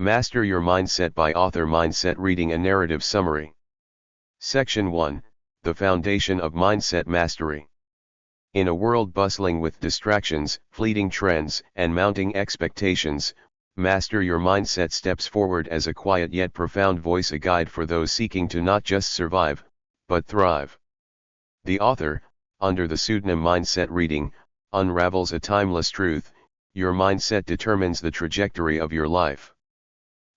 Master Your Mindset by author Mindset Reading, a narrative summary. Section 1, The Foundation of Mindset Mastery. In a world bustling with distractions, fleeting trends, and mounting expectations, Master Your Mindset steps forward as a quiet yet profound voice, a guide for those seeking to not just survive, but thrive. The author, under the pseudonym Mindset Reading, unravels a timeless truth: your mindset determines the trajectory of your life.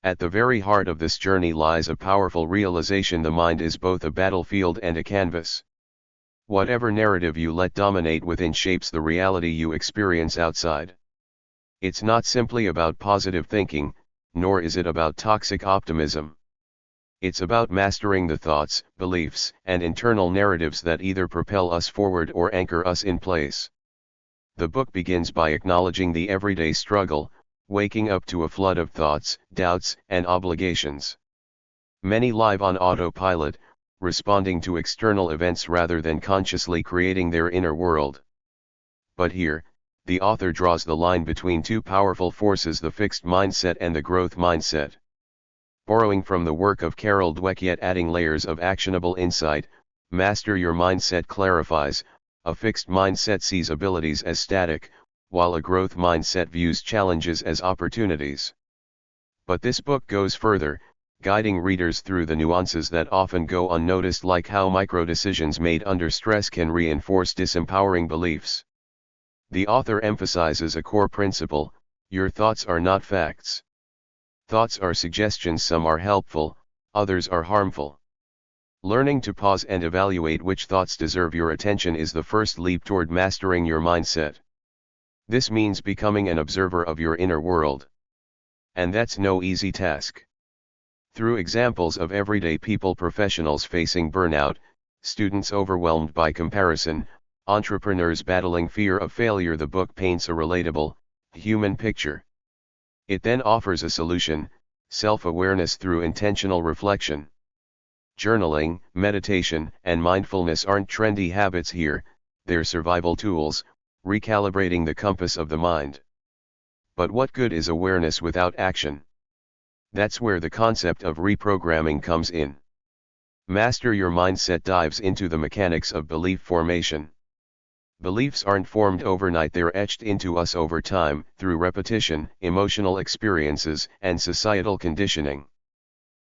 At the very heart of this journey lies a powerful realization: the mind is both a battlefield and a canvas. Whatever narrative you let dominate within shapes the reality you experience outside. It's not simply about positive thinking, nor is it about toxic optimism. It's about mastering the thoughts, beliefs, and internal narratives that either propel us forward or anchor us in place. The book begins by acknowledging the everyday struggle, waking up to a flood of thoughts, doubts, and obligations. Many live on autopilot, responding to external events rather than consciously creating their inner world. But here, the author draws the line between two powerful forces: the fixed mindset and the growth mindset. Borrowing from the work of Carol Dweck yet adding layers of actionable insight, Master Your Mindset clarifies: a fixed mindset sees abilities as static, while a growth mindset views challenges as opportunities. But this book goes further, guiding readers through the nuances that often go unnoticed, like how micro-decisions made under stress can reinforce disempowering beliefs. The author emphasizes a core principle: your thoughts are not facts. Thoughts are suggestions. Some are helpful, others are harmful. Learning to pause and evaluate which thoughts deserve your attention is the first leap toward mastering your mindset. This means becoming an observer of your inner world. And that's no easy task. Through examples of everyday people, professionals facing burnout, students overwhelmed by comparison, entrepreneurs battling fear of failure, the book paints a relatable, human picture. It then offers a solution: self-awareness through intentional reflection. Journaling, meditation, and mindfulness aren't trendy habits here, they're survival tools, recalibrating the compass of the mind. But what good is awareness without action? That's where the concept of reprogramming comes in. Master Your Mindset dives into the mechanics of belief formation. Beliefs aren't formed overnight, they're etched into us over time, through repetition, emotional experiences, and societal conditioning.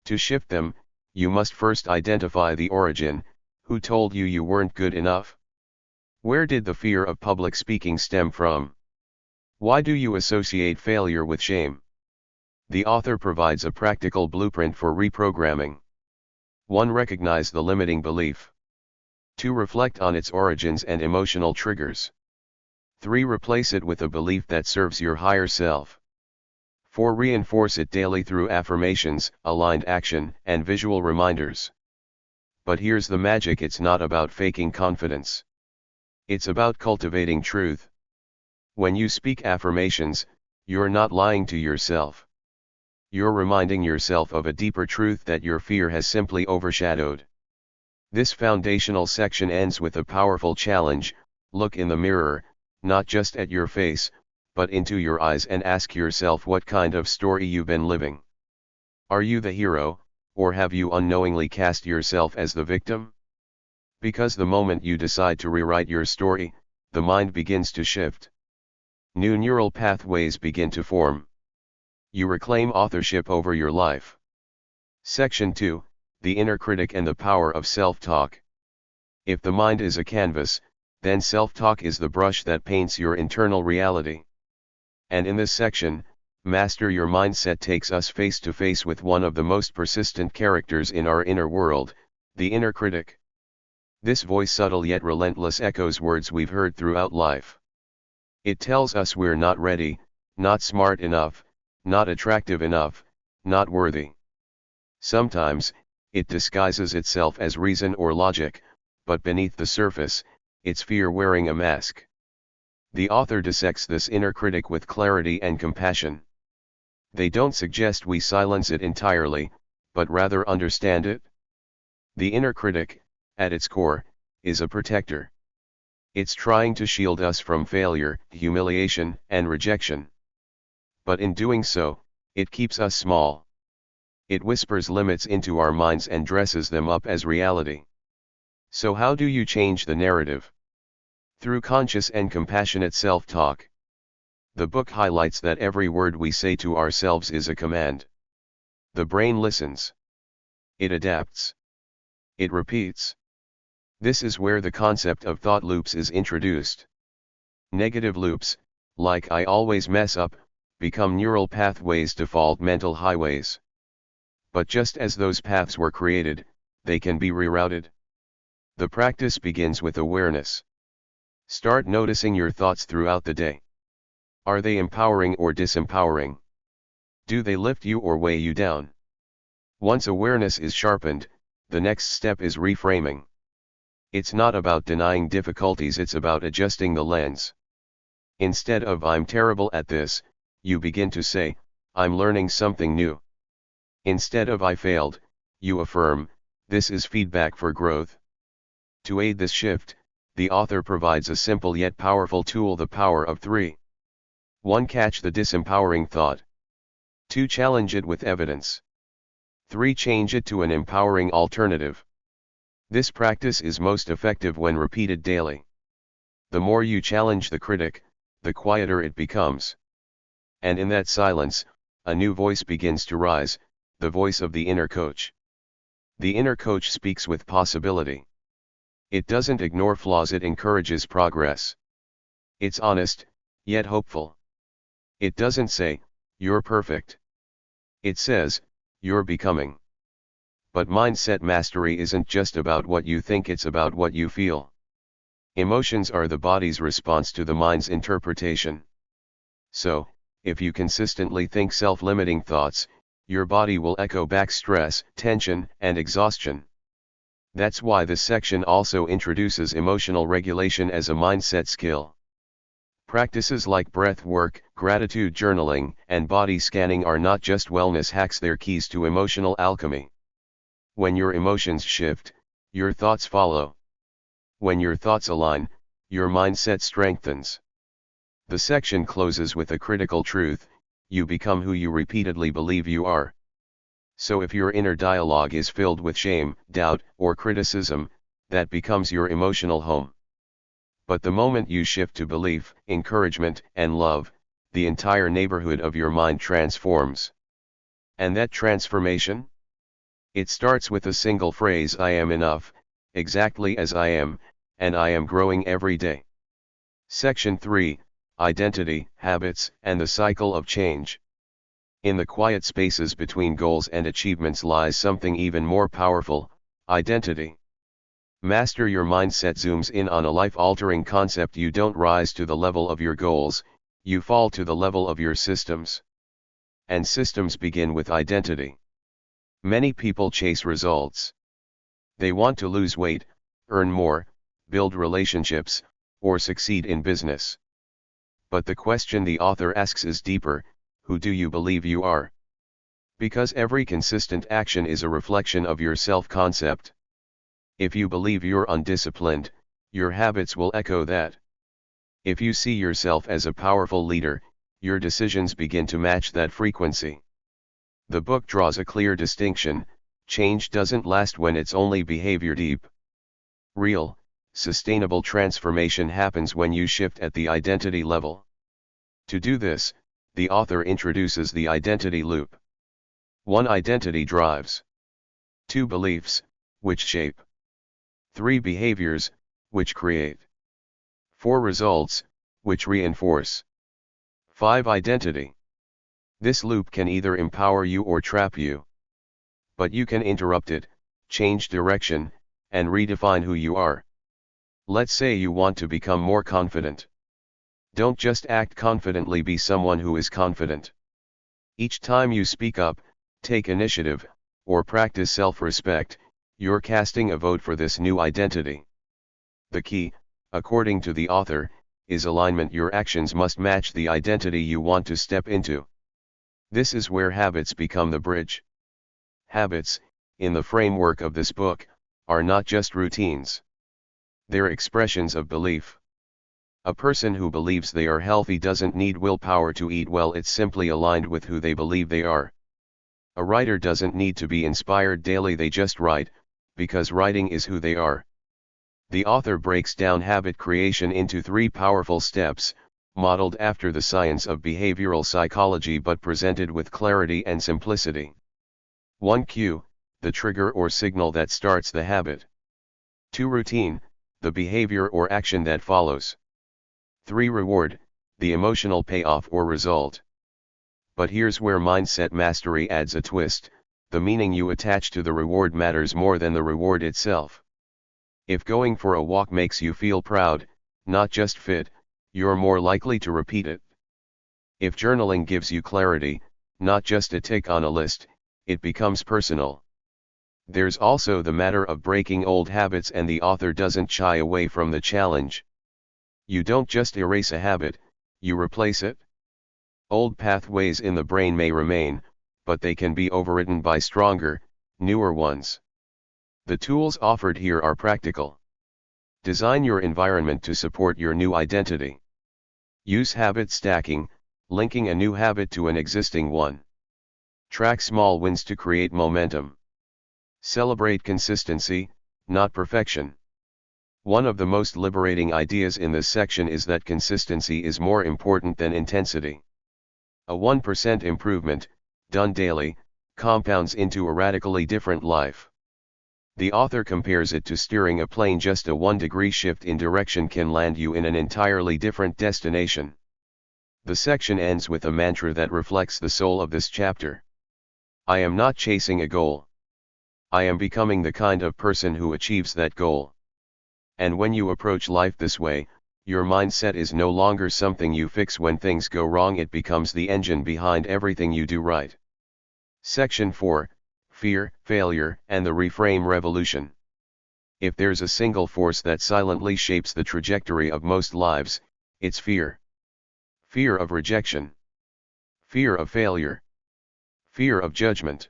To shift them, you must first identify the origin: who told you you weren't good enough? Where did the fear of public speaking stem from? Why do you associate failure with shame? The author provides a practical blueprint for reprogramming. 1. Recognize the limiting belief. 2. Reflect on its origins and emotional triggers. 3. Replace it with a belief that serves your higher self. 4. Reinforce it daily through affirmations, aligned action, and visual reminders. But here's the magic: it's not about faking confidence. It's about cultivating truth. When you speak affirmations, you're not lying to yourself. You're reminding yourself of a deeper truth that your fear has simply overshadowed. This foundational section ends with a powerful challenge: look in the mirror, not just at your face, but into your eyes, and ask yourself what kind of story you've been living. Are you the hero, or have you unknowingly cast yourself as the victim? Because the moment you decide to rewrite your story, the mind begins to shift. New neural pathways begin to form. You reclaim authorship over your life. Section 2, The Inner Critic and the Power of Self-Talk. If the mind is a canvas, then self-talk is the brush that paints your internal reality. And in this section, Master Your Mindset takes us face to face with one of the most persistent characters in our inner world, the inner critic. This voice, subtle yet relentless, echoes words we've heard throughout life. It tells us we're not ready, not smart enough, not attractive enough, not worthy. Sometimes, it disguises itself as reason or logic, but beneath the surface, it's fear wearing a mask. The author dissects this inner critic with clarity and compassion. They don't suggest we silence it entirely, but rather understand it. The inner critic, at its core, is a protector. It's trying to shield us from failure, humiliation, and rejection. But in doing so, It keeps us small. It whispers limits into our minds and dresses them up as reality. So how do you change the narrative? Through conscious and compassionate self-talk. The book highlights that every word we say to ourselves is a command. The brain listens. It adapts. It repeats. This is where the concept of thought loops is introduced. Negative loops, like "I always mess up," become neural pathways, default mental highways. But just as those paths were created, they can be rerouted. The practice begins with awareness. Start noticing your thoughts throughout the day. Are they empowering or disempowering? Do they lift you or weigh you down? Once awareness is sharpened, the next step is reframing. It's not about denying difficulties, it's about adjusting the lens. Instead of "I'm terrible at this," you begin to say, "I'm learning something new." Instead of "I failed," you affirm, "This is feedback for growth." To aid this shift, the author provides a simple yet powerful tool: the power of 3. 1. Catch the disempowering thought. 2. Challenge it with evidence. 3. Change it to an empowering alternative. This practice is most effective when repeated daily. The more you challenge the critic, the quieter it becomes. And in that silence, a new voice begins to rise, the voice of the inner coach. The inner coach speaks with possibility. It doesn't ignore flaws, it encourages progress. It's honest, yet hopeful. It doesn't say, "You're perfect." It says, "You're becoming." But mindset mastery isn't just about what you think, it's about what you feel. Emotions are the body's response to the mind's interpretation. So, if you consistently think self-limiting thoughts, your body will echo back stress, tension, and exhaustion. That's why this section also introduces emotional regulation as a mindset skill. Practices like breath work, gratitude journaling, and body scanning are not just wellness hacks, they're keys to emotional alchemy. When your emotions shift, your thoughts follow. When your thoughts align, your mindset strengthens. The section closes with a critical truth: you become who you repeatedly believe you are. So if your inner dialogue is filled with shame, doubt, or criticism, that becomes your emotional home. But the moment you shift to belief, encouragement, and love, the entire neighborhood of your mind transforms. And that transformation? It starts with a single phrase: "I am enough, exactly as I am, and I am growing every day." Section 3, Identity, Habits, and the Cycle of Change. In the quiet spaces between goals and achievements lies something even more powerful: identity. Master your mindset zooms in on a life-altering concept: you don't rise to the level of your goals, you fall to the level of your systems. And systems begin with identity. Many people chase results. They want to lose weight, earn more, build relationships, or succeed in business. But the question the author asks is deeper: who do you believe you are? Because every consistent action is a reflection of your self-concept. If you believe you're undisciplined, your habits will echo that. If you see yourself as a powerful leader, your decisions begin to match that frequency. The book draws a clear distinction: change doesn't last when it's only behavior deep. Real, sustainable transformation happens when you shift at the identity level. To do this, the author introduces the identity loop. 1. Identity drives. 2. Beliefs, which shape. 3. Behaviors, which create. 4. Results, which reinforce. 5. Identity. This loop can either empower you or trap you. But you can interrupt it, change direction, and redefine who you are. Let's say you want to become more confident. Don't just act confidently, be someone who is confident. Each time you speak up, take initiative, or practice self-respect, you're casting a vote for this new identity. The key, according to the author, is alignment. Your actions must match the identity you want to step into. This is where habits become the bridge. Habits, in the framework of this book, are not just routines. They're expressions of belief. A person who believes they are healthy doesn't need willpower to eat well, it's simply aligned with who they believe they are. A writer doesn't need to be inspired daily, they just write, because writing is who they are. The author breaks down habit creation into 3 powerful steps, modeled after the science of behavioral psychology but presented with clarity and simplicity. 1. Cue, the trigger or signal that starts the habit. 2. Routine, the behavior or action that follows. 3. Reward, the emotional payoff or result. But here's where mindset mastery adds a twist: the meaning you attach to the reward matters more than the reward itself. If going for a walk makes you feel proud, not just fit, you're more likely to repeat it. If journaling gives you clarity, not just a tick on a list, it becomes personal. There's also the matter of breaking old habits, and the author doesn't shy away from the challenge. You don't just erase a habit, you replace it. Old pathways in the brain may remain, but they can be overwritten by stronger, newer ones. The tools offered here are practical. Design your environment to support your new identity. Use habit stacking, linking a new habit to an existing one. Track small wins to create momentum. Celebrate consistency, not perfection. One of the most liberating ideas in this section is that consistency is more important than intensity. A 1% improvement, done daily, compounds into a radically different life. The author compares it to steering a plane. Just a 1-degree shift in direction can land you in an entirely different destination. The section ends with a mantra that reflects the soul of this chapter. I am not chasing a goal. I am becoming the kind of person who achieves that goal. And when you approach life this way, your mindset is no longer something you fix when things go wrong, it becomes the engine behind everything you do right. Section 4, Fear, Failure, and the Reframe Revolution. If there's a single force that silently shapes the trajectory of most lives, it's fear. Fear of rejection. Fear of failure. Fear of judgment.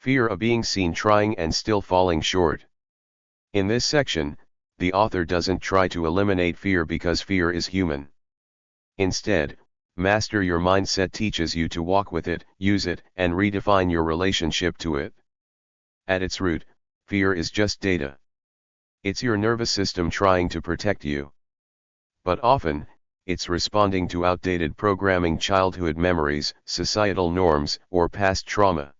Fear of being seen trying and still falling short. In this section, the author doesn't try to eliminate fear because fear is human. Instead, Master Your Mindset teaches you to walk with it, use it, and redefine your relationship to it. At its root, fear is just data. It's your nervous system trying to protect you. But often, it's responding to outdated programming, childhood memories, societal norms, or past trauma.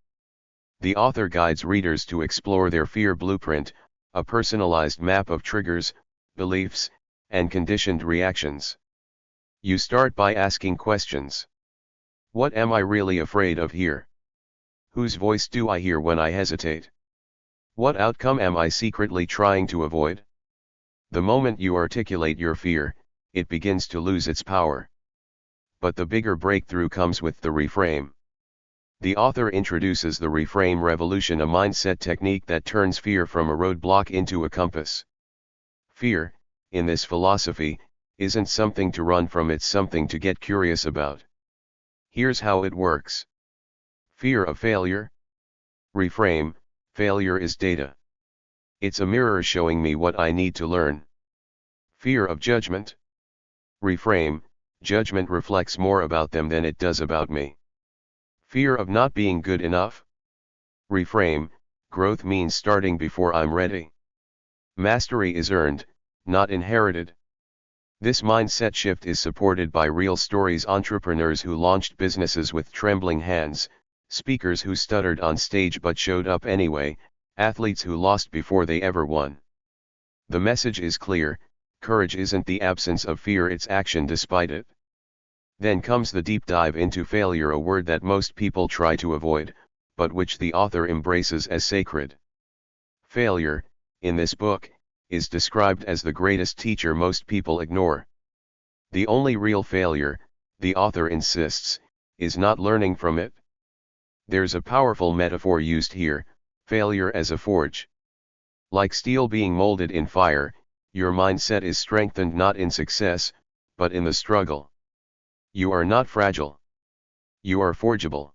The author guides readers to explore their fear blueprint, a personalized map of triggers, beliefs, and conditioned reactions. You start by asking questions. What am I really afraid of here? Whose voice do I hear when I hesitate? What outcome am I secretly trying to avoid? The moment you articulate your fear, it begins to lose its power. But the bigger breakthrough comes with the reframe. The author introduces the reframe revolution, a mindset technique that turns fear from a roadblock into a compass. Fear, in this philosophy, isn't something to run from, it's something to get curious about. Here's how it works. Fear of failure. Reframe: failure is data. It's a mirror showing me what I need to learn. Fear of judgment. Reframe: judgment reflects more about them than it does about me. Fear of not being good enough. Reframe: growth means starting before I'm ready. Mastery is earned, not inherited. This mindset shift is supported by real stories: entrepreneurs who launched businesses with trembling hands, speakers who stuttered on stage but showed up anyway, athletes who lost before they ever won. The message is clear: courage isn't the absence of fear, it's action despite it. Then comes the deep dive into failure, a word that most people try to avoid, but which the author embraces as sacred. Failure, in this book, is described as the greatest teacher most people ignore. The only real failure, the author insists, is not learning from it. There's a powerful metaphor used here: failure as a forge. Like steel being molded in fire, your mindset is strengthened not in success, but in the struggle. You are not fragile. You are forgeable.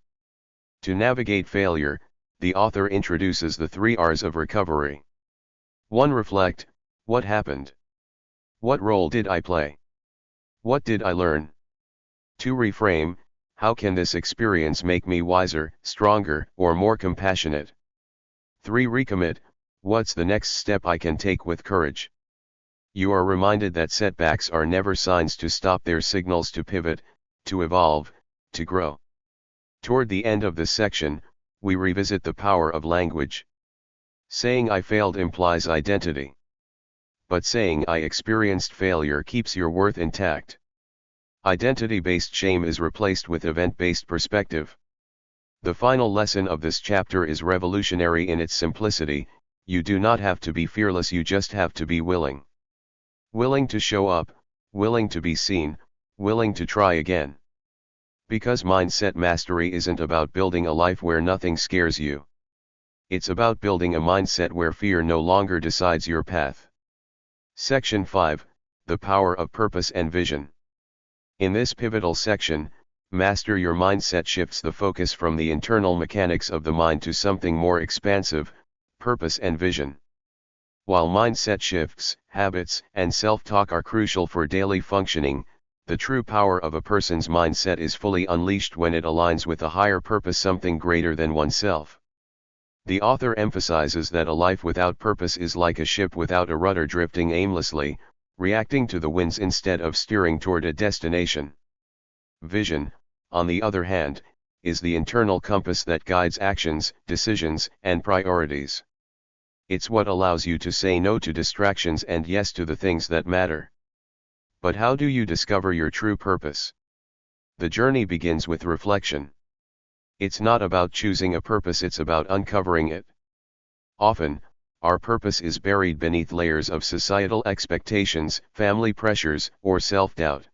To navigate failure, the author introduces the 3 R's of recovery. 1. Reflect: what happened? What role did I play? What did I learn? 2. Reframe, how can this experience make me wiser, stronger, or more compassionate? 3. Recommit, what's the next step I can take with courage? You are reminded that setbacks are never signs to stop, they're signals to pivot, to evolve, to grow. Toward the end of this section, we revisit the power of language. Saying I failed implies identity. But saying I experienced failure keeps your worth intact. Identity-based shame is replaced with event-based perspective. The final lesson of this chapter is revolutionary in its simplicity. You do not have to be fearless, you just have to be willing. Willing to show up, willing to be seen, willing to try again. Because mindset mastery isn't about building a life where nothing scares you. It's about building a mindset where fear no longer decides your path. Section 5, The Power of Purpose and Vision. In this pivotal section, Master Your Mindset shifts the focus from the internal mechanics of the mind to something more expansive, purpose and vision. While mindset shifts, habits, and self-talk are crucial for daily functioning, the true power of a person's mindset is fully unleashed when it aligns with a higher purpose, something greater than oneself. The author emphasizes that a life without purpose is like a ship without a rudder drifting aimlessly, reacting to the winds instead of steering toward a destination. Vision, on the other hand, is the internal compass that guides actions, decisions, and priorities. It's what allows you to say no to distractions and yes to the things that matter. But how do you discover your true purpose? The journey begins with reflection. It's not about choosing a purpose, it's about uncovering it. Often, our purpose is buried beneath layers of societal expectations, family pressures, or self-doubt.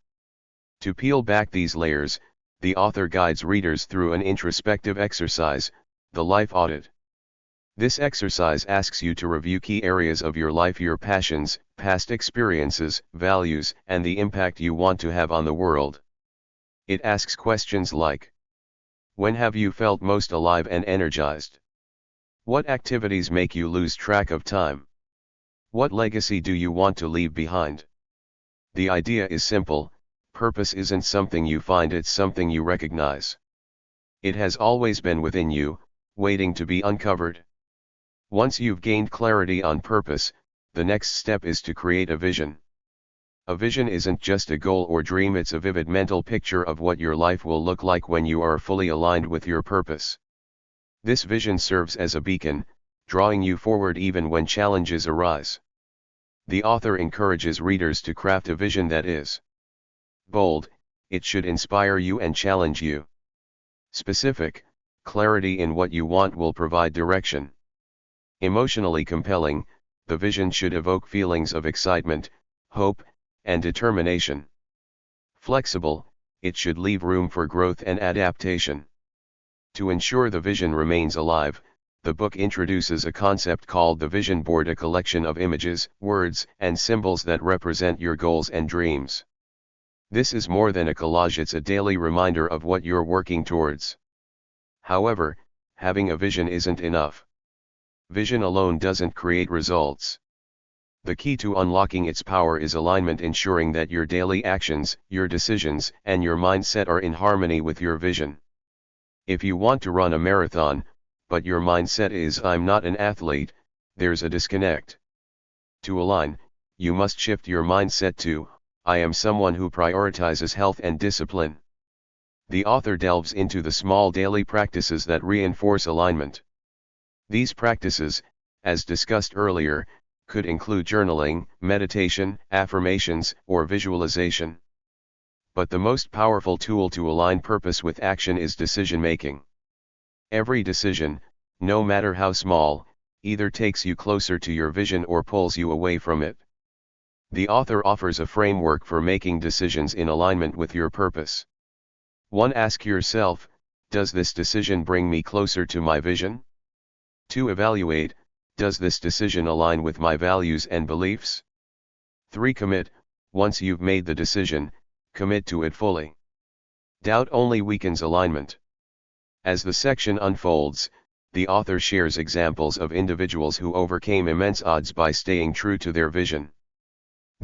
To peel back these layers, the author guides readers through an introspective exercise, the life audit. This exercise asks you to review key areas of your life, your passions, past experiences, values, and the impact you want to have on the world. It asks questions like: when have you felt most alive and energized? What activities make you lose track of time? What legacy do you want to leave behind? The idea is simple: purpose isn't something you find, it's something you recognize. It has always been within you, waiting to be uncovered. Once you've gained clarity on purpose, the next step is to create a vision. A vision isn't just a goal or dream, it's a vivid mental picture of what your life will look like when you are fully aligned with your purpose. This vision serves as a beacon, drawing you forward even when challenges arise. The author encourages readers to craft a vision that is bold, it should inspire you and challenge you. Specific, clarity in what you want will provide direction. Emotionally compelling, the vision should evoke feelings of excitement, hope, and determination. Flexible, it should leave room for growth and adaptation. To ensure the vision remains alive, the book introduces a concept called the vision board, a collection of images, words, and symbols that represent your goals and dreams. This is more than a collage, it's a daily reminder of what you're working towards. However, having a vision isn't enough. Vision alone doesn't create results. The key to unlocking its power is alignment, ensuring that your daily actions, your decisions, and your mindset are in harmony with your vision. If you want to run a marathon, but your mindset is "I'm not an athlete," there's a disconnect. To align, you must shift your mindset to "I am someone who prioritizes health and discipline." The author delves into the small daily practices that reinforce alignment. These practices, as discussed earlier, could include journaling, meditation, affirmations, or visualization. But the most powerful tool to align purpose with action is decision-making. Every decision, no matter how small, either takes you closer to your vision or pulls you away from it. The author offers a framework for making decisions in alignment with your purpose. 1. Ask yourself, does this decision bring me closer to my vision? 2. Evaluate, does this decision align with my values and beliefs? 3. Commit, once you've made the decision, commit to it fully. Doubt only weakens alignment. As the section unfolds, the author shares examples of individuals who overcame immense odds by staying true to their vision.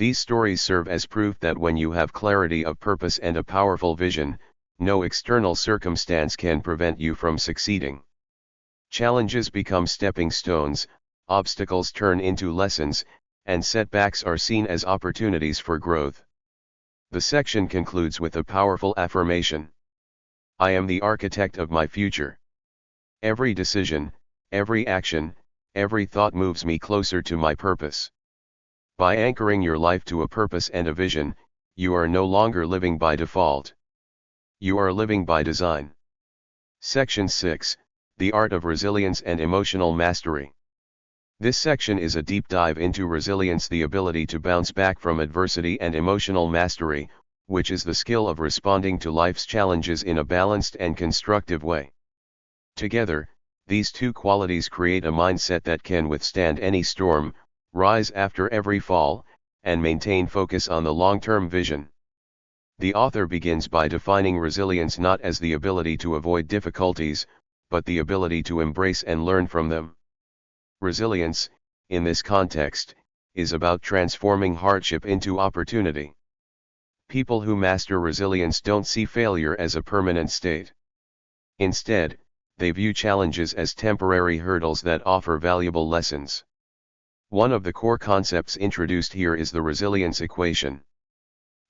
These stories serve as proof that when you have clarity of purpose and a powerful vision, no external circumstance can prevent you from succeeding. Challenges become stepping stones, obstacles turn into lessons, and setbacks are seen as opportunities for growth. The section concludes with a powerful affirmation. I am the architect of my future. Every decision, every action, every thought moves me closer to my purpose. By anchoring your life to a purpose and a vision, you are no longer living by default. You are living by design. Section 6, The Art of Resilience and Emotional Mastery. This section is a deep dive into resilience, the ability to bounce back from adversity, and emotional mastery, which is the skill of responding to life's challenges in a balanced and constructive way. Together, these two qualities create a mindset that can withstand any storm, rise after every fall, and maintain focus on the long-term vision. The author begins by defining resilience not as the ability to avoid difficulties, but the ability to embrace and learn from them. Resilience, in this context, is about transforming hardship into opportunity. People who master resilience don't see failure as a permanent state. Instead, they view challenges as temporary hurdles that offer valuable lessons. One of the core concepts introduced here is the resilience equation.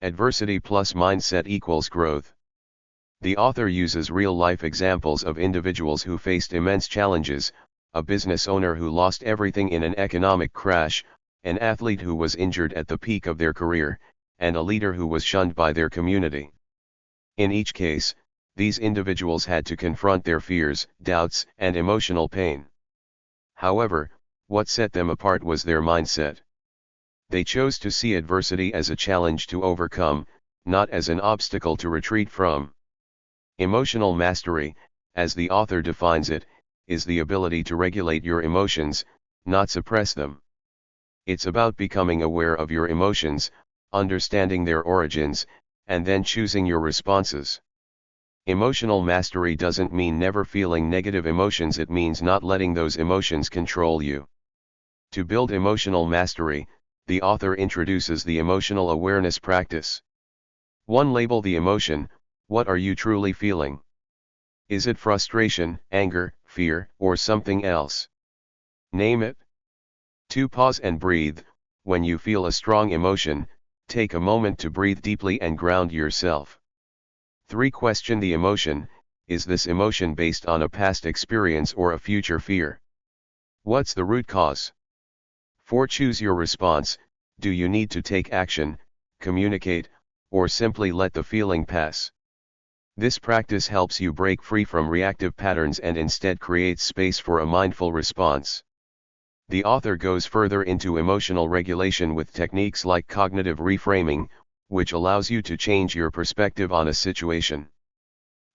Adversity plus mindset equals growth. The author uses real-life examples of individuals who faced immense challenges: a business owner who lost everything in an economic crash, an athlete who was injured at the peak of their career, and a leader who was shunned by their community. In each case, these individuals had to confront their fears, doubts, and emotional pain. However, what set them apart was their mindset. They chose to see adversity as a challenge to overcome, not as an obstacle to retreat from. Emotional mastery, as the author defines it, is the ability to regulate your emotions, not suppress them. It's about becoming aware of your emotions, understanding their origins, and then choosing your responses. Emotional mastery doesn't mean never feeling negative emotions, it means not letting those emotions control you. To build emotional mastery, the author introduces the emotional awareness practice. 1. Label the emotion. What are you truly feeling? Is it frustration, anger, fear, or something else? Name it. 2. Pause and breathe. When you feel a strong emotion, take a moment to breathe deeply and ground yourself. 3. Question the emotion. Is this emotion based on a past experience or a future fear? What's the root cause? 4. Choose your response. Do you need to take action, communicate, or simply let the feeling pass? This practice helps you break free from reactive patterns and instead creates space for a mindful response. The author goes further into emotional regulation with techniques like cognitive reframing, which allows you to change your perspective on a situation.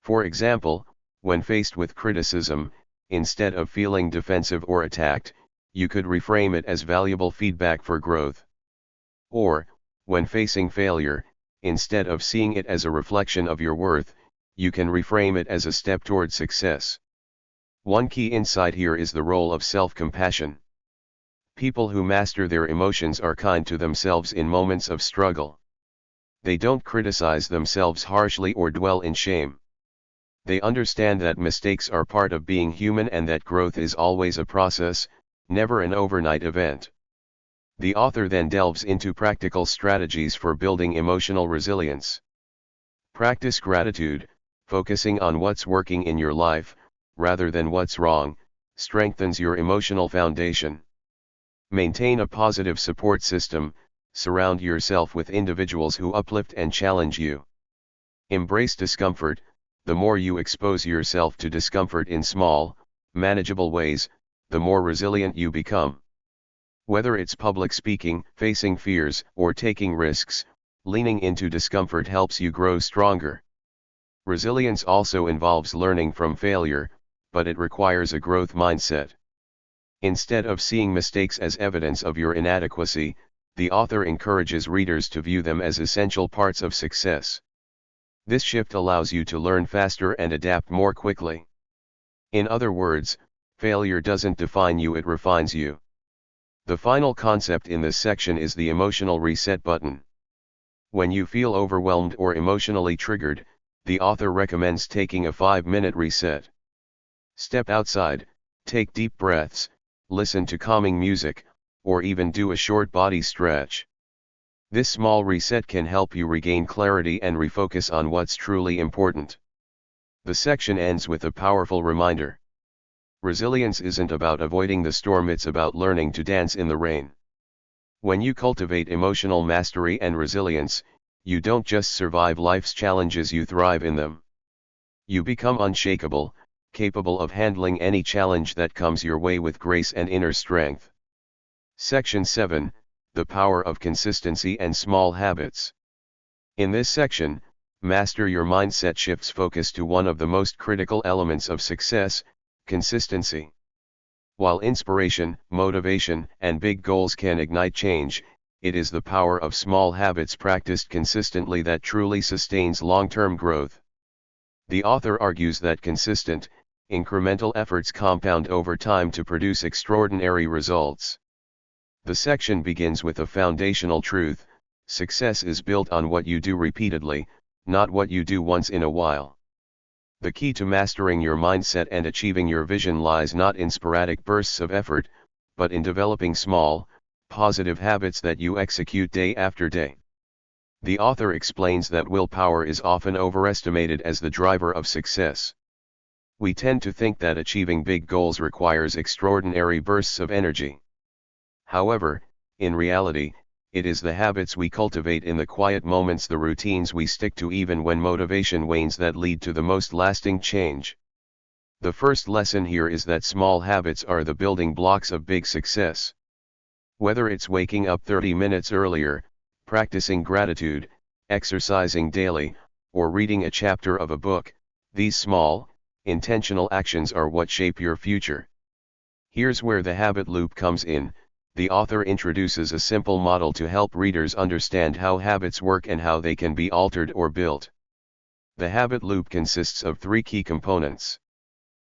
For example, when faced with criticism, instead of feeling defensive or attacked, you could reframe it as valuable feedback for growth. Or, when facing failure, instead of seeing it as a reflection of your worth, you can reframe it as a step toward success. One key insight here is the role of self-compassion. People who master their emotions are kind to themselves in moments of struggle. They don't criticize themselves harshly or dwell in shame. They understand that mistakes are part of being human and that growth is always a process, never an overnight event. The author then delves into practical strategies for building emotional resilience. Practice gratitude. Focusing on what's working in your life, rather than what's wrong, strengthens your emotional foundation. Maintain a positive support system. Surround yourself with individuals who uplift and challenge you. Embrace discomfort. The more you expose yourself to discomfort in small, manageable ways, the more resilient you become. Whether it's public speaking, facing fears, or taking risks, leaning into discomfort helps you grow stronger. Resilience also involves learning from failure, but it requires a growth mindset. Instead of seeing mistakes as evidence of your inadequacy, the author encourages readers to view them as essential parts of success. This shift allows you to learn faster and adapt more quickly. In other words, failure doesn't define you, it refines you. The final concept in this section is the emotional reset button. When you feel overwhelmed or emotionally triggered, the author recommends taking a 5-minute reset. Step outside, take deep breaths, listen to calming music, or even do a short body stretch. This small reset can help you regain clarity and refocus on what's truly important. The section ends with a powerful reminder. Resilience isn't about avoiding the storm, it's about learning to dance in the rain. When you cultivate emotional mastery and resilience, you don't just survive life's challenges, you thrive in them. You become unshakable, capable of handling any challenge that comes your way with grace and inner strength. Section 7, The Power of Consistency and Small Habits. In this section, Master Your Mindset shifts focus to one of the most critical elements of success: consistency. While inspiration, motivation, and big goals can ignite change, it is the power of small habits practiced consistently that truly sustains long-term growth. The author argues that consistent, incremental efforts compound over time to produce extraordinary results. The section begins with a foundational truth: success is built on what you do repeatedly, not what you do once in a while. The key to mastering your mindset and achieving your vision lies not in sporadic bursts of effort, but in developing small, positive habits that you execute day after day. The author explains that willpower is often overestimated as the driver of success. We tend to think that achieving big goals requires extraordinary bursts of energy. However, in reality, it is the habits we cultivate in the quiet moments, the routines we stick to even when motivation wanes, that lead to the most lasting change. The first lesson here is that small habits are the building blocks of big success. Whether it's waking up 30 minutes earlier, practicing gratitude, exercising daily, or reading a chapter of a book, these small, intentional actions are what shape your future. Here's where the habit loop comes in. The author introduces a simple model to help readers understand how habits work and how they can be altered or built. The habit loop consists of 3 key components.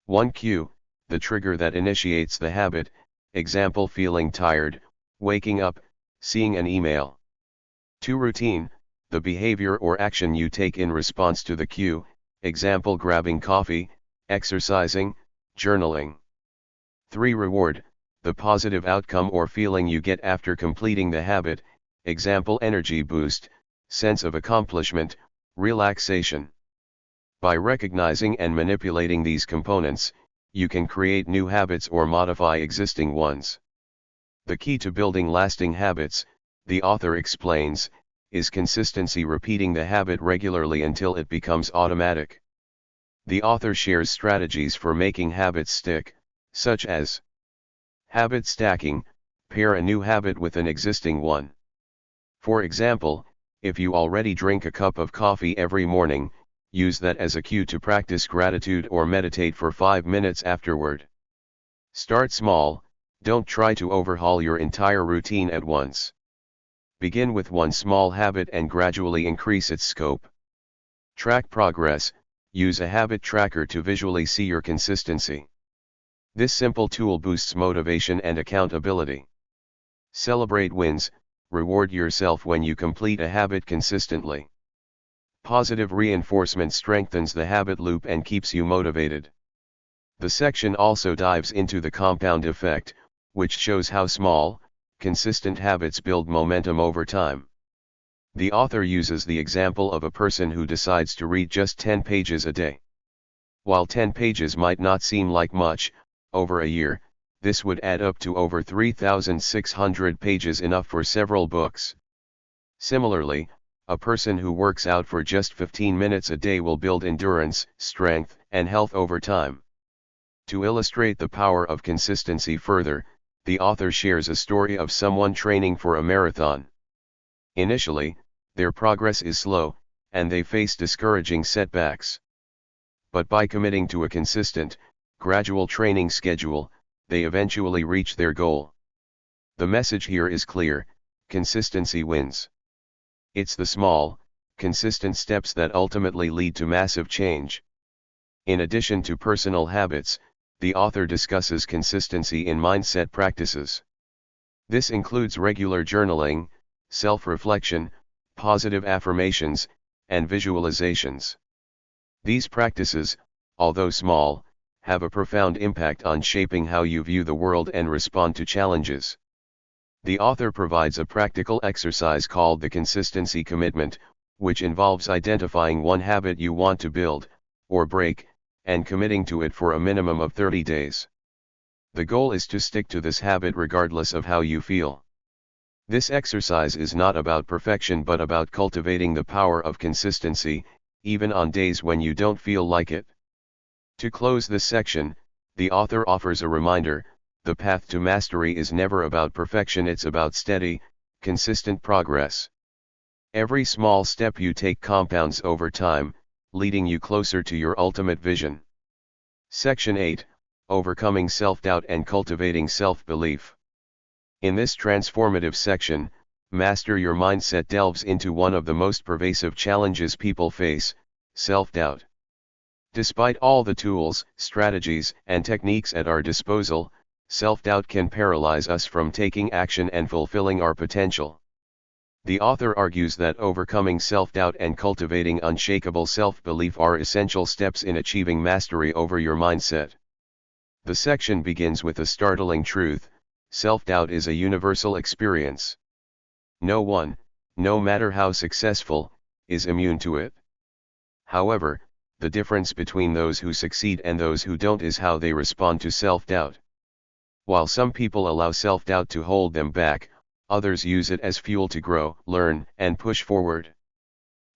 1. Cue, the trigger that initiates the habit, example feeling tired, waking up, seeing an email. 2. Routine, the behavior or action you take in response to the cue, example grabbing coffee, exercising, journaling. 3. Reward, the positive outcome or feeling you get after completing the habit, example energy boost, sense of accomplishment, relaxation. By recognizing and manipulating these components, you can create new habits or modify existing ones. The key to building lasting habits, the author explains, is consistency, repeating the habit regularly until it becomes automatic. The author shares strategies for making habits stick, such as habit stacking: pair a new habit with an existing one. For example, if you already drink a cup of coffee every morning, use that as a cue to practice gratitude or meditate for 5 minutes afterward. Start small, don't try to overhaul your entire routine at once. Begin with one small habit and gradually increase its scope. Track progress: use a habit tracker to visually see your consistency. This simple tool boosts motivation and accountability. Celebrate wins: reward yourself when you complete a habit consistently. Positive reinforcement strengthens the habit loop and keeps you motivated. The section also dives into the compound effect, which shows how small, consistent habits build momentum over time. The author uses the example of a person who decides to read just 10 pages a day. While 10 pages might not seem like much, over a year, this would add up to over 3,600 pages, enough for several books. Similarly, a person who works out for just 15 minutes a day will build endurance, strength, and health over time. To illustrate the power of consistency further, the author shares a story of someone training for a marathon. Initially, their progress is slow, and they face discouraging setbacks. But by committing to a consistent, gradual training schedule, they eventually reach their goal. The message here is clear: consistency wins. It's the small, consistent steps that ultimately lead to massive change. In addition to personal habits, the author discusses consistency in mindset practices. This includes regular journaling, self-reflection, positive affirmations, and visualizations. These practices, although small, have a profound impact on shaping how you view the world and respond to challenges. The author provides a practical exercise called the consistency commitment, which involves identifying one habit you want to build, or break, and committing to it for a minimum of 30 days. The goal is to stick to this habit regardless of how you feel. This exercise is not about perfection but about cultivating the power of consistency, even on days when you don't feel like it. To close this section, the author offers a reminder: the path to mastery is never about perfection, it's about steady, consistent progress. Every small step you take compounds over time, leading you closer to your ultimate vision. Section 8, Overcoming Self-Doubt and Cultivating Self-Belief. In this transformative section, Master Your Mindset delves into one of the most pervasive challenges people face: self-doubt. Despite all the tools, strategies, and techniques at our disposal, self-doubt can paralyze us from taking action and fulfilling our potential. The author argues that overcoming self-doubt and cultivating unshakable self-belief are essential steps in achieving mastery over your mindset. The section begins with a startling truth: self-doubt is a universal experience. No one, no matter how successful, is immune to it. However, the difference between those who succeed and those who don't is how they respond to self-doubt. While some people allow self-doubt to hold them back, others use it as fuel to grow, learn, and push forward.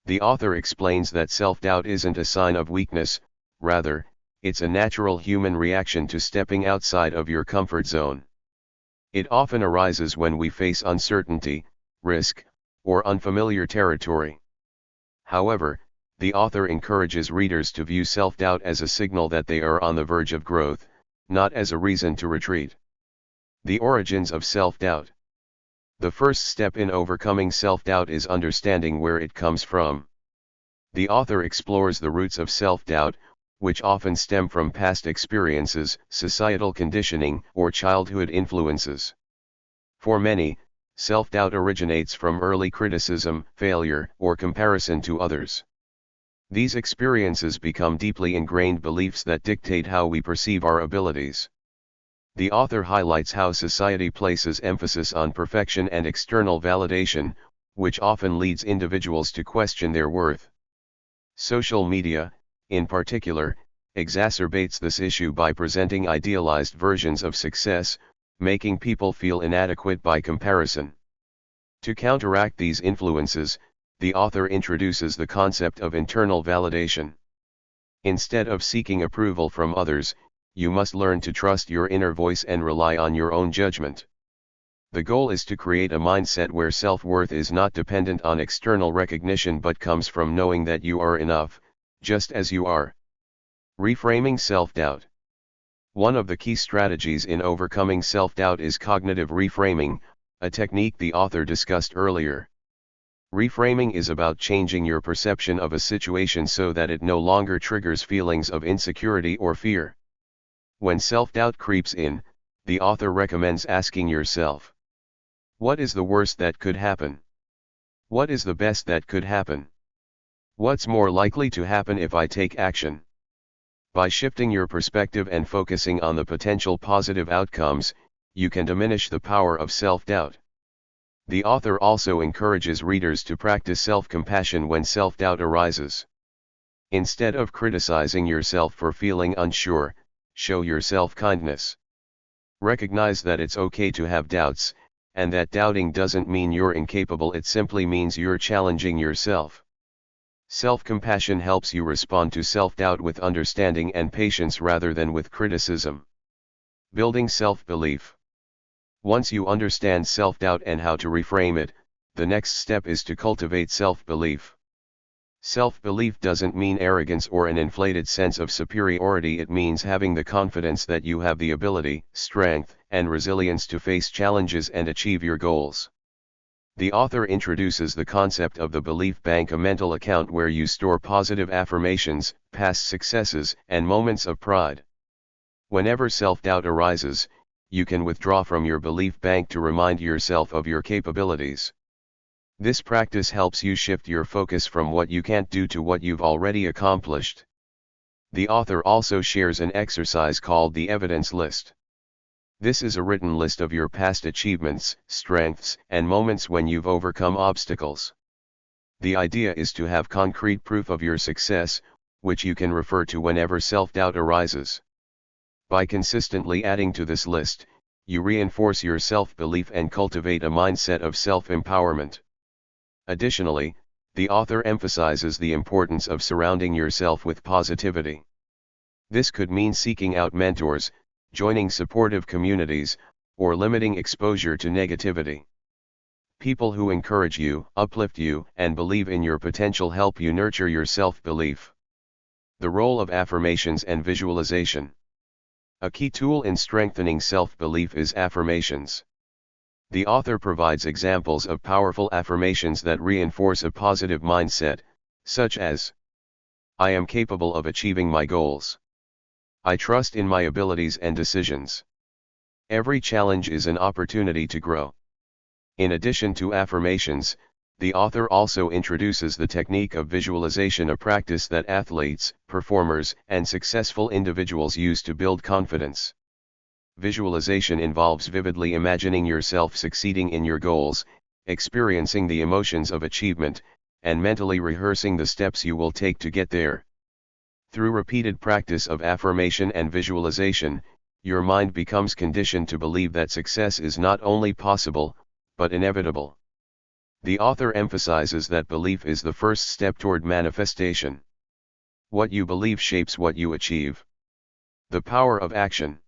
The author explains that self-doubt isn't a sign of weakness, rather, it's a natural human reaction to stepping outside of your comfort zone. It often arises when we face uncertainty, risk, or unfamiliar territory. However, the author encourages readers to view self-doubt as a signal that they are on the verge of growth, not as a reason to retreat. The origins of self-doubt. The first step in overcoming self-doubt is understanding where it comes from. The author explores the roots of self-doubt, which often stem from past experiences, societal conditioning, or childhood influences. For many, self-doubt originates from early criticism, failure, or comparison to others. These experiences become deeply ingrained beliefs that dictate how we perceive our abilities. The author highlights how society places emphasis on perfection and external validation, which often leads individuals to question their worth. Social media, in particular, exacerbates this issue by presenting idealized versions of success, making people feel inadequate by comparison. To counteract these influences, the author introduces the concept of internal validation. Instead of seeking approval from others, you must learn to trust your inner voice and rely on your own judgment. The goal is to create a mindset where self-worth is not dependent on external recognition but comes from knowing that you are enough, just as you are. Reframing self-doubt. One of the key strategies in overcoming self-doubt is cognitive reframing, a technique the author discussed earlier. Reframing is about changing your perception of a situation so that it no longer triggers feelings of insecurity or fear. When self-doubt creeps in, the author recommends asking yourself, what is the worst that could happen? What is the best that could happen? What's more likely to happen if I take action? By shifting your perspective and focusing on the potential positive outcomes, you can diminish the power of self-doubt. The author also encourages readers to practice self-compassion when self-doubt arises. Instead of criticizing yourself for feeling unsure, show yourself kindness. Recognize that it's okay to have doubts, and that doubting doesn't mean you're incapable, it simply means you're challenging yourself. Self-compassion helps you respond to self-doubt with understanding and patience rather than with criticism. Building self-belief. Once you understand self-doubt and how to reframe it, the next step is to cultivate self-belief. Self-belief doesn't mean arrogance or an inflated sense of superiority, it means having the confidence that you have the ability, strength, and resilience to face challenges and achieve your goals. The author introduces the concept of the belief bank, a mental account where you store positive affirmations, past successes, and moments of pride. Whenever self-doubt arises, you can withdraw from your belief bank to remind yourself of your capabilities. This practice helps you shift your focus from what you can't do to what you've already accomplished. The author also shares an exercise called the evidence list. This is a written list of your past achievements, strengths, and moments when you've overcome obstacles. The idea is to have concrete proof of your success, which you can refer to whenever self-doubt arises. By consistently adding to this list, you reinforce your self-belief and cultivate a mindset of self-empowerment. Additionally, the author emphasizes the importance of surrounding yourself with positivity. This could mean seeking out mentors, joining supportive communities, or limiting exposure to negativity. People who encourage you, uplift you, and believe in your potential help you nurture your self-belief. The role of affirmations and visualization. A key tool in strengthening self-belief is affirmations. The author provides examples of powerful affirmations that reinforce a positive mindset, such as, "I am capable of achieving my goals. I trust in my abilities and decisions. Every challenge is an opportunity to grow." In addition to affirmations, the author also introduces the technique of visualization, a practice that athletes, performers, and successful individuals use to build confidence. Visualization involves vividly imagining yourself succeeding in your goals, experiencing the emotions of achievement, and mentally rehearsing the steps you will take to get there. Through repeated practice of affirmation and visualization, your mind becomes conditioned to believe that success is not only possible, but inevitable. The author emphasizes that belief is the first step toward manifestation. What you believe shapes what you achieve. The power of action.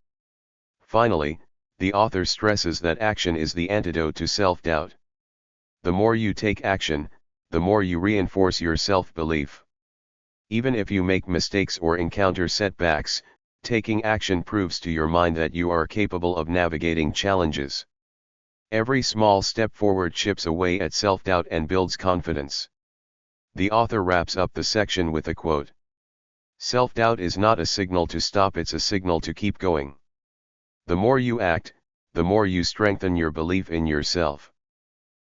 Finally, the author stresses that action is the antidote to self-doubt. The more you take action, the more you reinforce your self-belief. Even if you make mistakes or encounter setbacks, taking action proves to your mind that you are capable of navigating challenges. Every small step forward chips away at self-doubt and builds confidence. The author wraps up the section with a quote. "Self-doubt is not a signal to stop, it's a signal to keep going. The more you act, the more you strengthen your belief in yourself."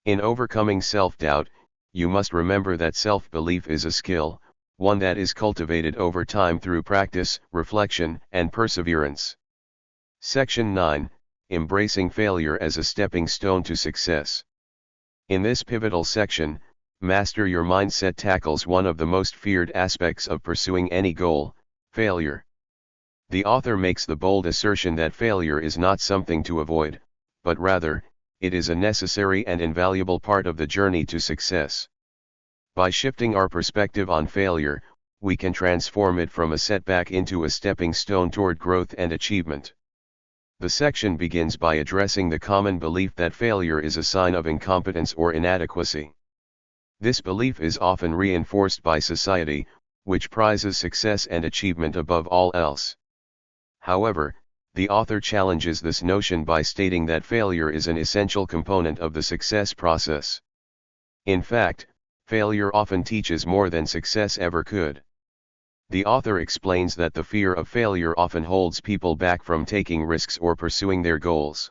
In overcoming self-doubt, you must remember that self-belief is a skill, one that is cultivated over time through practice, reflection, and perseverance. Section 9, Embracing Failure as a Stepping Stone to Success. In this pivotal section, Master Your Mindset tackles one of the most feared aspects of pursuing any goal, failure. The author makes the bold assertion that failure is not something to avoid, but rather, it is a necessary and invaluable part of the journey to success. By shifting our perspective on failure, we can transform it from a setback into a stepping stone toward growth and achievement. The section begins by addressing the common belief that failure is a sign of incompetence or inadequacy. This belief is often reinforced by society, which prizes success and achievement above all else. However, the author challenges this notion by stating that failure is an essential component of the success process. In fact, failure often teaches more than success ever could. The author explains that the fear of failure often holds people back from taking risks or pursuing their goals.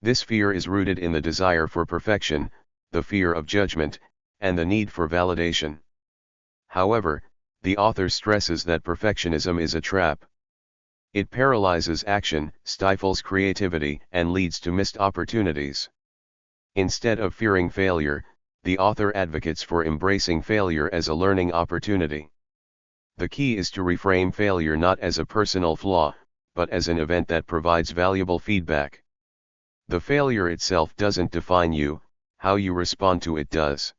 This fear is rooted in the desire for perfection, the fear of judgment, and the need for validation. However, the author stresses that perfectionism is a trap. It paralyzes action, stifles creativity, and leads to missed opportunities. Instead of fearing failure, the author advocates for embracing failure as a learning opportunity. The key is to reframe failure not as a personal flaw, but as an event that provides valuable feedback. The failure itself doesn't define you, how you respond to it does.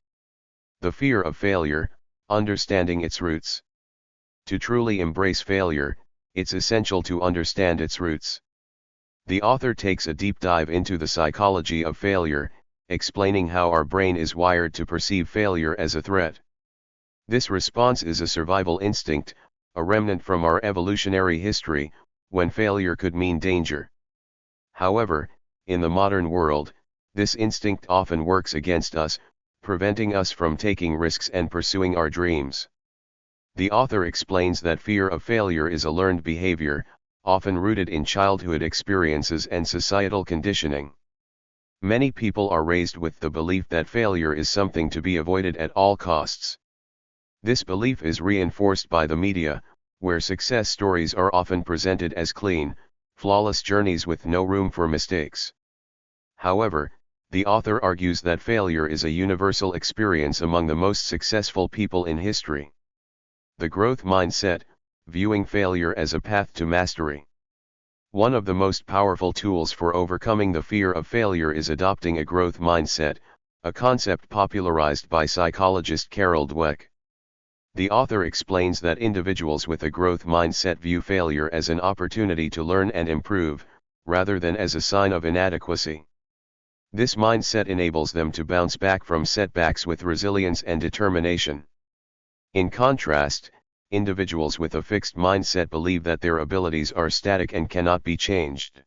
The fear of failure, understanding its roots. To truly embrace failure, it's essential to understand its roots. The author takes a deep dive into the psychology of failure, explaining how our brain is wired to perceive failure as a threat. This response is a survival instinct, a remnant from our evolutionary history, when failure could mean danger. However, in the modern world, this instinct often works against us, preventing us from taking risks and pursuing our dreams. The author explains that fear of failure is a learned behavior, often rooted in childhood experiences and societal conditioning. Many people are raised with the belief that failure is something to be avoided at all costs. This belief is reinforced by the media, where success stories are often presented as clean, flawless journeys with no room for mistakes. However, the author argues that failure is a universal experience among the most successful people in history. The growth mindset, viewing failure as a path to mastery. One of the most powerful tools for overcoming the fear of failure is adopting a growth mindset, a concept popularized by psychologist Carol Dweck. The author explains that individuals with a growth mindset view failure as an opportunity to learn and improve, rather than as a sign of inadequacy. This mindset enables them to bounce back from setbacks with resilience and determination. In contrast, individuals with a fixed mindset believe that their abilities are static and cannot be changed.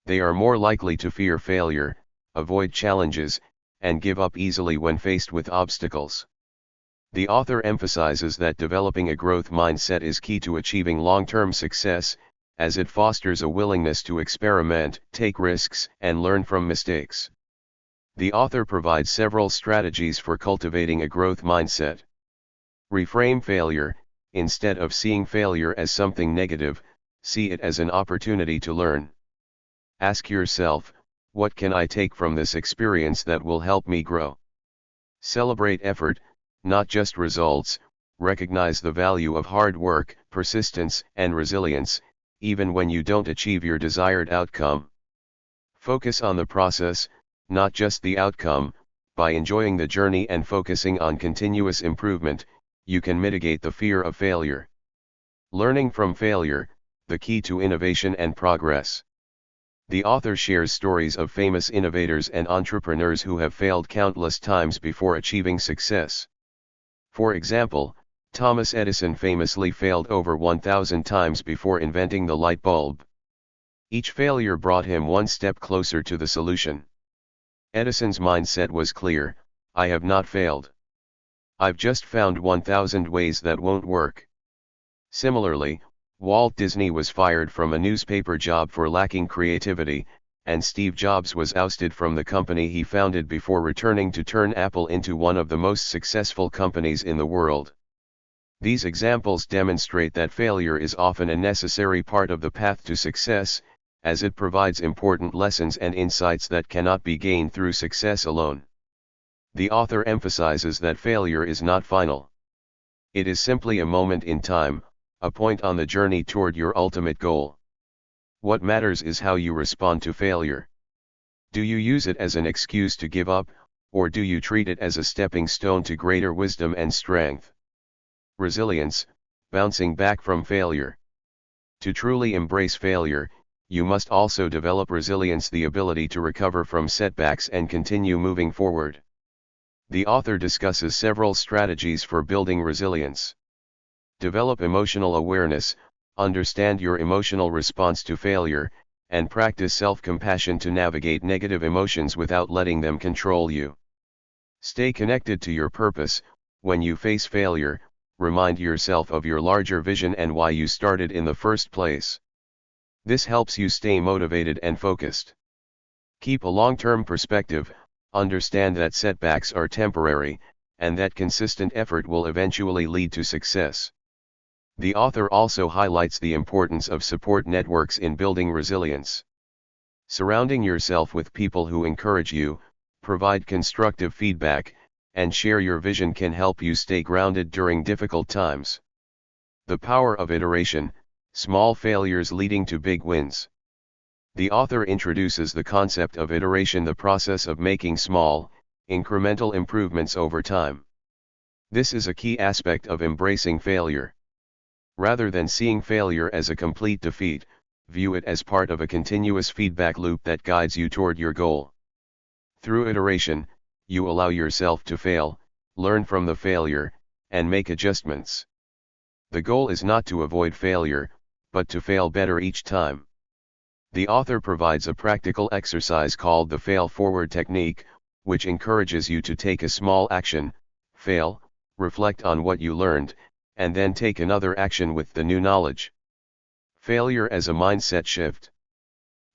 They are more likely to fear failure, avoid challenges, and give up easily when faced with obstacles. The author emphasizes that developing a growth mindset is key to achieving long-term success, as it fosters a willingness to experiment, take risks, and learn from mistakes. The author provides several strategies for cultivating a growth mindset. Reframe failure. Instead of seeing failure as something negative, see it as an opportunity to learn. Ask yourself, what can I take from this experience that will help me grow? Celebrate effort, not just results. Recognize the value of hard work, persistence, and resilience, even when you don't achieve your desired outcome. Focus on the process, not just the outcome. By enjoying the journey and focusing on continuous improvement, you can mitigate the fear of failure. Learning from failure, the key to innovation and progress. The author shares stories of famous innovators and entrepreneurs who have failed countless times before achieving success. For example, Thomas Edison famously failed over 1,000 times before inventing the light bulb. Each failure brought him one step closer to the solution. Edison's mindset was clear: I have not failed. I've just found 1,000 ways that won't work. Similarly, Walt Disney was fired from a newspaper job for lacking creativity, and Steve Jobs was ousted from the company he founded before returning to turn Apple into one of the most successful companies in the world. These examples demonstrate that failure is often a necessary part of the path to success, as it provides important lessons and insights that cannot be gained through success alone. The author emphasizes that failure is not final. It is simply a moment in time, a point on the journey toward your ultimate goal. What matters is how you respond to failure. Do you use it as an excuse to give up, or do you treat it as a stepping stone to greater wisdom and strength? Resilience, bouncing back from failure. To truly embrace failure, you must also develop resilience, the ability to recover from setbacks and continue moving forward. The author discusses several strategies for building resilience. Develop emotional awareness. Understand your emotional response to failure, and practice self-compassion to navigate negative emotions without letting them control you. Stay connected to your purpose. When you face failure, remind yourself of your larger vision and why you started in the first place. This helps you stay motivated and focused. Keep a long-term perspective. Understand that setbacks are temporary, and that consistent effort will eventually lead to success. The author also highlights the importance of support networks in building resilience. Surrounding yourself with people who encourage you, provide constructive feedback, and share your vision can help you stay grounded during difficult times. The power of iteration, small failures leading to big wins. The author introduces the concept of iteration, the process of making small, incremental improvements over time. This is a key aspect of embracing failure. Rather than seeing failure as a complete defeat, view it as part of a continuous feedback loop that guides you toward your goal. Through iteration, you allow yourself to fail, learn from the failure, and make adjustments. The goal is not to avoid failure, but to fail better each time. The author provides a practical exercise called the fail forward technique, which encourages you to take a small action, fail, reflect on what you learned, and then take another action with the new knowledge. Failure as a mindset shift.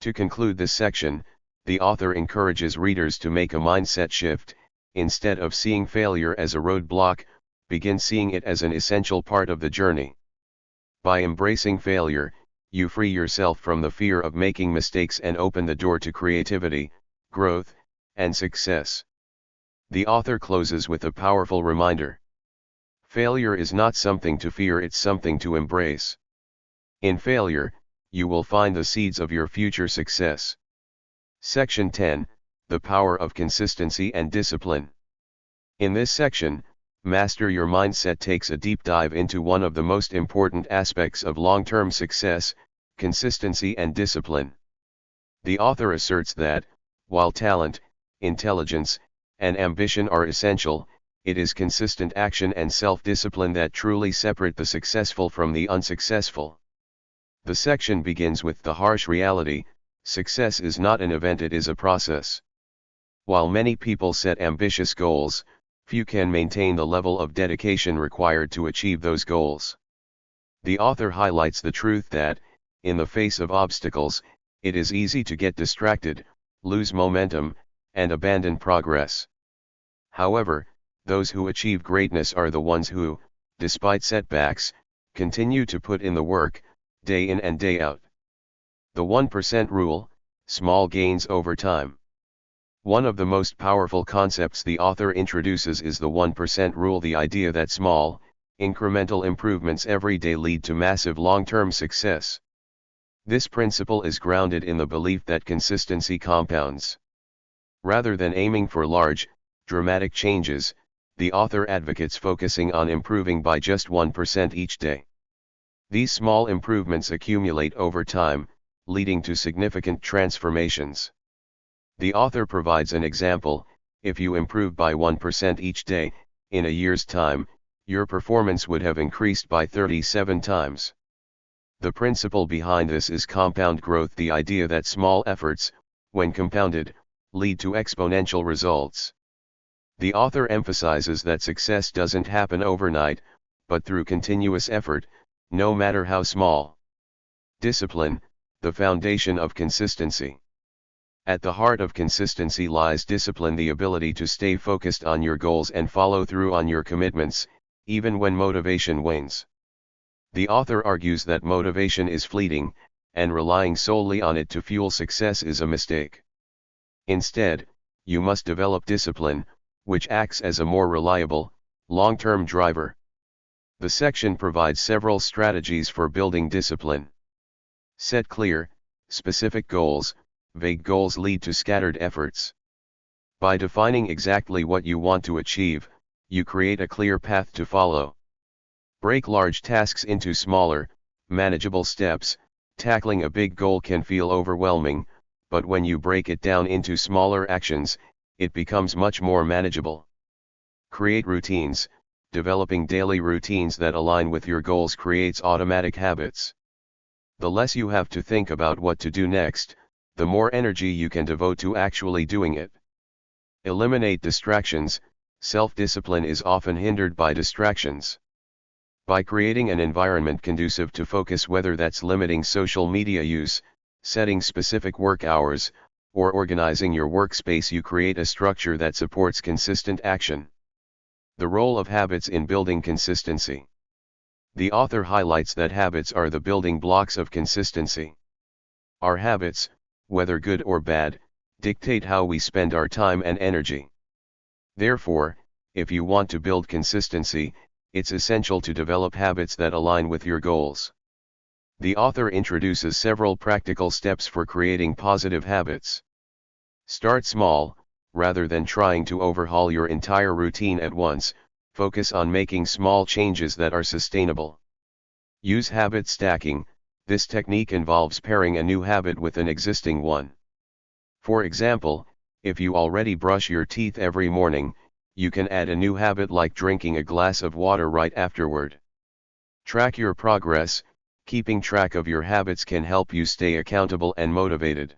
To conclude this section, the author encourages readers to make a mindset shift. Instead of seeing failure as a roadblock, begin seeing it as an essential part of the journey. By embracing failure, you free yourself from the fear of making mistakes and open the door to creativity, growth, and success. The author closes with a powerful reminder. Failure is not something to fear, it's something to embrace. In failure, you will find the seeds of your future success. Section 10, The Power of Consistency and Discipline. In this section, Master Your Mindset takes a deep dive into one of the most important aspects of long-term success, consistency and discipline. The author asserts that, while talent, intelligence, and ambition are essential, it is consistent action and self-discipline that truly separate the successful from the unsuccessful. The section begins with the harsh reality: success is not an event, it is a process. While many people set ambitious goals, few can maintain the level of dedication required to achieve those goals. The author highlights the truth that, in the face of obstacles, it is easy to get distracted, lose momentum, and abandon progress. However, those who achieve greatness are the ones who, despite setbacks, continue to put in the work, day in and day out. The 1% rule: small gains over time. One of the most powerful concepts the author introduces is the 1% rule, the idea that small, incremental improvements every day lead to massive long-term success. This principle is grounded in the belief that consistency compounds. Rather than aiming for large, dramatic changes, the author advocates focusing on improving by just 1% each day. These small improvements accumulate over time, leading to significant transformations. The author provides an example: if you improve by 1% each day, in a year's time, your performance would have increased by 37 times. The principle behind this is compound growth, the idea that small efforts, when compounded, lead to exponential results. The author emphasizes that success doesn't happen overnight, but through continuous effort, no matter how small. Discipline, the foundation of consistency. At the heart of consistency lies discipline, the ability to stay focused on your goals and follow through on your commitments, even when motivation wanes. The author argues that motivation is fleeting, and relying solely on it to fuel success is a mistake. Instead, you must develop discipline, which acts as a more reliable, long-term driver. The section provides several strategies for building discipline. Set clear, specific goals. Vague goals lead to scattered efforts. By defining exactly what you want to achieve, you create a clear path to follow. Break large tasks into smaller, manageable steps. Tackling a big goal can feel overwhelming, but when you break it down into smaller actions, it becomes much more manageable. Create routines. Developing daily routines that align with your goals creates automatic habits. The less you have to think about what to do next, the more energy you can devote to actually doing it. Eliminate distractions. Self-discipline is often hindered by distractions. By creating an environment conducive to focus, whether that's limiting social media use, setting specific work hours, or organizing your workspace, you create a structure that supports consistent action. The role of habits in building consistency. The author highlights that habits are the building blocks of consistency. Our habits, whether good or bad, dictate how we spend our time and energy. Therefore, if you want to build consistency, it's essential to develop habits that align with your goals. The author introduces several practical steps for creating positive habits. Start small. Rather than trying to overhaul your entire routine at once, focus on making small changes that are sustainable. Use habit stacking. This technique involves pairing a new habit with an existing one. For example, if you already brush your teeth every morning, you can add a new habit like drinking a glass of water right afterward. Track your progress. Keeping track of your habits can help you stay accountable and motivated.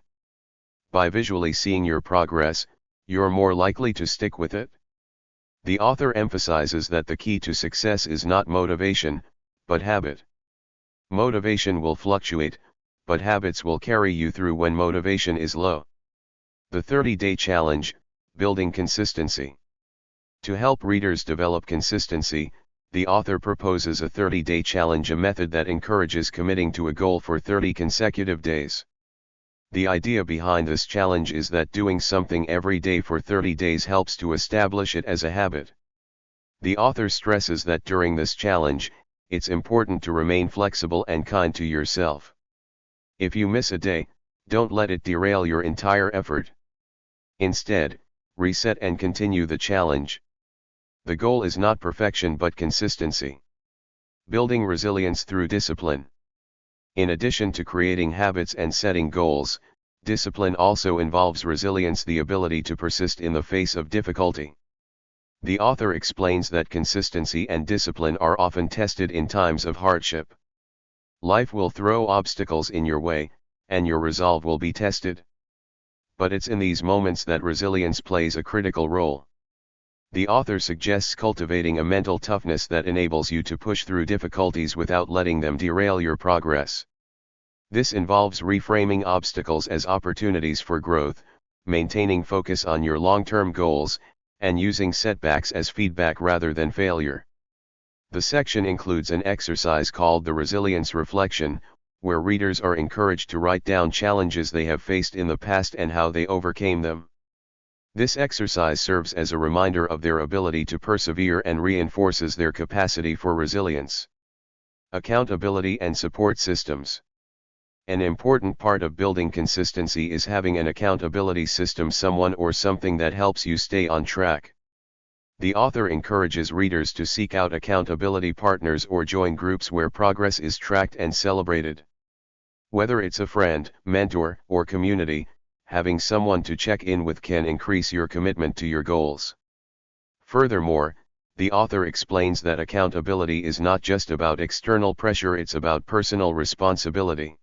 By visually seeing your progress, you're more likely to stick with it. The author emphasizes that the key to success is not motivation, but habit. Motivation will fluctuate, but habits will carry you through when motivation is low. The 30-day challenge, building consistency. To help readers develop consistency, the author proposes a 30-day challenge, a method that encourages committing to a goal for 30 consecutive days. The idea behind this challenge is that doing something every day for 30 days helps to establish it as a habit. The author stresses that during this challenge, it's important to remain flexible and kind to yourself. If you miss a day, don't let it derail your entire effort. Instead, reset and continue the challenge. The goal is not perfection but consistency. Building resilience through discipline. In addition to creating habits and setting goals, discipline also involves resilience, the ability to persist in the face of difficulty. The author explains that consistency and discipline are often tested in times of hardship. Life will throw obstacles in your way, and your resolve will be tested. But it's in these moments that resilience plays a critical role. The author suggests cultivating a mental toughness that enables you to push through difficulties without letting them derail your progress. This involves reframing obstacles as opportunities for growth, maintaining focus on your long-term goals, and using setbacks as feedback rather than failure. The section includes an exercise called the Resilience Reflection, where readers are encouraged to write down challenges they have faced in the past and how they overcame them. This exercise serves as a reminder of their ability to persevere and reinforces their capacity for resilience. Accountability and support systems. An important part of building consistency is having an accountability system, someone or something that helps you stay on track. The author encourages readers to seek out accountability partners or join groups where progress is tracked and celebrated. Whether it's a friend, mentor, or community, having someone to check in with can increase your commitment to your goals. Furthermore, the author explains that accountability is not just about external pressure, it's about personal responsibility.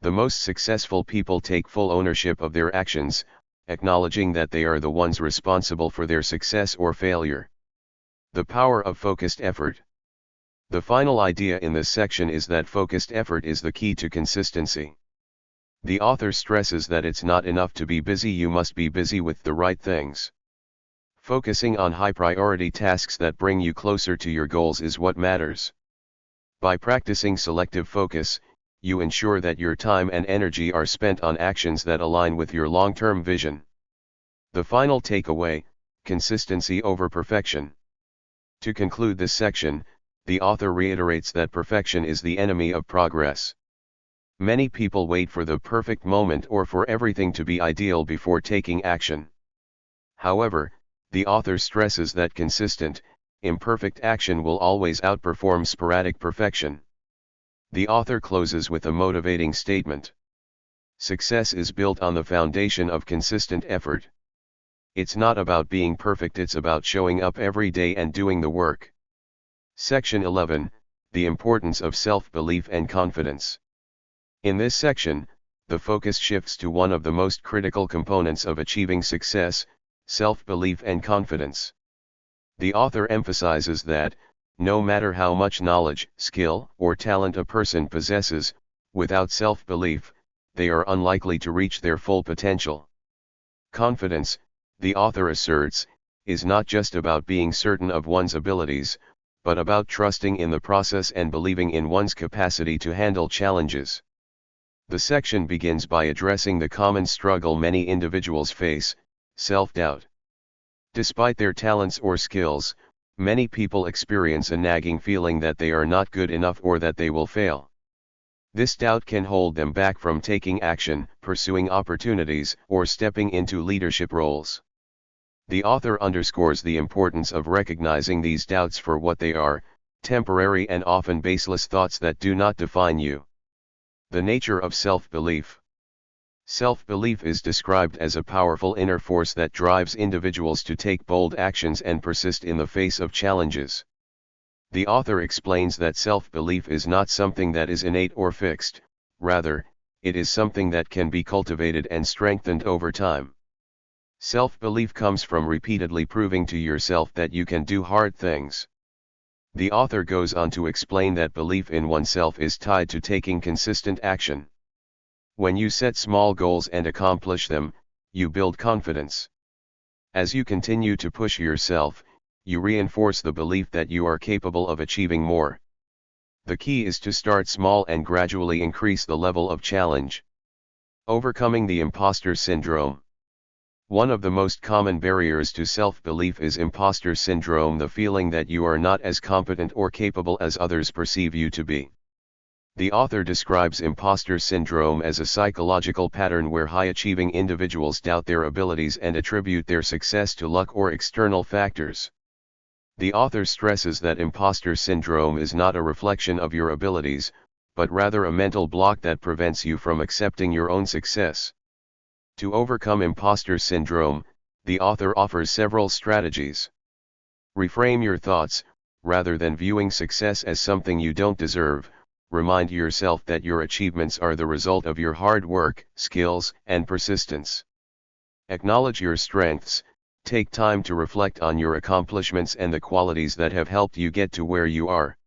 The most successful people take full ownership of their actions, acknowledging that they are the ones responsible for their success or failure. The power of focused effort. The final idea in this section is that focused effort is the key to consistency. The author stresses that it's not enough to be busy, you must be busy with the right things. Focusing on high-priority tasks that bring you closer to your goals is what matters. By practicing selective focus, you ensure that your time and energy are spent on actions that align with your long-term vision. The final takeaway: consistency over perfection. To conclude this section, the author reiterates that perfection is the enemy of progress. Many people wait for the perfect moment or for everything to be ideal before taking action. However, the author stresses that consistent, imperfect action will always outperform sporadic perfection. The author closes with a motivating statement. Success is built on the foundation of consistent effort. It's not about being perfect, it's about showing up every day and doing the work. Section 11, the importance of self-belief and confidence. In this section, the focus shifts to one of the most critical components of achieving success: self-belief and confidence. The author emphasizes that, no matter how much knowledge, skill, or talent a person possesses, without self-belief, they are unlikely to reach their full potential. Confidence, the author asserts, is not just about being certain of one's abilities, but about trusting in the process and believing in one's capacity to handle challenges. The section begins by addressing the common struggle many individuals face: self-doubt. Despite their talents or skills, many people experience a nagging feeling that they are not good enough or that they will fail. This doubt can hold them back from taking action, pursuing opportunities, or stepping into leadership roles. The author underscores the importance of recognizing these doubts for what they are: temporary and often baseless thoughts that do not define you. The nature of self-belief. Self-belief is described as a powerful inner force that drives individuals to take bold actions and persist in the face of challenges. The author explains that self-belief is not something that is innate or fixed, rather, it is something that can be cultivated and strengthened over time. Self-belief comes from repeatedly proving to yourself that you can do hard things. The author goes on to explain that belief in oneself is tied to taking consistent action. When you set small goals and accomplish them, you build confidence. As you continue to push yourself, you reinforce the belief that you are capable of achieving more. The key is to start small and gradually increase the level of challenge. Overcoming the imposter syndrome. One of the most common barriers to self-belief is imposter syndrome, the feeling that you are not as competent or capable as others perceive you to be. The author describes imposter syndrome as a psychological pattern where high-achieving individuals doubt their abilities and attribute their success to luck or external factors. The author stresses that imposter syndrome is not a reflection of your abilities, but rather a mental block that prevents you from accepting your own success. To overcome imposter syndrome, the author offers several strategies. Reframe your thoughts. Rather than viewing success as something you don't deserve, remind yourself that your achievements are the result of your hard work, skills, and persistence. Acknowledge your strengths. Take time to reflect on your accomplishments and the qualities that have helped you get to where you are.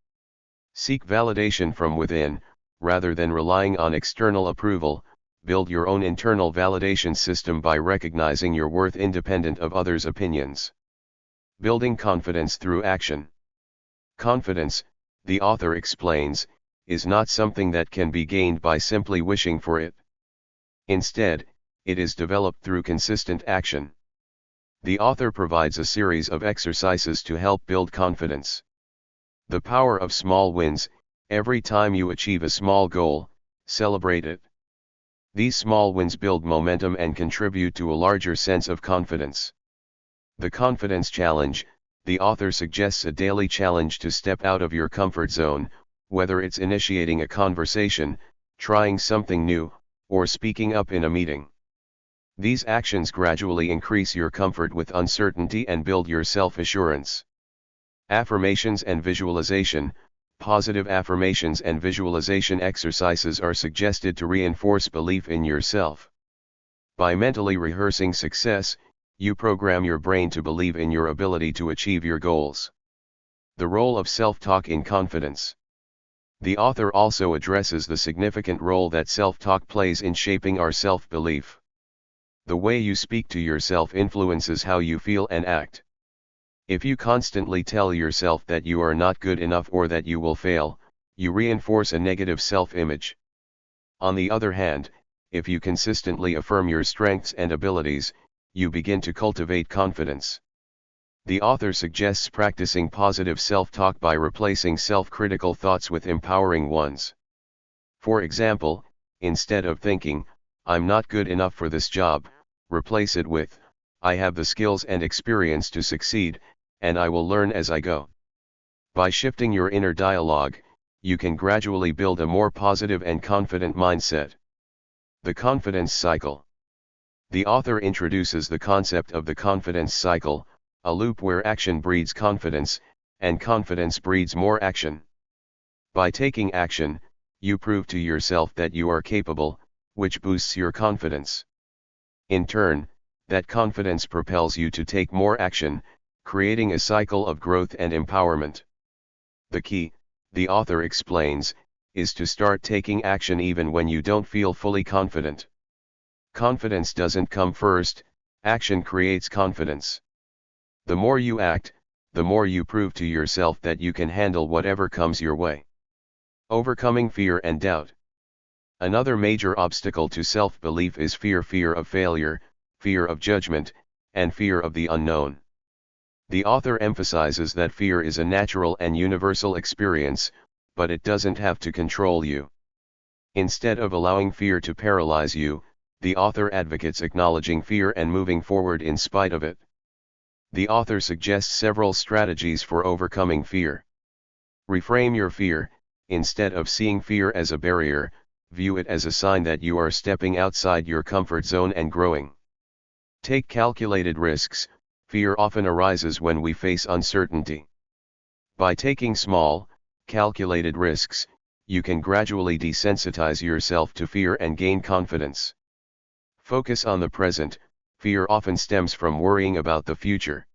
Seek validation from within. Rather than relying on external approval, build your own internal validation system by recognizing your worth independent of others' opinions. Building confidence through action. Confidence, the author explains, is not something that can be gained by simply wishing for it. Instead, it is developed through consistent action. The author provides a series of exercises to help build confidence. The power of small wins. Every time you achieve a small goal, celebrate it. These small wins build momentum and contribute to a larger sense of confidence. The confidence challenge. The author suggests a daily challenge to step out of your comfort zone, whether it's initiating a conversation, trying something new, or speaking up in a meeting. These actions gradually increase your comfort with uncertainty and build your self-assurance. Affirmations and visualization. Positive affirmations and visualization exercises are suggested to reinforce belief in yourself. By mentally rehearsing success, you program your brain to believe in your ability to achieve your goals. The role of self-talk in confidence. The author also addresses the significant role that self-talk plays in shaping our self-belief. The way you speak to yourself influences how you feel and act. If you constantly tell yourself that you are not good enough or that you will fail, you reinforce a negative self-image. On the other hand, if you consistently affirm your strengths and abilities, you begin to cultivate confidence. The author suggests practicing positive self-talk by replacing self-critical thoughts with empowering ones. For example, instead of thinking, "I'm not good enough for this job," replace it with, "I have the skills and experience to succeed, and I will learn as I go." By shifting your inner dialogue, you can gradually build a more positive and confident mindset. The confidence cycle. The author introduces the concept of the confidence cycle, a loop where action breeds confidence, and confidence breeds more action. By taking action, you prove to yourself that you are capable, which boosts your confidence. In turn, that confidence propels you to take more action, creating a cycle of growth and empowerment. The key, the author explains, is to start taking action even when you don't feel fully confident. Confidence doesn't come first, action creates confidence. The more you act, the more you prove to yourself that you can handle whatever comes your way. Overcoming fear and doubt. Another major obstacle to self-belief is fear of failure, fear of judgment, and fear of the unknown. The author emphasizes that fear is a natural and universal experience, but it doesn't have to control you. Instead of allowing fear to paralyze you, the author advocates acknowledging fear and moving forward in spite of it. The author suggests several strategies for overcoming fear. Reframe your fear. Instead of seeing fear as a barrier, view it as a sign that you are stepping outside your comfort zone and growing. Take calculated risks. Fear often arises when we face uncertainty. By taking small, calculated risks, you can gradually desensitize yourself to fear and gain confidence. Focus on the present. Fear often stems from worrying about the future.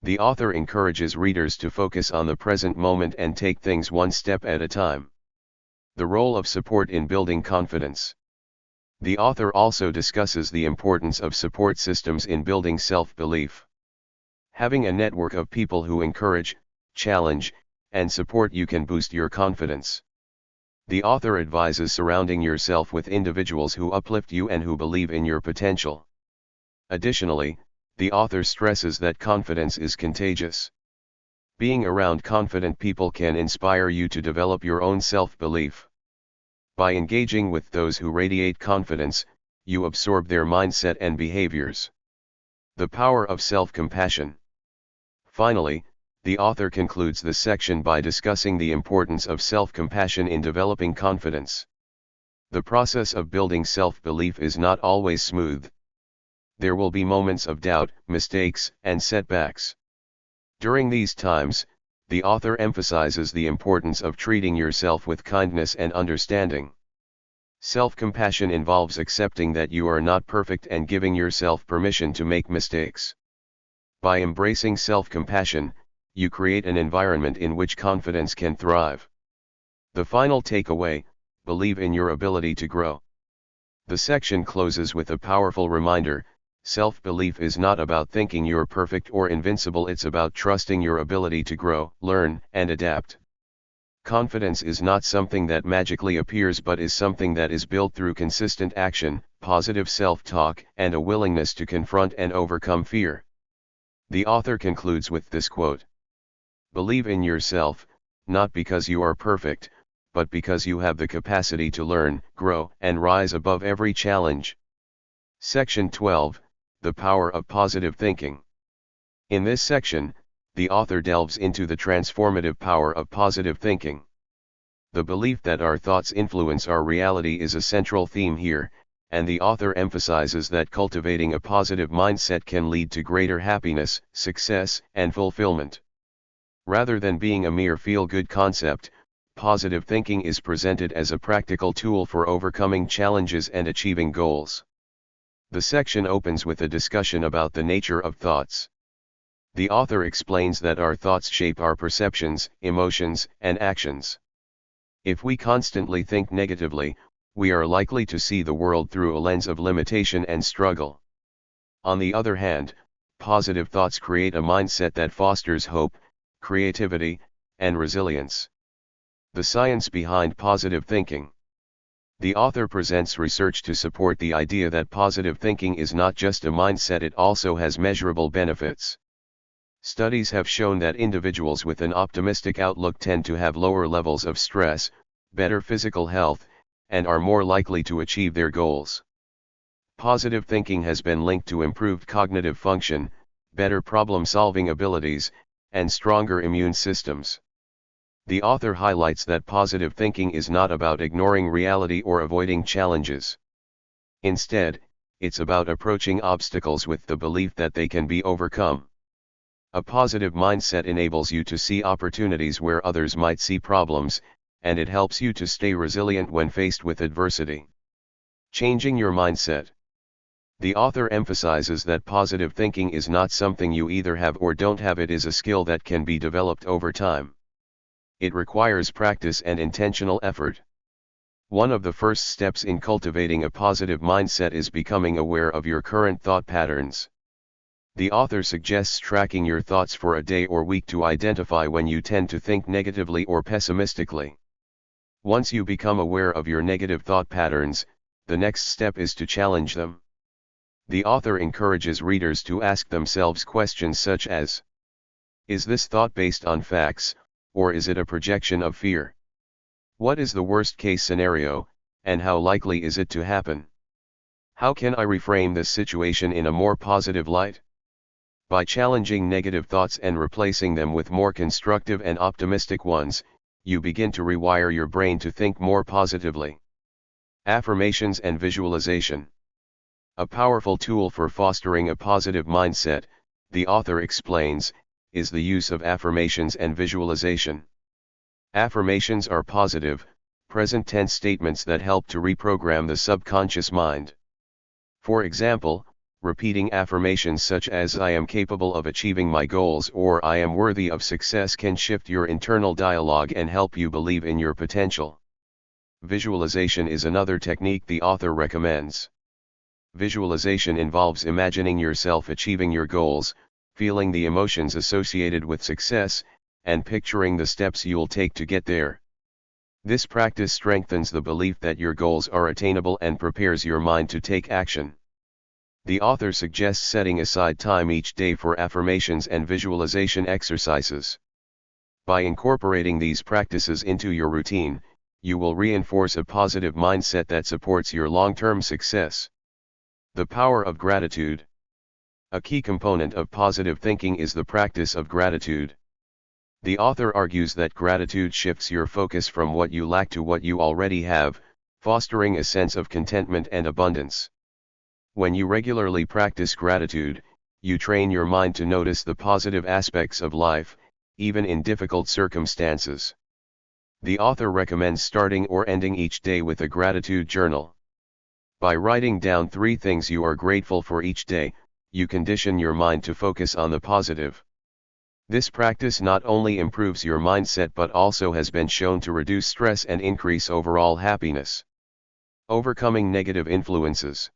The author encourages readers to focus on the present moment and take things one step at a time. The role of support in building confidence. The author also discusses the importance of support systems in building self-belief. Having a network of people who encourage, challenge, and support you can boost your confidence. The author advises surrounding yourself with individuals who uplift you and who believe in your potential. Additionally, the author stresses that confidence is contagious. Being around confident people can inspire you to develop your own self-belief. By engaging with those who radiate confidence, you absorb their mindset and behaviors. The power of self-compassion. Finally, the author concludes this section by discussing the importance of self-compassion in developing confidence. The process of building self-belief is not always smooth. There will be moments of doubt, mistakes, and setbacks. During these times, the author emphasizes the importance of treating yourself with kindness and understanding. Self-compassion involves accepting that you are not perfect and giving yourself permission to make mistakes. By embracing self-compassion, you create an environment in which confidence can thrive. The final takeaway: believe in your ability to grow. The section closes with a powerful reminder: self-belief is not about thinking you're perfect or invincible, it's about trusting your ability to grow, learn, and adapt. Confidence is not something that magically appears but is something that is built through consistent action, positive self-talk, and a willingness to confront and overcome fear. The author concludes with this quote: "Believe in yourself, not because you are perfect, but because you have the capacity to learn, grow, and rise above every challenge." Section 12, The Power of Positive Thinking. In this section, the author delves into the transformative power of positive thinking. The belief that our thoughts influence our reality is a central theme here, and the author emphasizes that cultivating a positive mindset can lead to greater happiness, success, and fulfillment. Rather than being a mere feel-good concept, positive thinking is presented as a practical tool for overcoming challenges and achieving goals. The section opens with a discussion about the nature of thoughts. The author explains that our thoughts shape our perceptions, emotions, and actions. If we constantly think negatively, we are likely to see the world through a lens of limitation and struggle. On the other hand, positive thoughts create a mindset that fosters hope, creativity, and resilience. The science behind positive thinking. The author presents research to support the idea that positive thinking is not just a mindset, it also has measurable benefits. Studies have shown that individuals with an optimistic outlook tend to have lower levels of stress, better physical health, and are more likely to achieve their goals. Positive thinking has been linked to improved cognitive function, better problem-solving abilities, and stronger immune systems. The author highlights that positive thinking is not about ignoring reality or avoiding challenges. Instead, it's about approaching obstacles with the belief that they can be overcome. A positive mindset enables you to see opportunities where others might see problems, and it helps you to stay resilient when faced with adversity. Changing your mindset. The author emphasizes that positive thinking is not something you either have or don't have, it is a skill that can be developed over time. It requires practice and intentional effort. One of the first steps in cultivating a positive mindset is becoming aware of your current thought patterns. The author suggests tracking your thoughts for a day or week to identify when you tend to think negatively or pessimistically. Once you become aware of your negative thought patterns, the next step is to challenge them. The author encourages readers to ask themselves questions such as: is this thought based on facts, or is it a projection of fear? What is the worst-case scenario, and how likely is it to happen? How can I reframe this situation in a more positive light? By challenging negative thoughts and replacing them with more constructive and optimistic ones, you begin to rewire your brain to think more positively. Affirmations and visualization. A powerful tool for fostering a positive mindset, the author explains, is the use of affirmations and visualization. Affirmations are positive, present-tense statements that help to reprogram the subconscious mind. For example, Repeating affirmations such as "I am capable of achieving my goals" or "I am worthy of success" can shift your internal dialogue and help you believe in your potential. Visualization is another technique the author recommends. Visualization involves imagining yourself achieving your goals, feeling the emotions associated with success, and picturing the steps you'll take to get there. This practice strengthens the belief that your goals are attainable and prepares your mind to take action. The author suggests setting aside time each day for affirmations and visualization exercises. By incorporating these practices into your routine, you will reinforce a positive mindset that supports your long-term success. The power of gratitude. A key component of positive thinking is the practice of gratitude. The author argues that gratitude shifts your focus from what you lack to what you already have, fostering a sense of contentment and abundance. When you regularly practice gratitude, you train your mind to notice the positive aspects of life, even in difficult circumstances. The author recommends starting or ending each day with a gratitude journal. By writing down 3 things you are grateful for each day, you condition your mind to focus on the positive. This practice not only improves your mindset but also has been shown to reduce stress and increase overall happiness. Overcoming negative influences.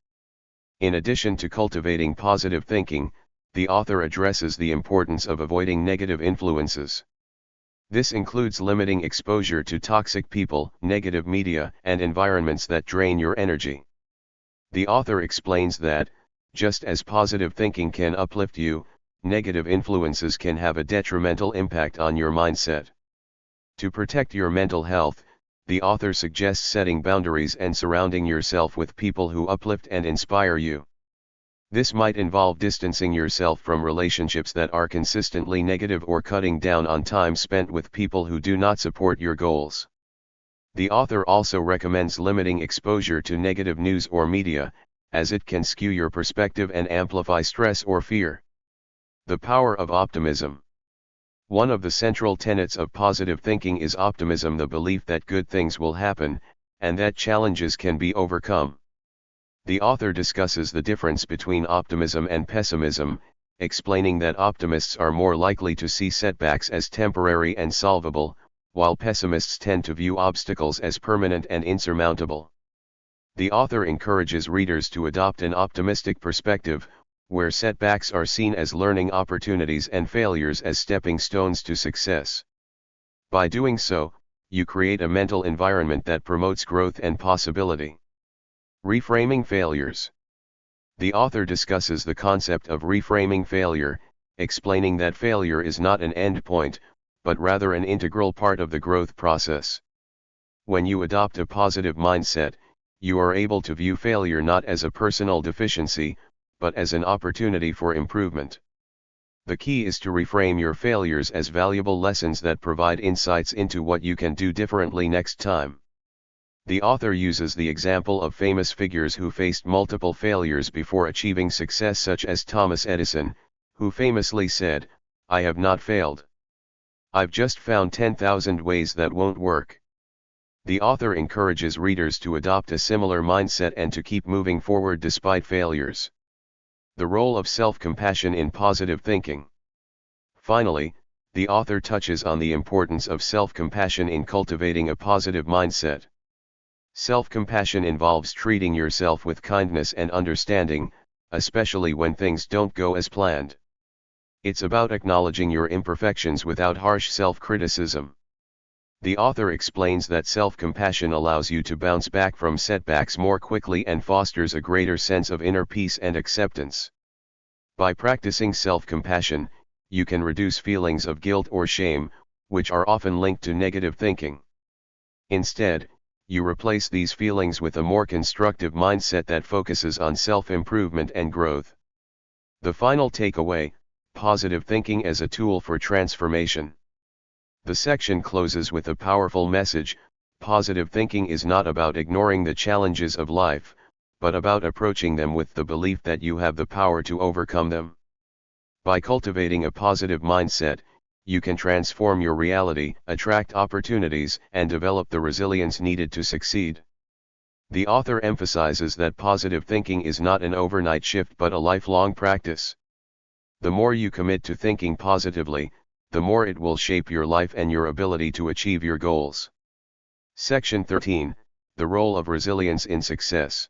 In addition to cultivating positive thinking, the author addresses the importance of avoiding negative influences. This includes limiting exposure to toxic people, negative media, and environments that drain your energy. The author explains that, just as positive thinking can uplift you, negative influences can have a detrimental impact on your mindset. To protect your mental health, the author suggests setting boundaries and surrounding yourself with people who uplift and inspire you. This might involve distancing yourself from relationships that are consistently negative or cutting down on time spent with people who do not support your goals. The author also recommends limiting exposure to negative news or media, as it can skew your perspective and amplify stress or fear. The power of optimism. One of the central tenets of positive thinking is optimism, the belief that good things will happen, and that challenges can be overcome. The author discusses the difference between optimism and pessimism, explaining that optimists are more likely to see setbacks as temporary and solvable, while pessimists tend to view obstacles as permanent and insurmountable. The author encourages readers to adopt an optimistic perspective, where setbacks are seen as learning opportunities and failures as stepping stones to success. By doing so, you create a mental environment that promotes growth and possibility. Reframing failures. The author discusses the concept of reframing failure, explaining that failure is not an end point, but rather an integral part of the growth process. When you adopt a positive mindset, you are able to view failure not as a personal deficiency, but as an opportunity for improvement. The key is to reframe your failures as valuable lessons that provide insights into what you can do differently next time. The author uses the example of famous figures who faced multiple failures before achieving success, such as Thomas Edison, who famously said, "I have not failed. I've just found 10,000 ways that won't work." The author encourages readers to adopt a similar mindset and to keep moving forward despite failures. The role of self-compassion in positive thinking. Finally, the author touches on the importance of self-compassion in cultivating a positive mindset. Self-compassion involves treating yourself with kindness and understanding, especially when things don't go as planned. It's about acknowledging your imperfections without harsh self-criticism. The author explains that self-compassion allows you to bounce back from setbacks more quickly and fosters a greater sense of inner peace and acceptance. By practicing self-compassion, you can reduce feelings of guilt or shame, which are often linked to negative thinking. Instead, you replace these feelings with a more constructive mindset that focuses on self-improvement and growth. The final takeaway: positive thinking as a tool for transformation. The section closes with a powerful message: positive thinking is not about ignoring the challenges of life, but about approaching them with the belief that you have the power to overcome them. By cultivating a positive mindset, you can transform your reality, attract opportunities, and develop the resilience needed to succeed. The author emphasizes that positive thinking is not an overnight shift but a lifelong practice. The more you commit to thinking positively, the more it will shape your life and your ability to achieve your goals. Section 13, The Role of Resilience in Success.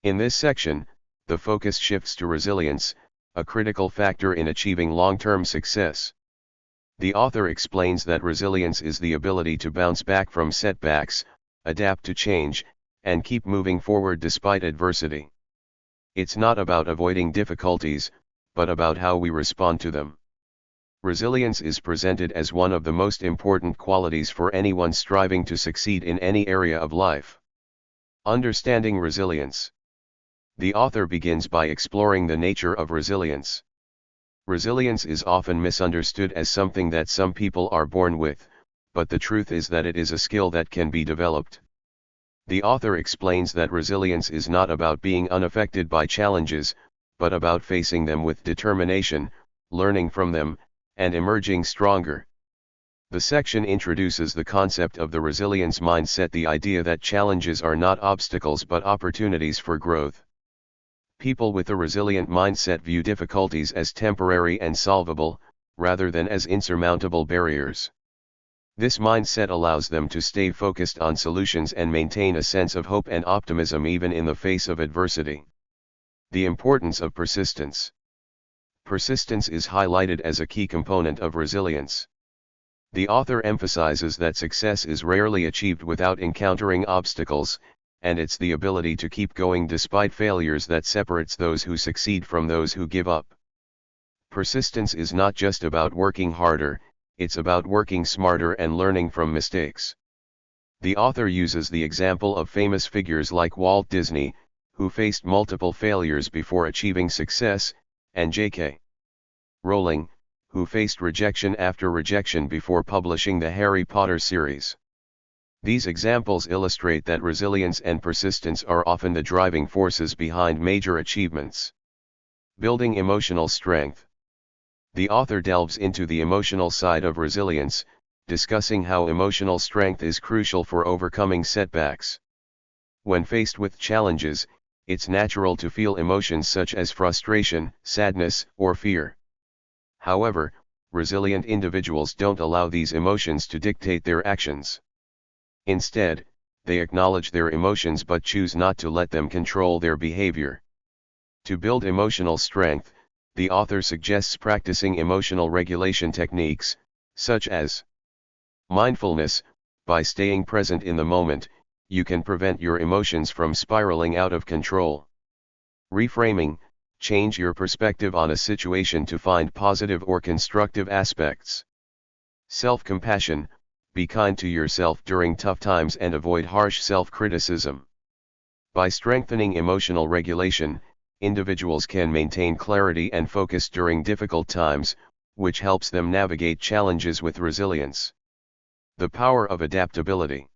In this section, the focus shifts to resilience, a critical factor in achieving long-term success. The author explains that resilience is the ability to bounce back from setbacks, adapt to change, and keep moving forward despite adversity. It's not about avoiding difficulties, but about how we respond to them. Resilience is presented as one of the most important qualities for anyone striving to succeed in any area of life. Understanding resilience. The author begins by exploring the nature of resilience. Resilience is often misunderstood as something that some people are born with, but the truth is that it is a skill that can be developed. The author explains that resilience is not about being unaffected by challenges, but about facing them with determination, learning from them, and emerging stronger. The section introduces the concept of the resilience mindset, the idea that challenges are not obstacles but opportunities for growth. People with a resilient mindset view difficulties as temporary and solvable, rather than as insurmountable barriers. This mindset allows them to stay focused on solutions and maintain a sense of hope and optimism even in the face of adversity. The importance of persistence. Persistence is highlighted as a key component of resilience. The author emphasizes that success is rarely achieved without encountering obstacles, and it's the ability to keep going despite failures that separates those who succeed from those who give up. Persistence is not just about working harder, it's about working smarter and learning from mistakes. The author uses the example of famous figures like Walt Disney, who faced multiple failures before achieving success, and J.K. Rowling, who faced rejection after rejection before publishing the Harry Potter series. These examples illustrate that resilience and persistence are often the driving forces behind major achievements. Building emotional strength. The author delves into the emotional side of resilience, discussing how emotional strength is crucial for overcoming setbacks. When faced with challenges, it's natural to feel emotions such as frustration, sadness, or fear. However, resilient individuals don't allow these emotions to dictate their actions. Instead, they acknowledge their emotions but choose not to let them control their behavior. To build emotional strength, the author suggests practicing emotional regulation techniques, such as mindfulness. By staying present in the moment, you can prevent your emotions from spiraling out of control. Reframing, change your perspective on a situation to find positive or constructive aspects. Self-compassion, be kind to yourself during tough times and avoid harsh self-criticism. By strengthening emotional regulation, individuals can maintain clarity and focus during difficult times, which helps them navigate challenges with resilience. The power of adaptability.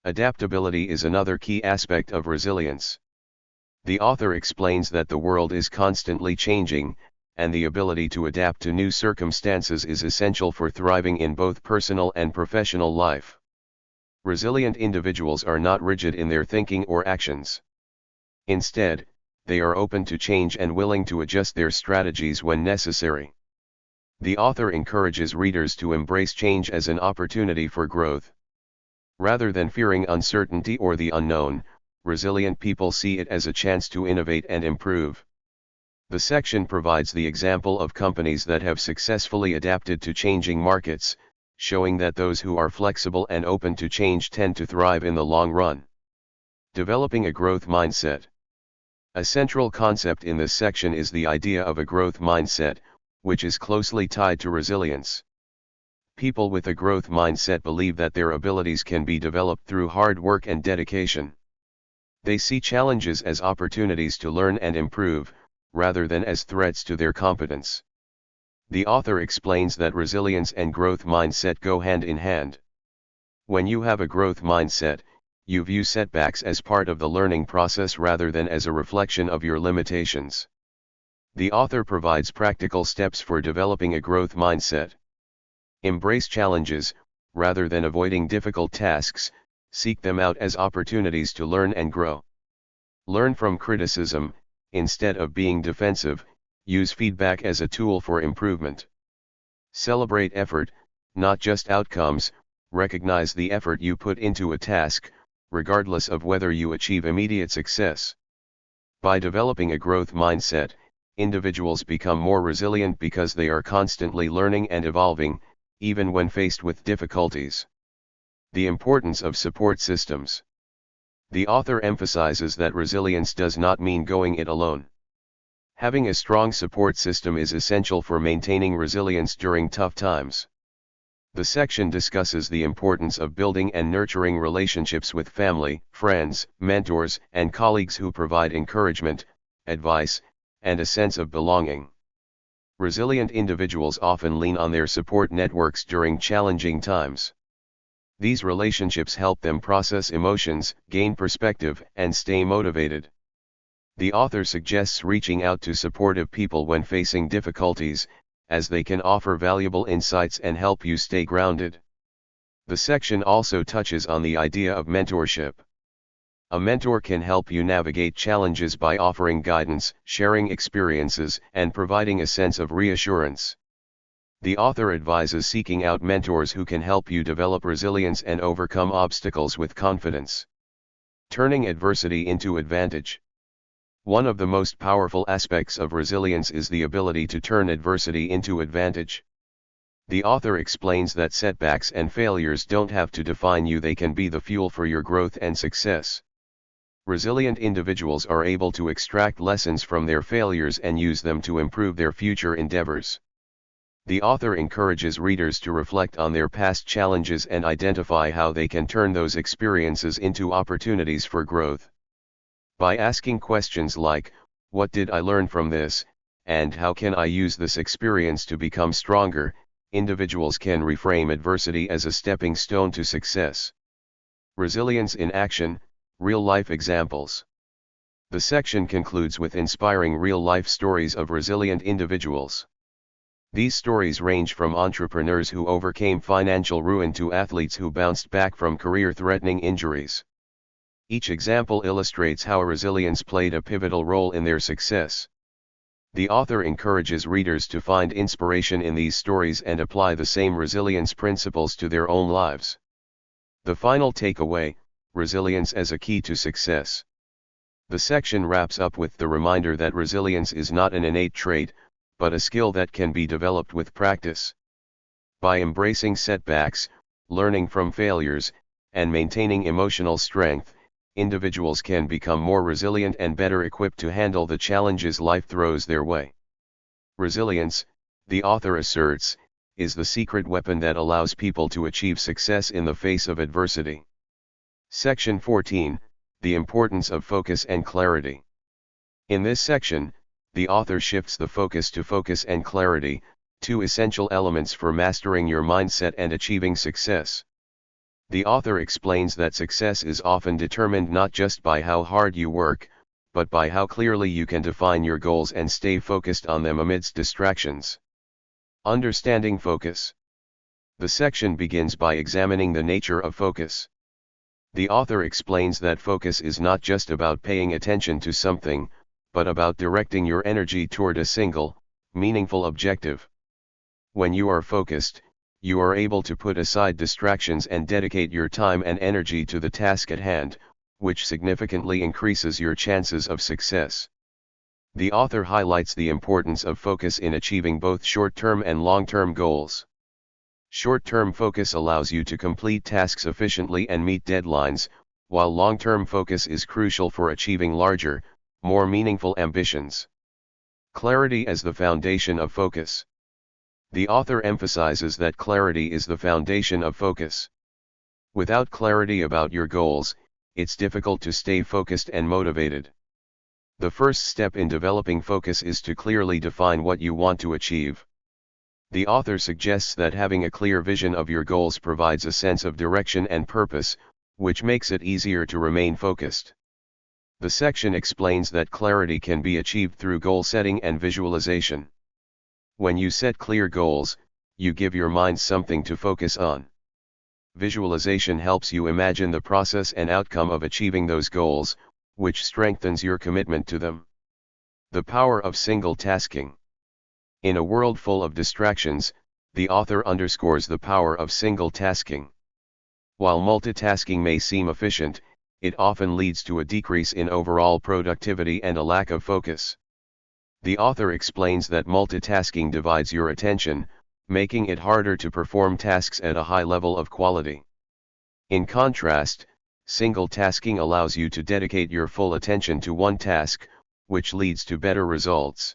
Adaptability is another key aspect of resilience. The author explains that the world is constantly changing, and the ability to adapt to new circumstances is essential for thriving in both personal and professional life. Resilient individuals are not rigid in their thinking or actions. Instead, they are open to change and willing to adjust their strategies when necessary. The author encourages readers to embrace change as an opportunity for growth. Rather than fearing uncertainty or the unknown, resilient people see it as a chance to innovate and improve. The section provides the example of companies that have successfully adapted to changing markets, showing that those who are flexible and open to change tend to thrive in the long run. Developing a growth mindset. A central concept in this section is the idea of a growth mindset, which is closely tied to resilience. People with a growth mindset believe that their abilities can be developed through hard work and dedication. They see challenges as opportunities to learn and improve, rather than as threats to their competence. The author explains that resilience and growth mindset go hand in hand. When you have a growth mindset, you view setbacks as part of the learning process rather than as a reflection of your limitations. The author provides practical steps for developing a growth mindset. Embrace challenges, rather than avoiding difficult tasks, seek them out as opportunities to learn and grow. Learn from criticism, instead of being defensive, use feedback as a tool for improvement. Celebrate effort, not just outcomes, recognize the effort you put into a task, regardless of whether you achieve immediate success. By developing a growth mindset, individuals become more resilient because they are constantly learning and evolving, even when faced with difficulties. The importance of support systems. The author emphasizes that resilience does not mean going it alone. Having a strong support system is essential for maintaining resilience during tough times. The section discusses the importance of building and nurturing relationships with family, friends, mentors, and colleagues who provide encouragement, advice, and a sense of belonging. Resilient individuals often lean on their support networks during challenging times. These relationships help them process emotions, gain perspective, and stay motivated. The author suggests reaching out to supportive people when facing difficulties, as they can offer valuable insights and help you stay grounded. The section also touches on the idea of mentorship. A mentor can help you navigate challenges by offering guidance, sharing experiences, and providing a sense of reassurance. The author advises seeking out mentors who can help you develop resilience and overcome obstacles with confidence. Turning adversity into advantage. One of the most powerful aspects of resilience is the ability to turn adversity into advantage. The author explains that setbacks and failures don't have to define you, they can be the fuel for your growth and success. Resilient individuals are able to extract lessons from their failures and use them to improve their future endeavors. The author encourages readers to reflect on their past challenges and identify how they can turn those experiences into opportunities for growth. By asking questions like, "What did I learn from this?" and "How can I use this experience to become stronger?" individuals can reframe adversity as a stepping stone to success. Resilience in action, real-life examples. The section concludes with inspiring real-life stories of resilient individuals. These stories range from entrepreneurs who overcame financial ruin to athletes who bounced back from career-threatening injuries. Each example illustrates how resilience played a pivotal role in their success. The author encourages readers to find inspiration in these stories and apply the same resilience principles to their own lives. The final takeaway: resilience as a key to success. The section wraps up with the reminder that resilience is not an innate trait, but a skill that can be developed with practice. By embracing setbacks, learning from failures, and maintaining emotional strength, individuals can become more resilient and better equipped to handle the challenges life throws their way. Resilience, the author asserts, is the secret weapon that allows people to achieve success in the face of adversity. Section 14, the importance of focus and clarity. In this section, the author shifts the focus to focus and clarity, two essential elements for mastering your mindset and achieving success. The author explains that success is often determined not just by how hard you work, but by how clearly you can define your goals and stay focused on them amidst distractions. Understanding focus. The section begins by examining the nature of focus. The author explains that focus is not just about paying attention to something, but about directing your energy toward a single, meaningful objective. When you are focused, you are able to put aside distractions and dedicate your time and energy to the task at hand, which significantly increases your chances of success. The author highlights the importance of focus in achieving both short-term and long-term goals. Short-term focus allows you to complete tasks efficiently and meet deadlines, while long-term focus is crucial for achieving larger, more meaningful ambitions. Clarity as the foundation of focus. The author emphasizes that clarity is the foundation of focus. Without clarity about your goals, it's difficult to stay focused and motivated. The first step in developing focus is to clearly define what you want to achieve. The author suggests that having a clear vision of your goals provides a sense of direction and purpose, which makes it easier to remain focused. The section explains that clarity can be achieved through goal setting and visualization. When you set clear goals, you give your mind something to focus on. Visualization helps you imagine the process and outcome of achieving those goals, which strengthens your commitment to them. The power of single tasking. In a world full of distractions, the author underscores the power of single tasking. While multitasking may seem efficient, it often leads to a decrease in overall productivity and a lack of focus. The author explains that multitasking divides your attention, making it harder to perform tasks at a high level of quality. In contrast, single tasking allows you to dedicate your full attention to one task, which leads to better results.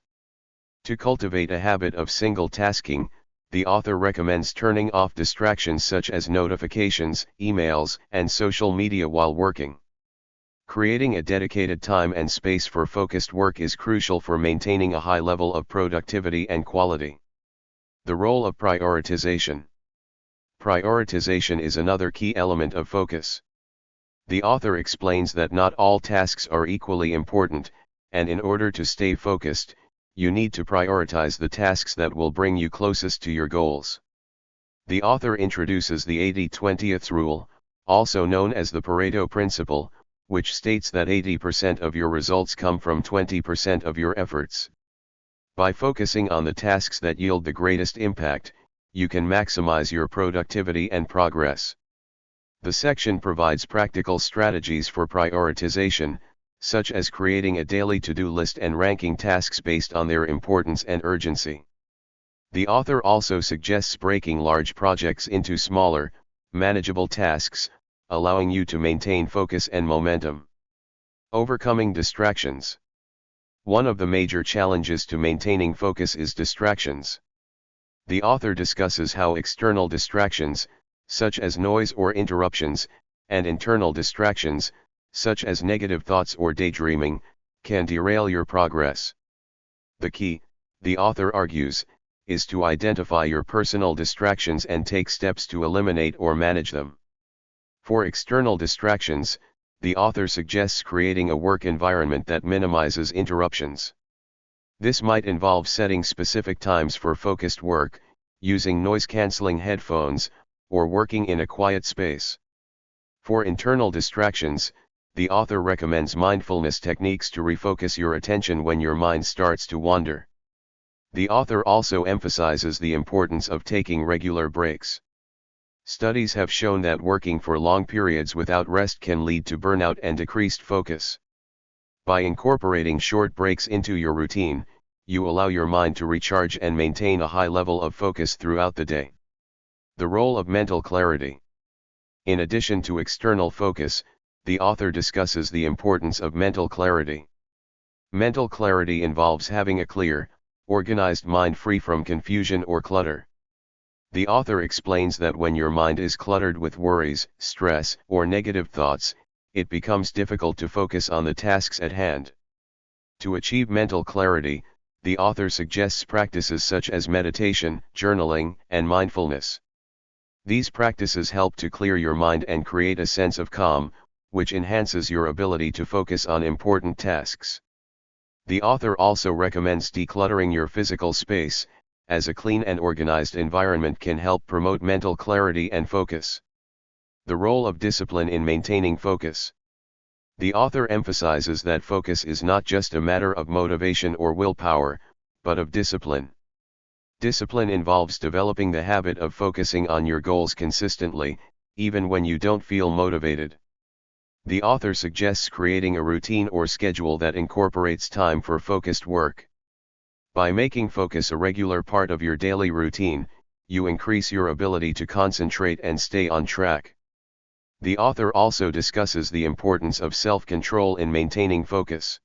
To cultivate a habit of single tasking, the author recommends turning off distractions such as notifications, emails, and social media while working. Creating a dedicated time and space for focused work is crucial for maintaining a high level of productivity and quality. The role of prioritization. Prioritization is another key element of focus. The author explains that not all tasks are equally important, and in order to stay focused, you need to prioritize the tasks that will bring you closest to your goals. The author introduces the 80-20th rule, also known as the Pareto principle, which states that 80% of your results come from 20% of your efforts. By focusing on the tasks that yield the greatest impact, you can maximize your productivity and progress. The section provides practical strategies for prioritization, such as creating a daily to-do list and ranking tasks based on their importance and urgency. The author also suggests breaking large projects into smaller, manageable tasks, allowing you to maintain focus and momentum. Overcoming distractions. One of the major challenges to maintaining focus is distractions. The author discusses how external distractions, such as noise or interruptions, and internal distractions, such as negative thoughts or daydreaming, can derail your progress. The key, the author argues, is to identify your personal distractions and take steps to eliminate or manage them. For external distractions, the author suggests creating a work environment that minimizes interruptions. This might involve setting specific times for focused work, using noise-canceling headphones, or working in a quiet space. For internal distractions, the author recommends mindfulness techniques to refocus your attention when your mind starts to wander. The author also emphasizes the importance of taking regular breaks. Studies have shown that working for long periods without rest can lead to burnout and decreased focus. By incorporating short breaks into your routine, you allow your mind to recharge and maintain a high level of focus throughout the day. The role of mental clarity. In addition to external focus, the author discusses the importance of mental clarity. Mental clarity involves having a clear, organized mind free from confusion or clutter. The author explains that when your mind is cluttered with worries, stress, or negative thoughts, it becomes difficult to focus on the tasks at hand. To achieve mental clarity, the author suggests practices such as meditation, journaling, and mindfulness. These practices help to clear your mind and create a sense of calm, which enhances your ability to focus on important tasks. The author also recommends decluttering your physical space, as a clean and organized environment can help promote mental clarity and focus. The role of discipline in maintaining focus. The author emphasizes that focus is not just a matter of motivation or willpower, but of discipline. Discipline involves developing the habit of focusing on your goals consistently, even when you don't feel motivated. The author suggests creating a routine or schedule that incorporates time for focused work. By making focus a regular part of your daily routine, you increase your ability to concentrate and stay on track. The author also discusses the importance of self-control in maintaining focus.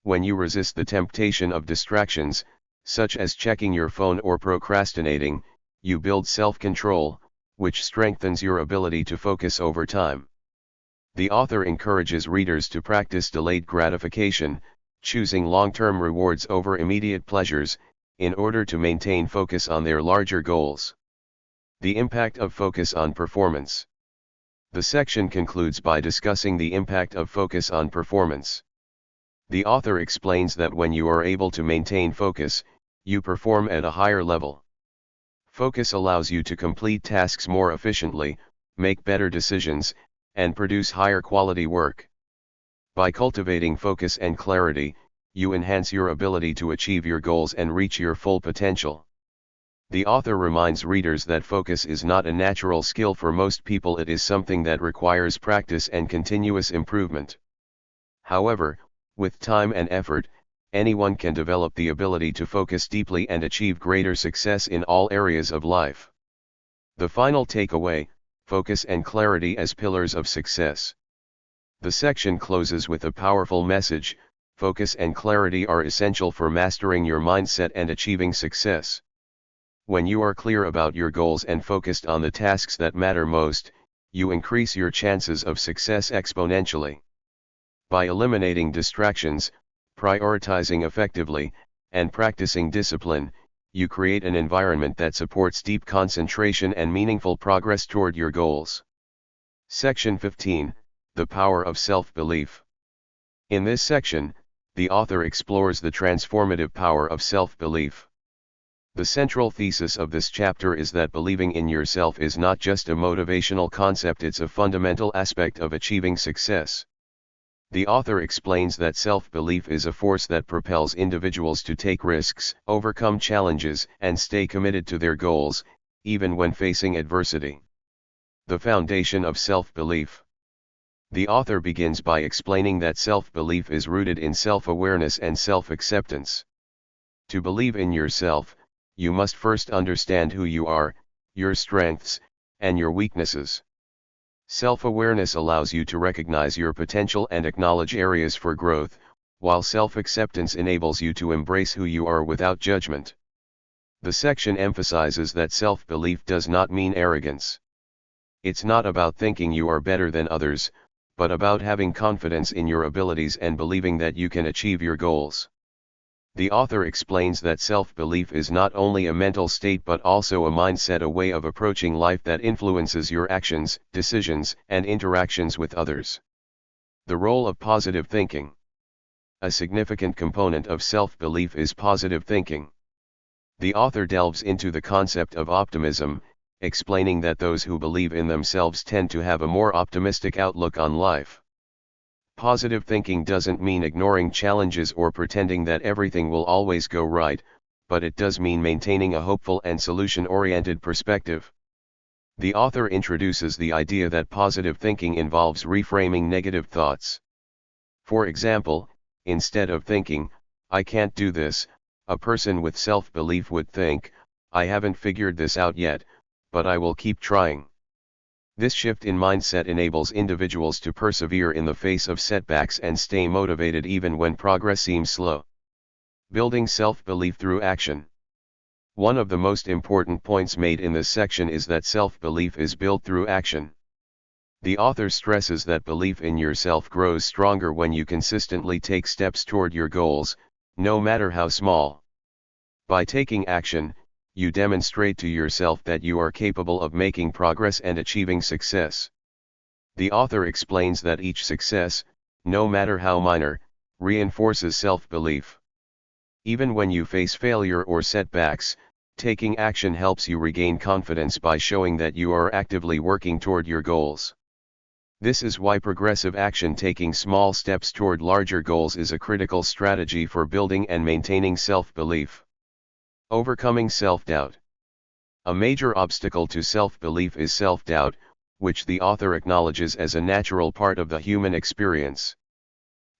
When you resist the temptation of distractions, such as checking your phone or procrastinating, you build self-control, which strengthens your ability to focus over time. The author encourages readers to practice delayed gratification, choosing long-term rewards over immediate pleasures, in order to maintain focus on their larger goals. The impact of focus on performance. The section concludes by discussing the impact of focus on performance. The author explains that when you are able to maintain focus, you perform at a higher level. Focus allows you to complete tasks more efficiently, make better decisions, and produce higher quality work. By cultivating focus and clarity, you enhance your ability to achieve your goals and reach your full potential. The author reminds readers that focus is not a natural skill for most people, it is something that requires practice and continuous improvement. However, with time and effort, anyone can develop the ability to focus deeply and achieve greater success in all areas of life. The final takeaway: focus and clarity as pillars of success. The section closes with a powerful message: focus and clarity are essential for mastering your mindset and achieving success. When you are clear about your goals and focused on the tasks that matter most, you increase your chances of success exponentially. By eliminating distractions, prioritizing effectively, and practicing discipline, you create an environment that supports deep concentration and meaningful progress toward your goals. Section 15, The Power of Self-Belief. In this section, the author explores the transformative power of self-belief. The central thesis of this chapter is that believing in yourself is not just a motivational concept, it's a fundamental aspect of achieving success. The author explains that self-belief is a force that propels individuals to take risks, overcome challenges, and stay committed to their goals, even when facing adversity. The foundation of self-belief. The author begins by explaining that self-belief is rooted in self-awareness and self-acceptance. To believe in yourself, you must first understand who you are, your strengths, and your weaknesses. Self-awareness allows you to recognize your potential and acknowledge areas for growth, while self-acceptance enables you to embrace who you are without judgment. The section emphasizes that self-belief does not mean arrogance. It's not about thinking you are better than others, but about having confidence in your abilities and believing that you can achieve your goals. The author explains that self-belief is not only a mental state but also a mindset, a way of approaching life that influences your actions, decisions, and interactions with others. The role of positive thinking. A significant component of self-belief is positive thinking. The author delves into the concept of optimism, explaining that those who believe in themselves tend to have a more optimistic outlook on life. Positive thinking doesn't mean ignoring challenges or pretending that everything will always go right, but it does mean maintaining a hopeful and solution-oriented perspective. The author introduces the idea that positive thinking involves reframing negative thoughts. For example, instead of thinking, "I can't do this," a person with self-belief would think, "I haven't figured this out yet, but I will keep trying." This shift in mindset enables individuals to persevere in the face of setbacks and stay motivated even when progress seems slow. Building self-belief through action. One of the most important points made in this section is that self-belief is built through action. The author stresses that belief in yourself grows stronger when you consistently take steps toward your goals, no matter how small. By taking action, you demonstrate to yourself that you are capable of making progress and achieving success. The author explains that each success, no matter how minor, reinforces self-belief. Even when you face failure or setbacks, taking action helps you regain confidence by showing that you are actively working toward your goals. This is why progressive action, taking small steps toward larger goals, is a critical strategy for building and maintaining self-belief. Overcoming self-doubt. A major obstacle to self-belief is self-doubt, which the author acknowledges as a natural part of the human experience.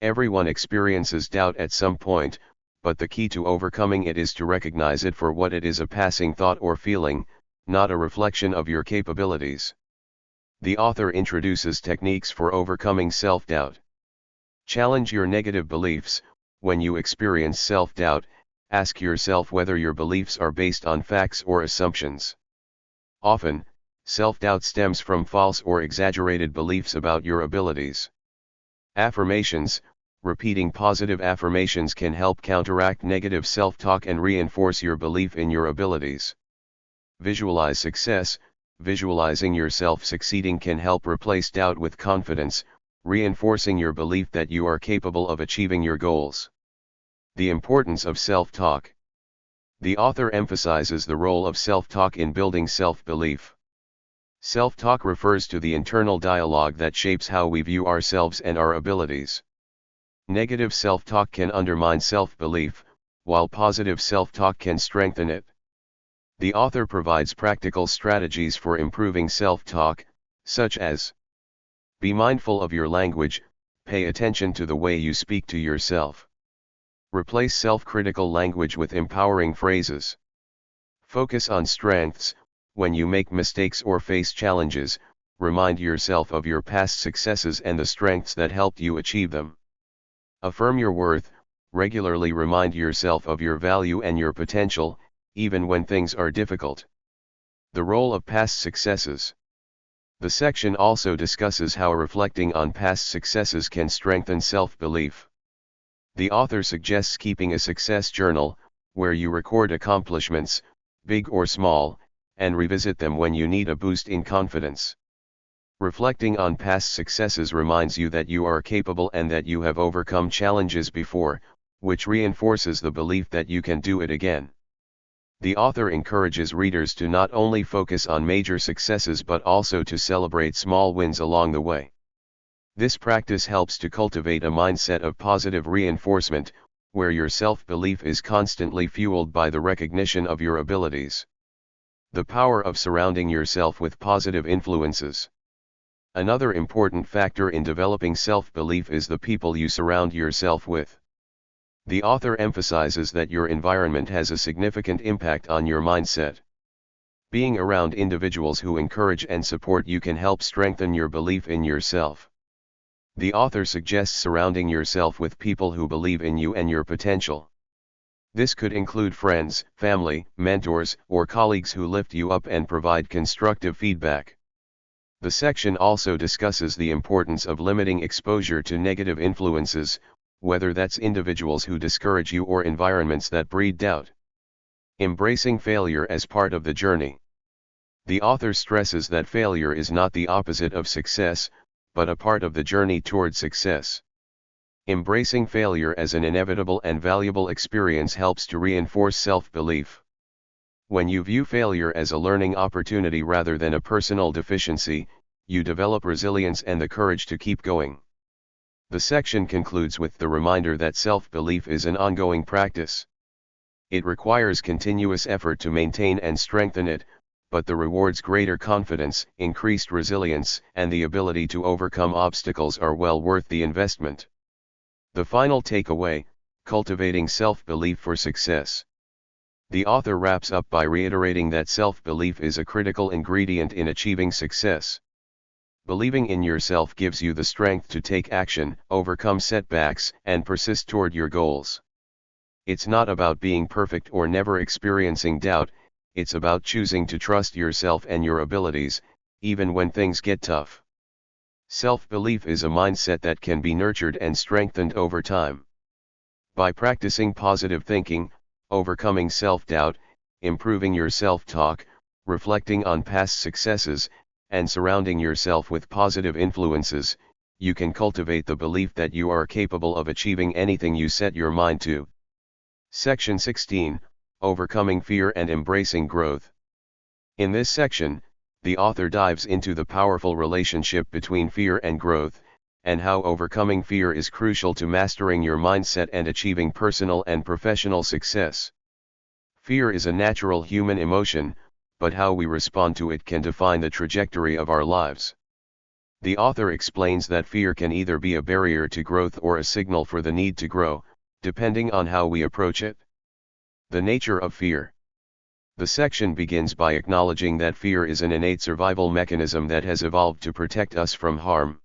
Everyone experiences doubt at some point, but the key to overcoming it is to recognize it for what it is: a passing thought or feeling, not a reflection of your capabilities. The author introduces techniques for overcoming self-doubt. Challenge your negative beliefs. When you experience self-doubt, ask yourself whether your beliefs are based on facts or assumptions. Often, self-doubt stems from false or exaggerated beliefs about your abilities. Affirmations. Repeating positive affirmations can help counteract negative self-talk and reinforce your belief in your abilities. Visualize success. Visualizing yourself succeeding can help replace doubt with confidence, reinforcing your belief that you are capable of achieving your goals. The importance of self-talk. The author emphasizes the role of self-talk in building self-belief. Self-talk refers to the internal dialogue that shapes how we view ourselves and our abilities. Negative self-talk can undermine self-belief, while positive self-talk can strengthen it. The author provides practical strategies for improving self-talk, such as: be mindful of your language, pay attention to the way you speak to yourself. Replace self-critical language with empowering phrases. Focus on strengths. When you make mistakes or face challenges, remind yourself of your past successes and the strengths that helped you achieve them. Affirm your worth. Regularly remind yourself of your value and your potential, even when things are difficult. The role of past successes. The section also discusses how reflecting on past successes can strengthen self-belief. The author suggests keeping a success journal, where you record accomplishments, big or small, and revisit them when you need a boost in confidence. Reflecting on past successes reminds you that you are capable and that you have overcome challenges before, which reinforces the belief that you can do it again. The author encourages readers to not only focus on major successes but also to celebrate small wins along the way. This practice helps to cultivate a mindset of positive reinforcement, where your self-belief is constantly fueled by the recognition of your abilities. The power of surrounding yourself with positive influences. Another important factor in developing self-belief is the people you surround yourself with. The author emphasizes that your environment has a significant impact on your mindset. Being around individuals who encourage and support you can help strengthen your belief in yourself. The author suggests surrounding yourself with people who believe in you and your potential. This could include friends, family, mentors, or colleagues who lift you up and provide constructive feedback. The section also discusses the importance of limiting exposure to negative influences, whether that's individuals who discourage you or environments that breed doubt. Embracing failure as part of the journey. The author stresses that failure is not the opposite of success, but a part of the journey toward success. Embracing failure as an inevitable and valuable experience helps to reinforce self-belief. When you view failure as a learning opportunity rather than a personal deficiency, you develop resilience and the courage to keep going. The section concludes with the reminder that self-belief is an ongoing practice. It requires continuous effort to maintain and strengthen it, but the rewards greater confidence, increased resilience, and the ability to overcome obstacles are well worth the investment. The final takeaway: cultivating self-belief for success. The author wraps up by reiterating that self-belief is a critical ingredient in achieving success. Believing in yourself gives you the strength to take action, overcome setbacks, and persist toward your goals. It's not about being perfect or never experiencing doubt, it's about choosing to trust yourself and your abilities, even when things get tough. Self-belief is a mindset that can be nurtured and strengthened over time. By practicing positive thinking, overcoming self-doubt, improving your self-talk, reflecting on past successes, and surrounding yourself with positive influences, you can cultivate the belief that you are capable of achieving anything you set your mind to. Section 16, Overcoming Fear and Embracing Growth. In this section, the author dives into the powerful relationship between fear and growth, and how overcoming fear is crucial to mastering your mindset and achieving personal and professional success. Fear is a natural human emotion, but how we respond to it can define the trajectory of our lives. The author explains that fear can either be a barrier to growth or a signal for the need to grow, depending on how we approach it. The nature of fear. The section begins by acknowledging that fear is an innate survival mechanism that has evolved to protect us from harm.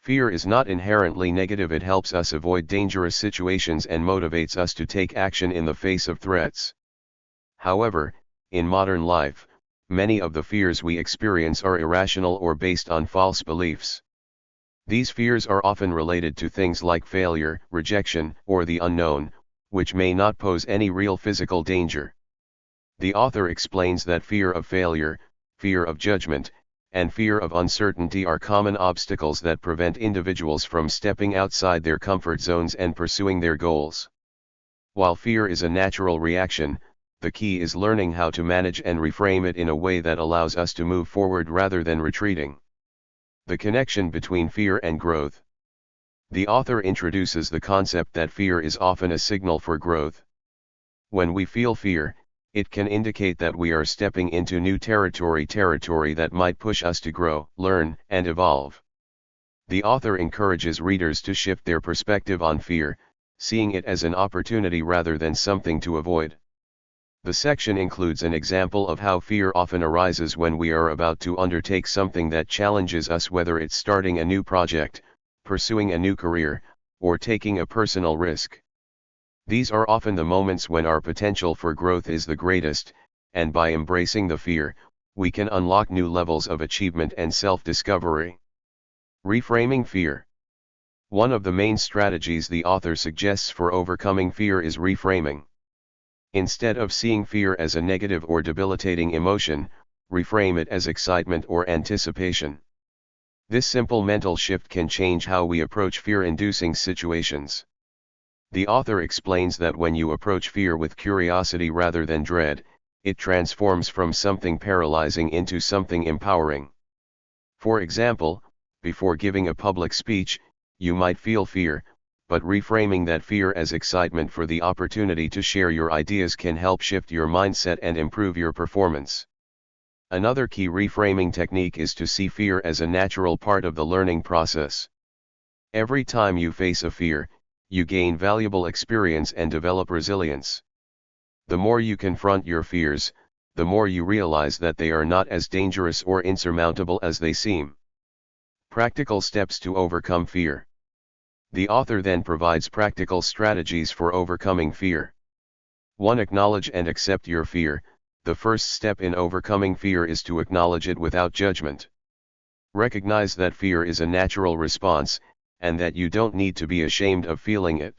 Fear is not inherently negative. It helps us avoid dangerous situations and motivates us to take action in the face of threats. However, in modern life, many of the fears we experience are irrational or based on false beliefs. These fears are often related to things like failure, rejection, or the unknown, which may not pose any real physical danger. The author explains that fear of failure, fear of judgment, and fear of uncertainty are common obstacles that prevent individuals from stepping outside their comfort zones and pursuing their goals. While fear is a natural reaction, the key is learning how to manage and reframe it in a way that allows us to move forward rather than retreating. The connection between fear and growth. The author introduces the concept that fear is often a signal for growth. When we feel fear, it can indicate that we are stepping into new territory that might push us to grow, learn, and evolve. The author encourages readers to shift their perspective on fear, seeing it as an opportunity rather than something to avoid. The section includes an example of how fear often arises when we are about to undertake something that challenges us, whether it's starting a new project, pursuing a new career, or taking a personal risk. These are often the moments when our potential for growth is the greatest, and by embracing the fear, we can unlock new levels of achievement and self-discovery. Reframing fear. One of the main strategies the author suggests for overcoming fear is reframing. Instead of seeing fear as a negative or debilitating emotion, reframe it as excitement or anticipation. This simple mental shift can change how we approach fear-inducing situations. The author explains that when you approach fear with curiosity rather than dread, it transforms from something paralyzing into something empowering. For example, before giving a public speech, you might feel fear, but reframing that fear as excitement for the opportunity to share your ideas can help shift your mindset and improve your performance. Another key reframing technique is to see fear as a natural part of the learning process. Every time you face a fear, you gain valuable experience and develop resilience. The more you confront your fears, the more you realize that they are not as dangerous or insurmountable as they seem. Practical steps to overcome fear. The author then provides practical strategies for overcoming fear. 1. Acknowledge and accept your fear. The first step in overcoming fear is to acknowledge it without judgment. Recognize that fear is a natural response, and that you don't need to be ashamed of feeling it.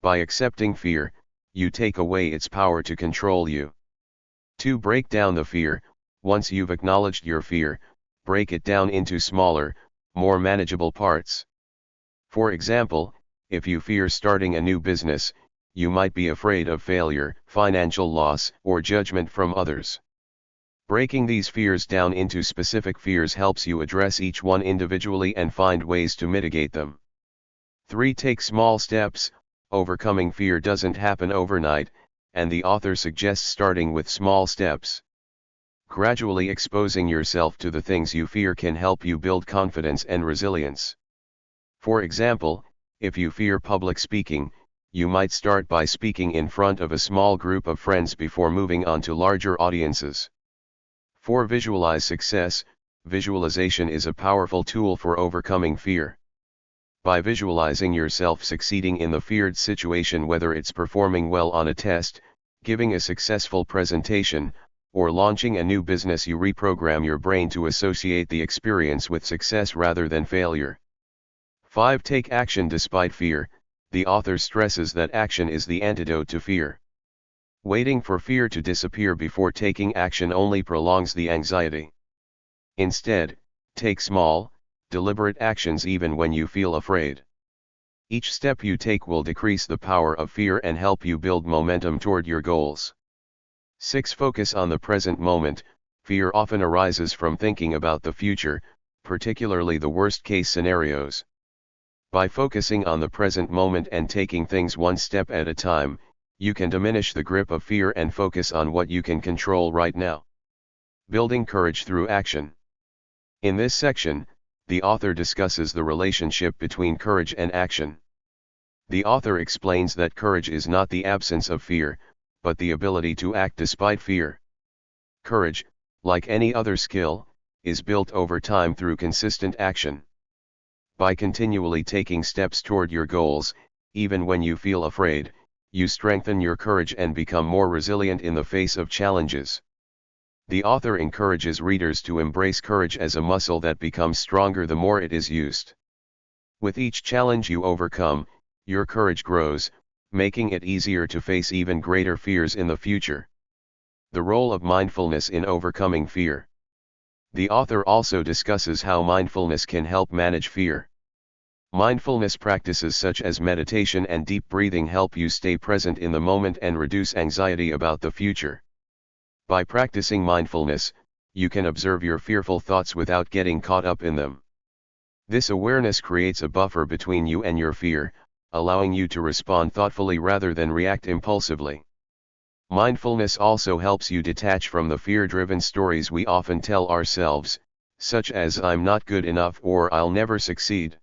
By accepting fear, you take away its power to control you. 2. Break down the fear. Once you've acknowledged your fear, break it down into smaller, more manageable parts. For example, if you fear starting a new business, you might be afraid of failure, financial loss, or judgment from others. Breaking these fears down into specific fears helps you address each one individually and find ways to mitigate them. 3. Take small steps. Overcoming fear doesn't happen overnight, and the author suggests starting with small steps. Gradually exposing yourself to the things you fear can help you build confidence and resilience. For example, if you fear public speaking, you might start by speaking in front of a small group of friends before moving on to larger audiences. 4. Visualize success. Visualization is a powerful tool for overcoming fear. By visualizing yourself succeeding in the feared situation, whether it's performing well on a test, giving a successful presentation, or launching a new business, you reprogram your brain to associate the experience with success rather than failure. 5. Take action despite fear. The author stresses that action is the antidote to fear. Waiting for fear to disappear before taking action only prolongs the anxiety. Instead, take small, deliberate actions even when you feel afraid. Each step you take will decrease the power of fear and help you build momentum toward your goals. 6. Focus on the present moment. Fear often arises from thinking about the future, particularly the worst-case scenarios. By focusing on the present moment and taking things one step at a time, you can diminish the grip of fear and focus on what you can control right now. Building courage through action. In this section, the author discusses the relationship between courage and action. The author explains that courage is not the absence of fear, but the ability to act despite fear. Courage, like any other skill, is built over time through consistent action. By continually taking steps toward your goals, even when you feel afraid, you strengthen your courage and become more resilient in the face of challenges. The author encourages readers to embrace courage as a muscle that becomes stronger the more it is used. With each challenge you overcome, your courage grows, making it easier to face even greater fears in the future. The role of mindfulness in overcoming fear. The author also discusses how mindfulness can help manage fear. Mindfulness practices such as meditation and deep breathing help you stay present in the moment and reduce anxiety about the future. By practicing mindfulness, you can observe your fearful thoughts without getting caught up in them. This awareness creates a buffer between you and your fear, allowing you to respond thoughtfully rather than react impulsively. Mindfulness also helps you detach from the fear-driven stories we often tell ourselves, such as "I'm not good enough" or "I'll never succeed."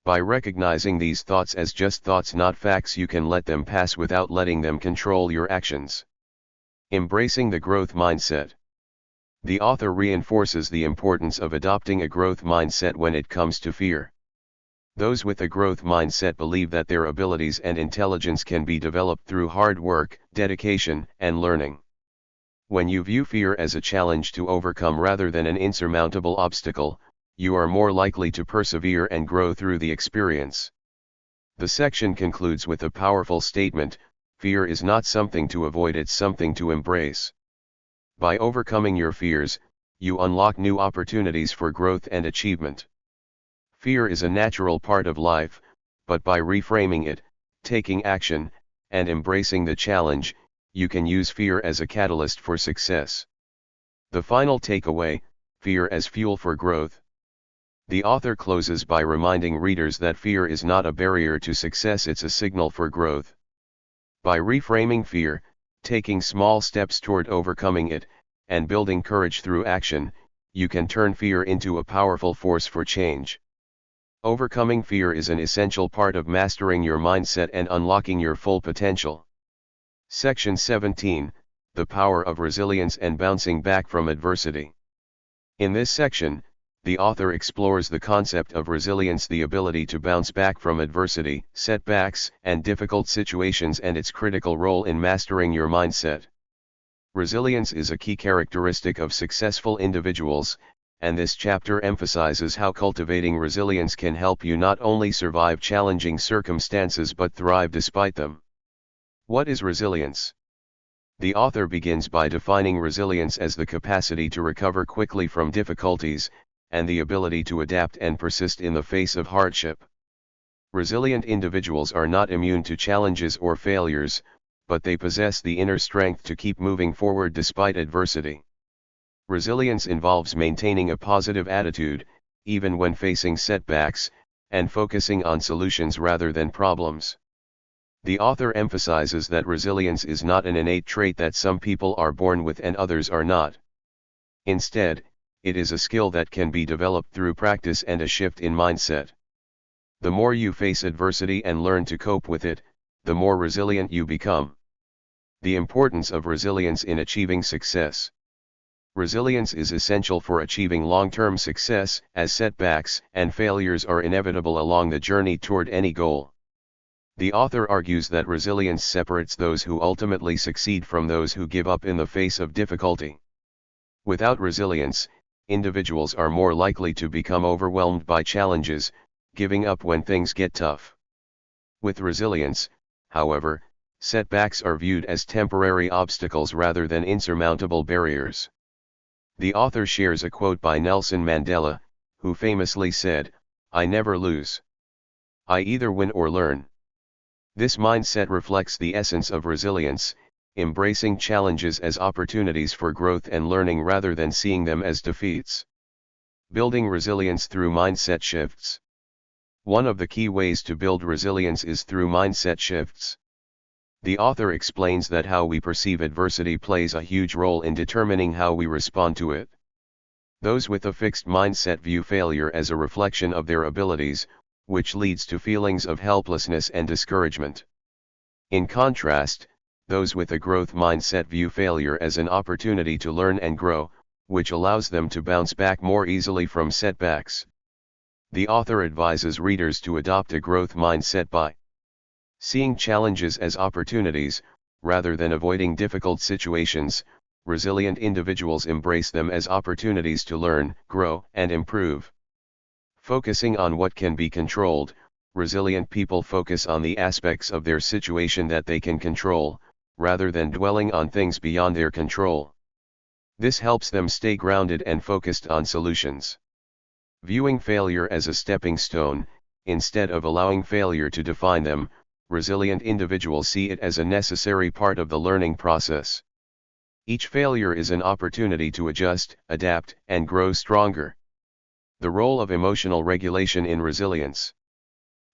By recognizing these thoughts as just thoughts, not facts, you can let them pass without letting them control your actions. Embracing the growth mindset. The author reinforces the importance of adopting a growth mindset when it comes to fear. Those with a growth mindset believe that their abilities and intelligence can be developed through hard work, dedication, and learning. When you view fear as a challenge to overcome rather than an insurmountable obstacle, you are more likely to persevere and grow through the experience. The section concludes with a powerful statement: fear is not something to avoid, it's something to embrace. By overcoming your fears, you unlock new opportunities for growth and achievement. Fear is a natural part of life, but by reframing it, taking action, and embracing the challenge, you can use fear as a catalyst for success. The final takeaway: fear as fuel for growth. The author closes by reminding readers that fear is not a barrier to success, it's a signal for growth. By reframing fear, taking small steps toward overcoming it, and building courage through action, you can turn fear into a powerful force for change. Overcoming fear is an essential part of mastering your mindset and unlocking your full potential. Section 17, The Power of Resilience and Bouncing Back from Adversity. In this section, the author explores the concept of resilience, the ability to bounce back from adversity, setbacks, and difficult situations, and its critical role in mastering your mindset. Resilience is a key characteristic of successful individuals, and this chapter emphasizes how cultivating resilience can help you not only survive challenging circumstances but thrive despite them. What is resilience? The author begins by defining resilience as the capacity to recover quickly from difficulties, and the ability to adapt and persist in the face of hardship. Resilient individuals are not immune to challenges or failures, but they possess the inner strength to keep moving forward despite adversity. Resilience involves maintaining a positive attitude, even when facing setbacks, and focusing on solutions rather than problems. The author emphasizes that resilience is not an innate trait that some people are born with and others are not. Instead, it is a skill that can be developed through practice and a shift in mindset. The more you face adversity and learn to cope with it, the more resilient you become. The importance of resilience in achieving success. Resilience is essential for achieving long-term success, as setbacks and failures are inevitable along the journey toward any goal. The author argues that resilience separates those who ultimately succeed from those who give up in the face of difficulty. Without resilience, individuals are more likely to become overwhelmed by challenges, giving up when things get tough. With resilience, however, setbacks are viewed as temporary obstacles rather than insurmountable barriers. The author shares a quote by Nelson Mandela, who famously said, "I never lose. I either win or learn." This mindset reflects the essence of resilience, embracing challenges as opportunities for growth and learning rather than seeing them as defeats. Building resilience through mindset shifts. One of the key ways to build resilience is through mindset shifts. The author explains that how we perceive adversity plays a huge role in determining how we respond to it. Those with a fixed mindset view failure as a reflection of their abilities, which leads to feelings of helplessness and discouragement. In contrast, those with a growth mindset view failure as an opportunity to learn and grow, which allows them to bounce back more easily from setbacks. The author advises readers to adopt a growth mindset by seeing challenges as opportunities, rather than avoiding difficult situations. Resilient individuals embrace them as opportunities to learn, grow, and improve. Focusing on what can be controlled, resilient people focus on the aspects of their situation that they can control, rather than dwelling on things beyond their control. This helps them stay grounded and focused on solutions. Viewing failure as a stepping stone, instead of allowing failure to define them, resilient individuals see it as a necessary part of the learning process. Each failure is an opportunity to adjust, adapt, and grow stronger. The role of emotional regulation in resilience.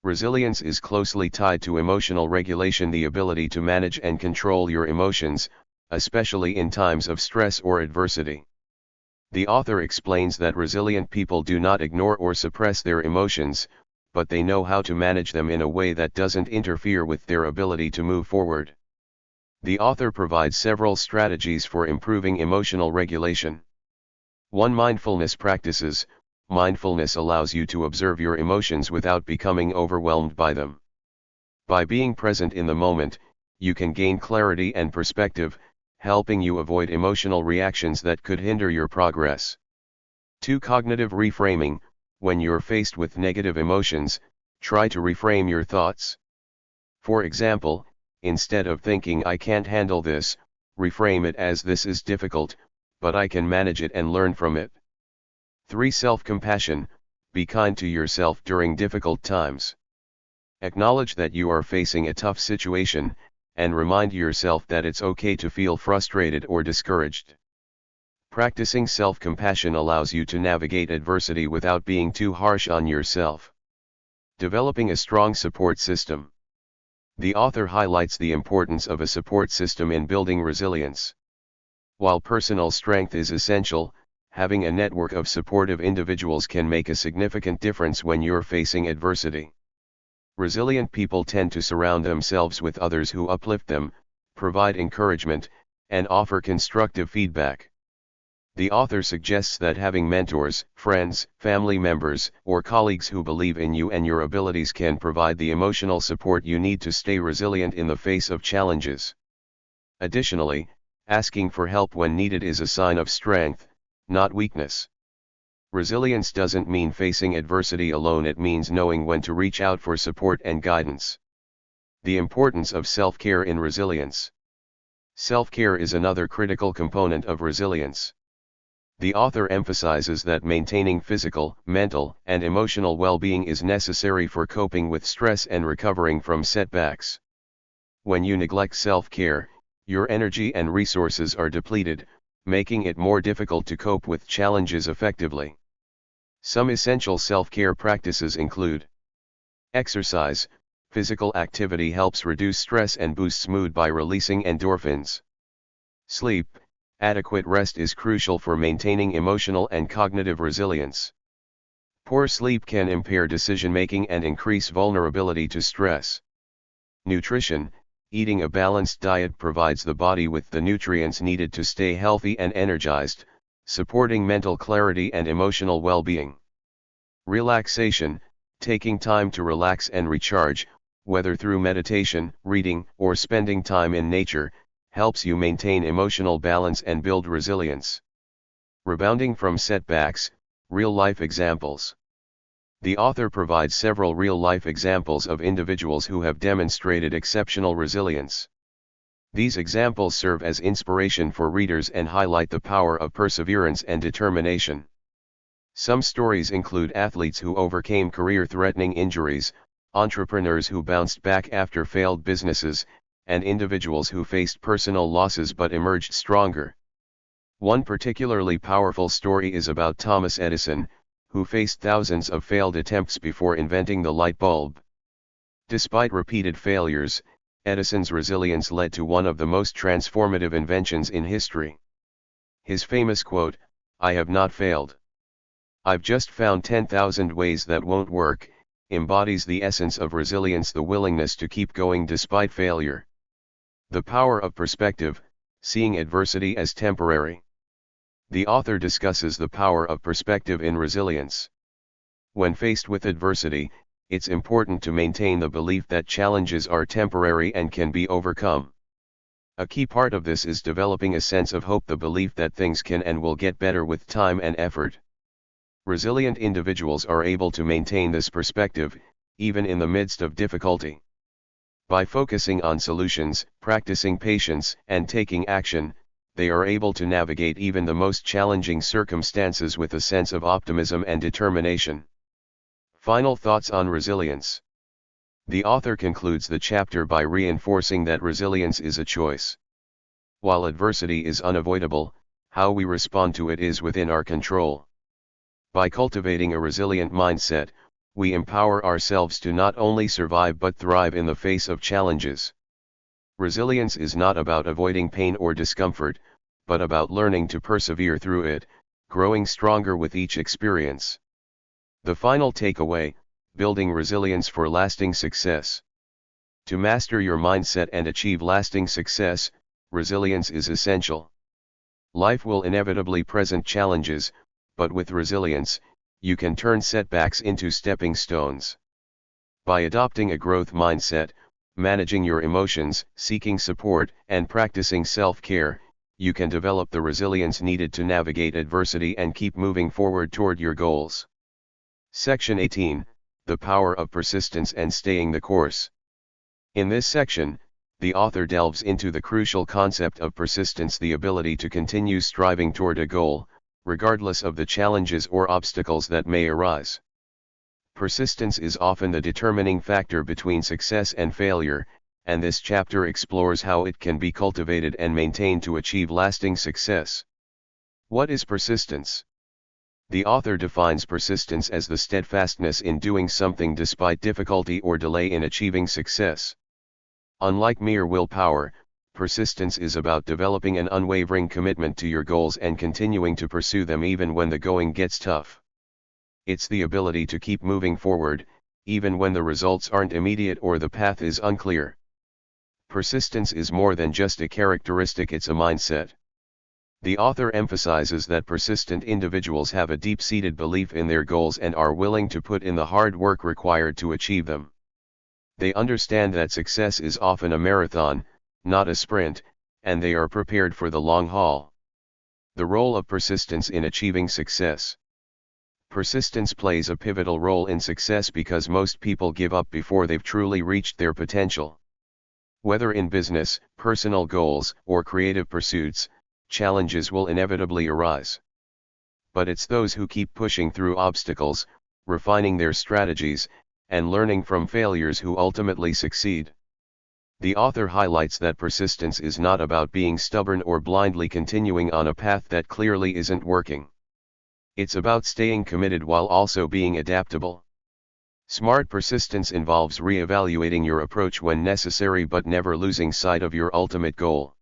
Resilience is closely tied to emotional regulation, the ability to manage and control your emotions, especially in times of stress or adversity. The author explains that resilient people do not ignore or suppress their emotions, but they know how to manage them in a way that doesn't interfere with their ability to move forward. The author provides several strategies for improving emotional regulation. 1. Mindfulness practices. Mindfulness allows you to observe your emotions without becoming overwhelmed by them. By being present in the moment, you can gain clarity and perspective, helping you avoid emotional reactions that could hinder your progress. 2. Cognitive reframing. When you're faced with negative emotions, try to reframe your thoughts. For example, instead of thinking "I can't handle this," reframe it as "this is difficult, but I can manage it and learn from it." 3. Self-compassion. Be kind to yourself during difficult times. Acknowledge that you are facing a tough situation, and remind yourself that it's okay to feel frustrated or discouraged. Practicing self-compassion allows you to navigate adversity without being too harsh on yourself. Developing a strong support system. The author highlights the importance of a support system in building resilience. While personal strength is essential, having a network of supportive individuals can make a significant difference when you're facing adversity. Resilient people tend to surround themselves with others who uplift them, provide encouragement, and offer constructive feedback. The author suggests that having mentors, friends, family members, or colleagues who believe in you and your abilities can provide the emotional support you need to stay resilient in the face of challenges. Additionally, asking for help when needed is a sign of strength, not weakness. Resilience doesn't mean facing adversity alone, it means knowing when to reach out for support and guidance. The importance of self-care in resilience. Self-care is another critical component of resilience. The author emphasizes that maintaining physical, mental, and emotional well-being is necessary for coping with stress and recovering from setbacks. When you neglect self-care, your energy and resources are depleted, making it more difficult to cope with challenges effectively. Some essential self-care practices include: exercise. Physical activity helps reduce stress and boosts mood by releasing endorphins. Sleep. Adequate rest is crucial for maintaining emotional and cognitive resilience. Poor sleep can impair decision-making and increase vulnerability to stress. Nutrition. Eating a balanced diet provides the body with the nutrients needed to stay healthy and energized, supporting mental clarity and emotional well-being. Relaxation. Taking time to relax and recharge, whether through meditation, reading, or spending time in nature, helps you maintain emotional balance and build resilience. Rebounding from setbacks. Real-life examples. The author provides several real-life examples of individuals who have demonstrated exceptional resilience. These examples serve as inspiration for readers and highlight the power of perseverance and determination. Some stories include athletes who overcame career-threatening injuries, entrepreneurs who bounced back after failed businesses, and individuals who faced personal losses but emerged stronger. One particularly powerful story is about Thomas Edison, who faced thousands of failed attempts before inventing the light bulb. Despite repeated failures, Edison's resilience led to one of the most transformative inventions in history. His famous quote, "I have not failed. I've just found 10,000 ways that won't work," embodies the essence of resilience, the willingness to keep going despite failure. The power of perspective, seeing adversity as temporary. The author discusses the power of perspective in resilience. When faced with adversity, it's important to maintain the belief that challenges are temporary and can be overcome. A key part of this is developing a sense of hope, the belief that things can and will get better with time and effort. Resilient individuals are able to maintain this perspective, even in the midst of difficulty. By focusing on solutions, practicing patience, and taking action, they are able to navigate even the most challenging circumstances with a sense of optimism and determination. Final thoughts on resilience. The author concludes the chapter by reinforcing that resilience is a choice. While adversity is unavoidable, how we respond to it is within our control. By cultivating a resilient mindset, we empower ourselves to not only survive but thrive in the face of challenges. Resilience is not about avoiding pain or discomfort, but about learning to persevere through it, growing stronger with each experience. The final takeaway: building resilience for lasting success. To master your mindset and achieve lasting success, resilience is essential. Life will inevitably present challenges, but with resilience, you can turn setbacks into stepping stones. By adopting a growth mindset, managing your emotions, seeking support, and practicing self-care, you can develop the resilience needed to navigate adversity and keep moving forward toward your goals. Section 18, The Power of Persistence and Staying the Course. In this section, the author delves into the crucial concept of persistence, the ability to continue striving toward a goal, regardless of the challenges or obstacles that may arise. Persistence is often the determining factor between success and failure, and this chapter explores how it can be cultivated and maintained to achieve lasting success. What is persistence? The author defines persistence as the steadfastness in doing something despite difficulty or delay in achieving success. Unlike mere willpower, persistence is about developing an unwavering commitment to your goals and continuing to pursue them even when the going gets tough. It's the ability to keep moving forward, even when the results aren't immediate or the path is unclear. Persistence is more than just a characteristic, it's a mindset. The author emphasizes that persistent individuals have a deep-seated belief in their goals and are willing to put in the hard work required to achieve them. They understand that success is often a marathon, not a sprint, and they are prepared for the long haul. The role of persistence in achieving success. Persistence plays a pivotal role in success because most people give up before they've truly reached their potential. Whether in business, personal goals, or creative pursuits, challenges will inevitably arise. But it's those who keep pushing through obstacles, refining their strategies, and learning from failures who ultimately succeed. The author highlights that persistence is not about being stubborn or blindly continuing on a path that clearly isn't working. It's about staying committed while also being adaptable. Smart persistence involves re-evaluating your approach when necessary but never losing sight of your ultimate goal.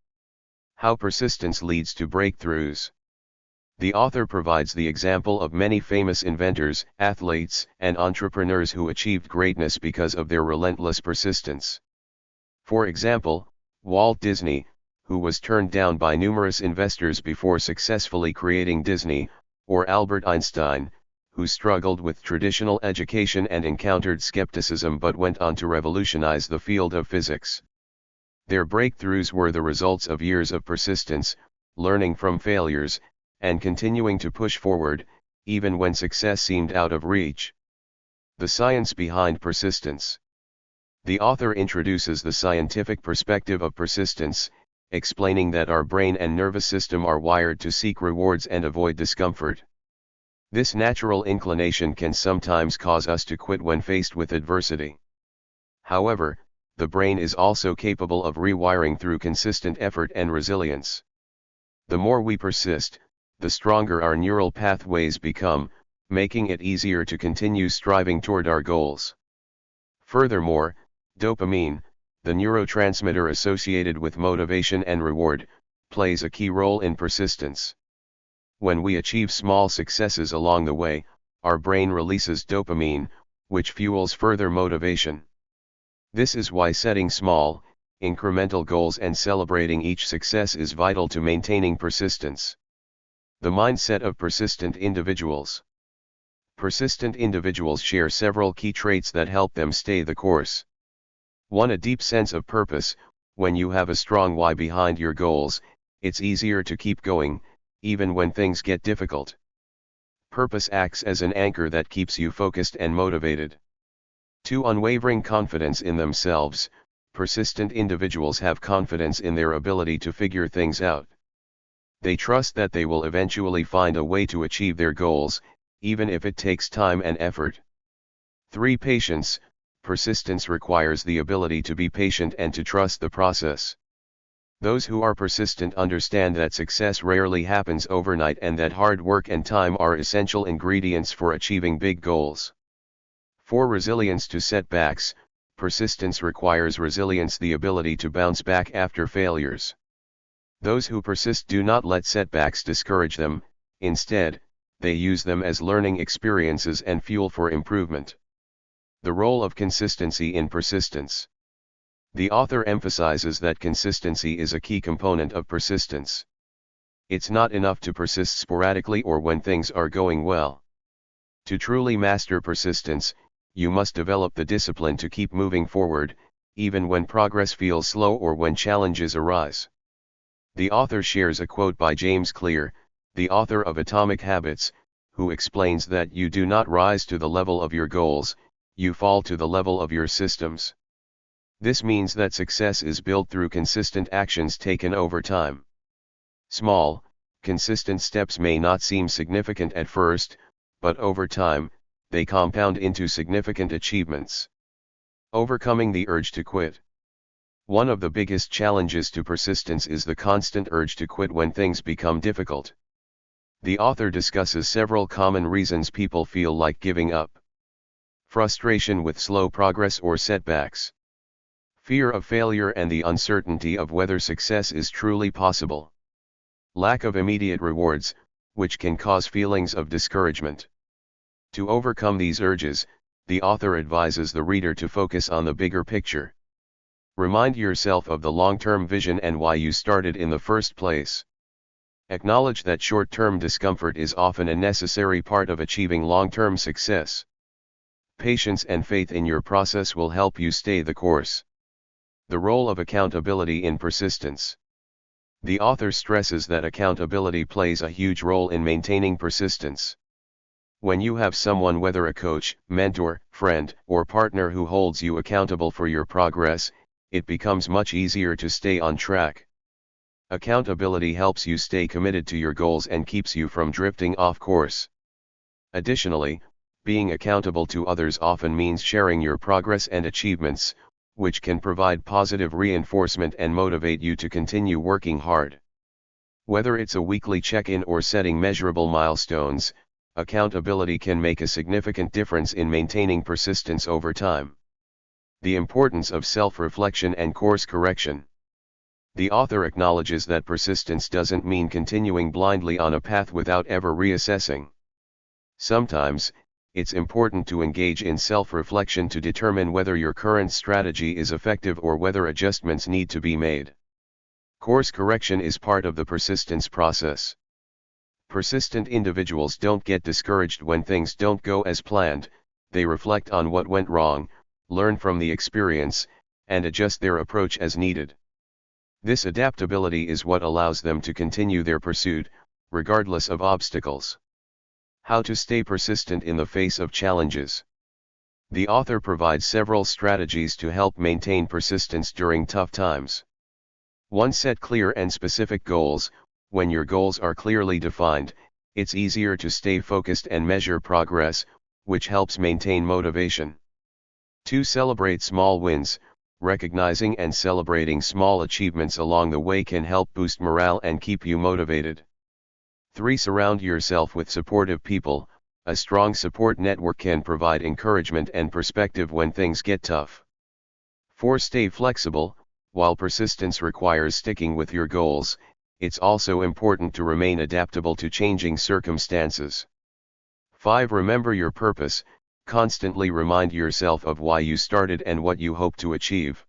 How persistence leads to breakthroughs. The author provides the example of many famous inventors, athletes, and entrepreneurs who achieved greatness because of their relentless persistence. For example, Walt Disney, who was turned down by numerous investors before successfully creating Disney, or Albert Einstein, who struggled with traditional education and encountered skepticism but went on to revolutionize the field of physics. Their breakthroughs were the results of years of persistence, learning from failures, and continuing to push forward, even when success seemed out of reach. The science behind persistence. The author introduces the scientific perspective of persistence, explaining that our brain and nervous system are wired to seek rewards and avoid discomfort. This natural inclination can sometimes cause us to quit when faced with adversity. However, the brain is also capable of rewiring through consistent effort and resilience. The more we persist, the stronger our neural pathways become, making it easier to continue striving toward our goals. Furthermore, dopamine, the neurotransmitter associated with motivation and reward, plays a key role in persistence. When we achieve small successes along the way, our brain releases dopamine, which fuels further motivation. This is why setting small, incremental goals and celebrating each success is vital to maintaining persistence. The mindset of persistent individuals. Persistent individuals share several key traits that help them stay the course. 1. A deep sense of purpose. When you have a strong why behind your goals, it's easier to keep going, even when things get difficult. Purpose acts as an anchor that keeps you focused and motivated. 2. Unwavering confidence in themselves. Persistent individuals have confidence in their ability to figure things out. They trust that they will eventually find a way to achieve their goals, even if it takes time and effort. 3. Patience. Persistence requires the ability to be patient and to trust the process. Those who are persistent understand that success rarely happens overnight and that hard work and time are essential ingredients for achieving big goals. 4. Resilience to setbacks. Persistence requires resilience, the ability to bounce back after failures. Those who persist do not let setbacks discourage them, instead, they use them as learning experiences and fuel for improvement. The role of consistency in persistence. The author emphasizes that consistency is a key component of persistence. It's not enough to persist sporadically or when things are going well. To truly master persistence, you must develop the discipline to keep moving forward, even when progress feels slow or when challenges arise. The author shares a quote by James Clear, the author of Atomic Habits, who explains that you do not rise to the level of your goals, you fall to the level of your systems. This means that success is built through consistent actions taken over time. Small, consistent steps may not seem significant at first, but over time, they compound into significant achievements. Overcoming the urge to quit. One of the biggest challenges to persistence is the constant urge to quit when things become difficult. The author discusses several common reasons people feel like giving up. Frustration with slow progress or setbacks. Fear of failure and the uncertainty of whether success is truly possible. Lack of immediate rewards, which can cause feelings of discouragement. To overcome these urges, the author advises the reader to focus on the bigger picture. Remind yourself of the long-term vision and why you started in the first place. Acknowledge that short-term discomfort is often a necessary part of achieving long-term success. Patience and faith in your process will help you stay the course. The role of accountability in persistence. The author stresses that accountability plays a huge role in maintaining persistence. When you have someone, whether a coach, mentor, friend, or partner, who holds you accountable for your progress, it becomes much easier to stay on track. Accountability helps you stay committed to your goals and keeps you from drifting off course. Additionally, being accountable to others often means sharing your progress and achievements, which can provide positive reinforcement and motivate you to continue working hard. Whether it's a weekly check-in or setting measurable milestones, accountability can make a significant difference in maintaining persistence over time. The importance of self-reflection and course correction. The author acknowledges that persistence doesn't mean continuing blindly on a path without ever reassessing. Sometimes, it's important to engage in self-reflection to determine whether your current strategy is effective or whether adjustments need to be made. Course correction is part of the persistence process. Persistent individuals don't get discouraged when things don't go as planned, they reflect on what went wrong, learn from the experience, and adjust their approach as needed. This adaptability is what allows them to continue their pursuit, regardless of obstacles. How to stay persistent in the face of challenges. The author provides several strategies to help maintain persistence during tough times. 1. Set clear and specific goals. When your goals are clearly defined, it's easier to stay focused and measure progress, which helps maintain motivation. 2. Celebrate small wins. Recognizing and celebrating small achievements along the way can help boost morale and keep you motivated. 3. Surround yourself with supportive people. A strong support network can provide encouragement and perspective when things get tough. 4. Stay flexible. While persistence requires sticking with your goals, it's also important to remain adaptable to changing circumstances. 5. Remember your purpose. Constantly remind yourself of why you started and what you hope to achieve.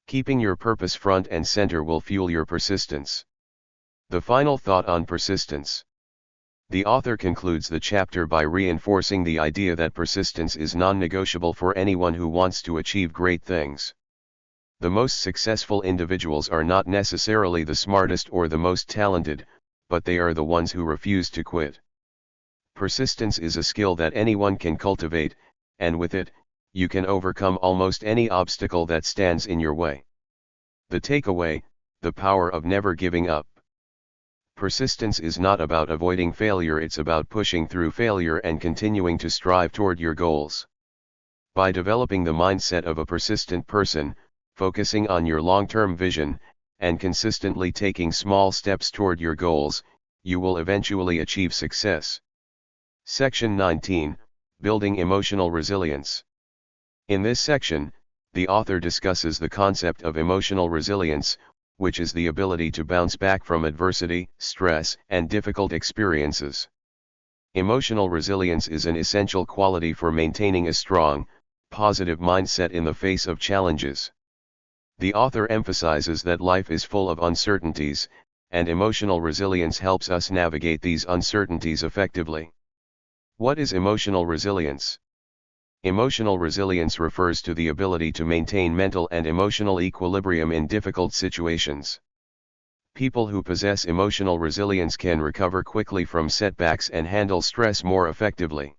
Keeping your purpose front and center will fuel your persistence. The final thought on persistence. The author concludes the chapter by reinforcing the idea that persistence is non-negotiable for anyone who wants to achieve great things. The most successful individuals are not necessarily the smartest or the most talented, but they are the ones who refuse to quit. Persistence is a skill that anyone can cultivate, and with it, you can overcome almost any obstacle that stands in your way. The takeaway: the power of never giving up. Persistence is not about avoiding failure, it's about pushing through failure and continuing to strive toward your goals. By developing the mindset of a persistent person, focusing on your long-term vision, and consistently taking small steps toward your goals, you will eventually achieve success. Section 19, Building Emotional Resilience. In this section, the author discusses the concept of emotional resilience, which is the ability to bounce back from adversity, stress, and difficult experiences. Emotional resilience is an essential quality for maintaining a strong, positive mindset in the face of challenges. The author emphasizes that life is full of uncertainties, and emotional resilience helps us navigate these uncertainties effectively. What is emotional resilience? Emotional resilience refers to the ability to maintain mental and emotional equilibrium in difficult situations. People who possess emotional resilience can recover quickly from setbacks and handle stress more effectively.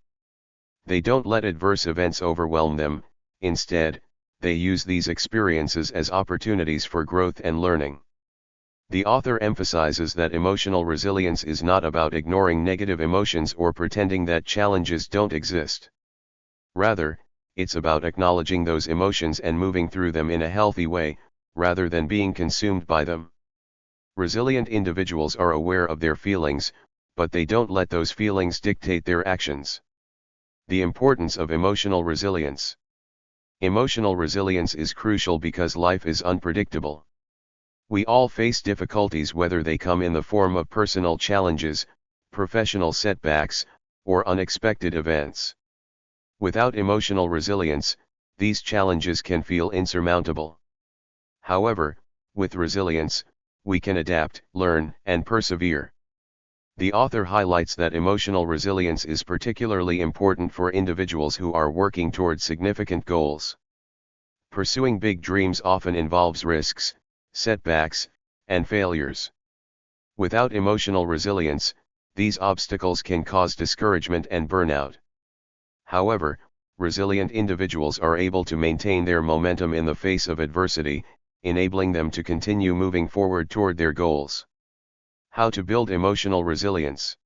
They don't let adverse events overwhelm them. Instead, they use these experiences as opportunities for growth and learning. The author emphasizes that emotional resilience is not about ignoring negative emotions or pretending that challenges don't exist. Rather, it's about acknowledging those emotions and moving through them in a healthy way, rather than being consumed by them. Resilient individuals are aware of their feelings, but they don't let those feelings dictate their actions. The importance of emotional resilience. Emotional resilience is crucial because life is unpredictable. We all face difficulties, whether they come in the form of personal challenges, professional setbacks, or unexpected events. Without emotional resilience, these challenges can feel insurmountable. However, with resilience, we can adapt, learn, and persevere. The author highlights that emotional resilience is particularly important for individuals who are working toward significant goals. Pursuing big dreams often involves risks, setbacks, and failures. Without emotional resilience, these obstacles can cause discouragement and burnout. However, resilient individuals are able to maintain their momentum in the face of adversity, enabling them to continue moving forward toward their goals. How to build emotional resilience.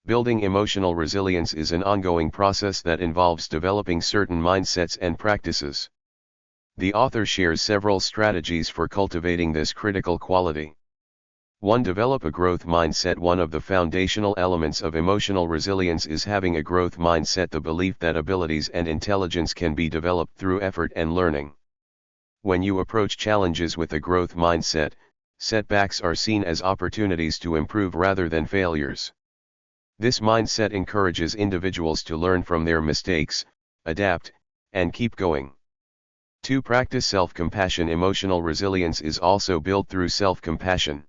Building emotional resilience is an ongoing process that involves developing certain mindsets and practices. The author shares several strategies for cultivating this critical quality. 1. Develop a growth mindset. One of the foundational elements of emotional resilience is having a growth mindset, the belief that abilities and intelligence can be developed through effort and learning. When you approach challenges with a growth mindset, setbacks are seen as opportunities to improve rather than failures. This mindset encourages individuals to learn from their mistakes, adapt, and keep going. 2. Practice self-compassion. Emotional resilience is also built through self-compassion.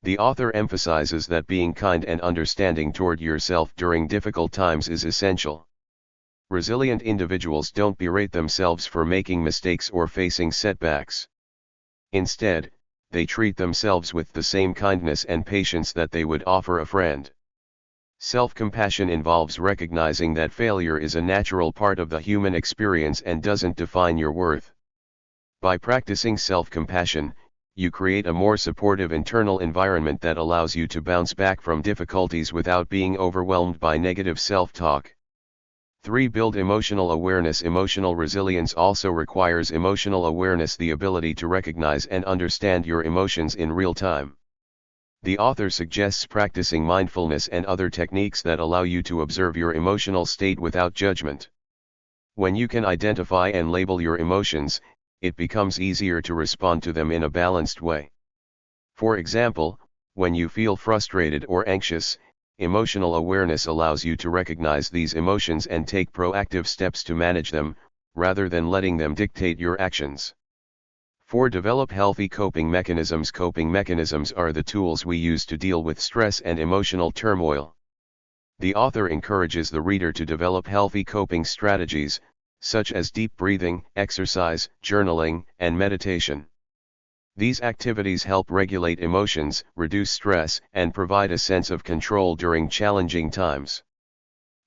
The author emphasizes that being kind and understanding toward yourself during difficult times is essential. Resilient individuals don't berate themselves for making mistakes or facing setbacks. Instead, they treat themselves with the same kindness and patience that they would offer a friend. Self-compassion involves recognizing that failure is a natural part of the human experience and doesn't define your worth. By practicing self-compassion, you create a more supportive internal environment that allows you to bounce back from difficulties without being overwhelmed by negative self-talk. 3. Build emotional awareness. Emotional resilience also requires emotional awareness, the ability to recognize and understand your emotions in real time. The author suggests practicing mindfulness and other techniques that allow you to observe your emotional state without judgment. When you can identify and label your emotions, it becomes easier to respond to them in a balanced way. For example, when you feel frustrated or anxious, emotional awareness allows you to recognize these emotions and take proactive steps to manage them, rather than letting them dictate your actions. 4. Develop healthy coping mechanisms. Coping mechanisms are the tools we use to deal with stress and emotional turmoil. The author encourages the reader to develop healthy coping strategies, such as deep breathing, exercise, journaling, and meditation. These activities help regulate emotions, reduce stress, and provide a sense of control during challenging times.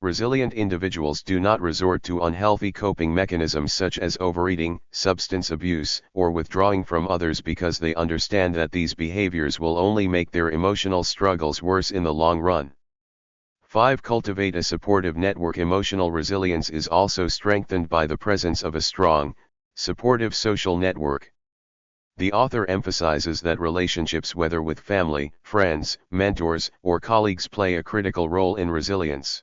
Resilient individuals do not resort to unhealthy coping mechanisms such as overeating, substance abuse, or withdrawing from others because they understand that these behaviors will only make their emotional struggles worse in the long run. 5. Cultivate a supportive network. Emotional resilience is also strengthened by the presence of a strong, supportive social network. The author emphasizes that relationships, whether with family, friends, mentors, or colleagues, play a critical role in resilience.